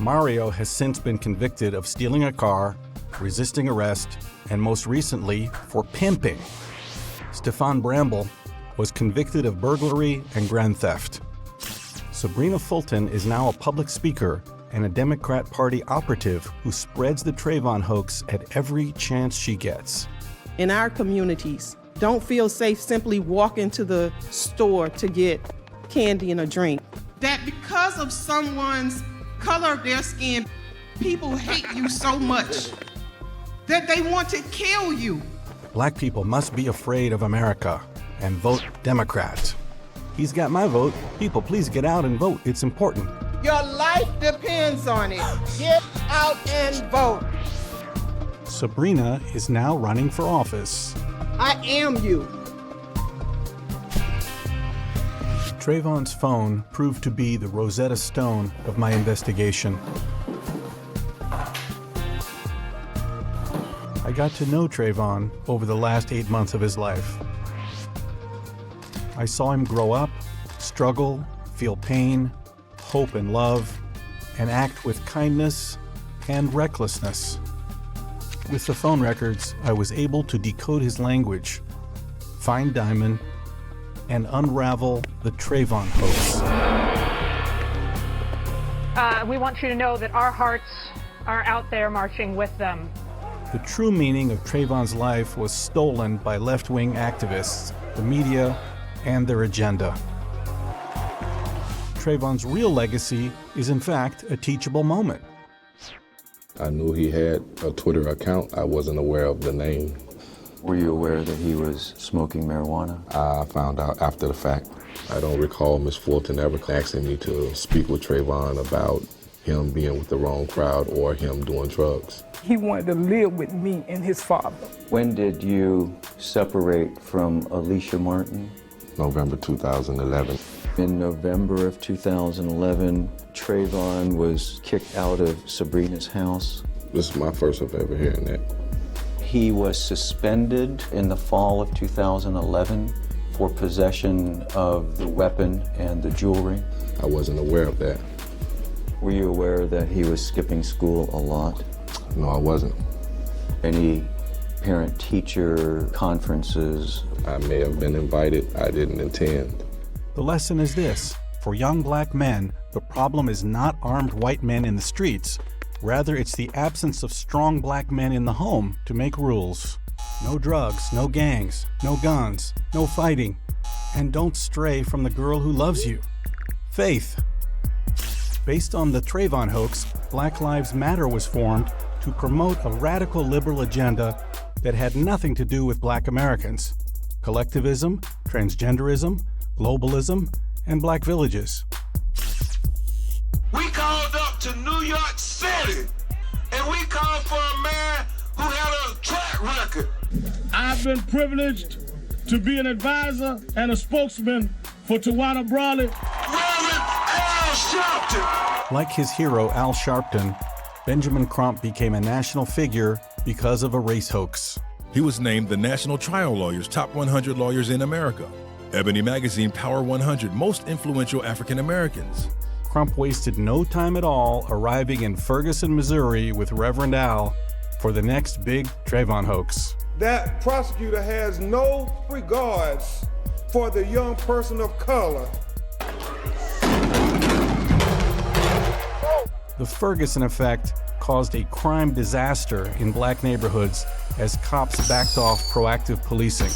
[SPEAKER 1] Mario has since been convicted of stealing a car, resisting arrest, and most recently, for pimping. Stefan Bramble was convicted of burglary and grand theft. Sabrina Fulton is now a public speaker and a Democrat Party operative who spreads the Trayvon hoax at every chance she gets.
[SPEAKER 26] In our communities, don't feel safe simply walking to the store to get candy and a drink. That because of someone's color of their skin, people hate you so much that they want to kill you.
[SPEAKER 1] Black people must be afraid of America and vote Democrat. He's got my vote. People, please get out and vote. It's important.
[SPEAKER 26] Your life depends on it. Get out and vote.
[SPEAKER 1] Sabrina is now running for office.
[SPEAKER 26] I am you.
[SPEAKER 1] Trayvon's phone proved to be the Rosetta Stone of my investigation. I got to know Trayvon over the last 8 months of his life. I saw him grow up, struggle, feel pain, hope and love, and act with kindness and recklessness. With the phone records, I was able to decode his language, find Diamond, and unravel the Trayvon hoax.
[SPEAKER 27] We want you to know that our hearts are out there marching with them.
[SPEAKER 1] The true meaning of Trayvon's life was stolen by left-wing activists, the media, and their agenda. Trayvon's real legacy is in fact a teachable moment.
[SPEAKER 28] I knew he had a Twitter account. I wasn't aware of the name.
[SPEAKER 2] Were you aware that he was smoking marijuana?
[SPEAKER 28] I found out after the fact. I don't recall Ms. Fulton ever asking me to speak with Trayvon about him being with the wrong crowd or him doing drugs.
[SPEAKER 5] He wanted to live with me and his father.
[SPEAKER 2] When did you separate from Alicia Martin?
[SPEAKER 28] November 2011.
[SPEAKER 2] In November of 2011, Trayvon was kicked out of Sabrina's house.
[SPEAKER 28] This is my first of ever hearing that.
[SPEAKER 2] He was suspended in the fall of 2011 for possession of the weapon and the jewelry.
[SPEAKER 28] I wasn't aware of that.
[SPEAKER 2] Were you aware that he was skipping school a lot?
[SPEAKER 28] No, I wasn't.
[SPEAKER 2] Any parent-teacher conferences?
[SPEAKER 28] I may have been invited. I didn't attend.
[SPEAKER 1] The lesson is this: for young black men, the problem is not armed white men in the streets. Rather, it's the absence of strong black men in the home to make rules. No drugs, no gangs, no guns, no fighting. And don't stray from the girl who loves you. Faith. Based on the Trayvon hoax, Black Lives Matter was formed to promote a radical liberal agenda that had nothing to do with black Americans. Collectivism, transgenderism, globalism, and black villages.
[SPEAKER 11] We called up to New York City, and we called for a man who had a track record.
[SPEAKER 7] I've been privileged to be an advisor and a spokesman for Tawana Brawley.
[SPEAKER 11] Reverend Al Sharpton.
[SPEAKER 1] Like his hero Al Sharpton, Benjamin Crump became a national figure because of a race hoax.
[SPEAKER 8] He was named the National Trial Lawyers Top 100 Lawyers in America, Ebony Magazine Power 100 Most Influential African Americans.
[SPEAKER 1] Crump wasted no time at all arriving in Ferguson, Missouri with Reverend Al for the next big Trayvon hoax.
[SPEAKER 3] That prosecutor has no regards for the young person of color.
[SPEAKER 1] The Ferguson effect caused a crime disaster in black neighborhoods as cops backed off proactive policing.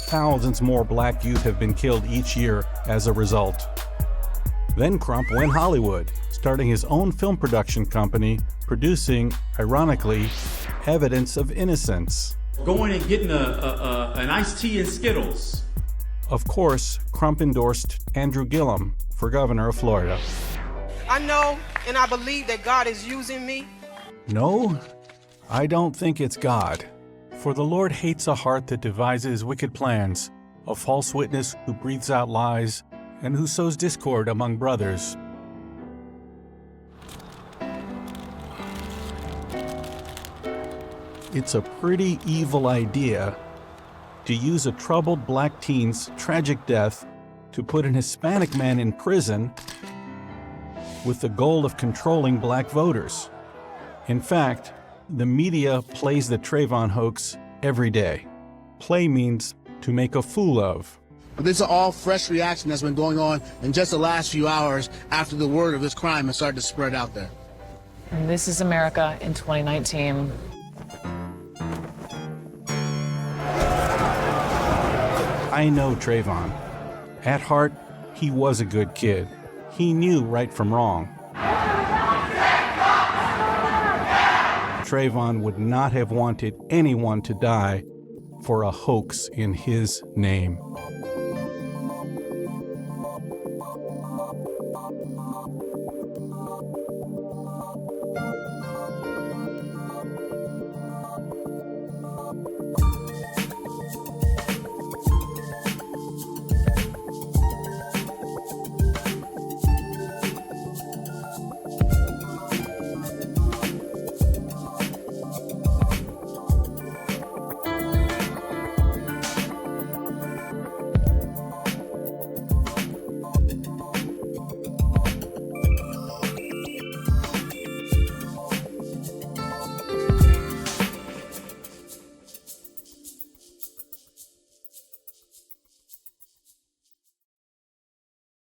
[SPEAKER 1] Thousands more black youth have been killed each year as a result. Then Crump went Hollywood, starting his own film production company, producing, ironically, Evidence of Innocence.
[SPEAKER 9] Going and getting an iced tea and Skittles.
[SPEAKER 1] Of course, Crump endorsed Andrew Gillum for governor of Florida.
[SPEAKER 26] I know and I believe that God is using me.
[SPEAKER 1] No, I don't think it's God. For the Lord hates a heart that devises wicked plans, a false witness who breathes out lies, and who sows discord among brothers. It's a pretty evil idea to use a troubled black teen's tragic death to put an Hispanic man in prison with the goal of controlling black voters. In fact, the media plays the Trayvon hoax every day. Play means to make a fool of.
[SPEAKER 12] But this is all fresh reaction that's been going on in just the last few hours after the word of this crime has started to spread out there.
[SPEAKER 17] And this is America in 2019.
[SPEAKER 1] I know Trayvon. At heart, he was a good kid. He knew right from wrong. Trayvon would not have wanted anyone to die for a hoax in his name.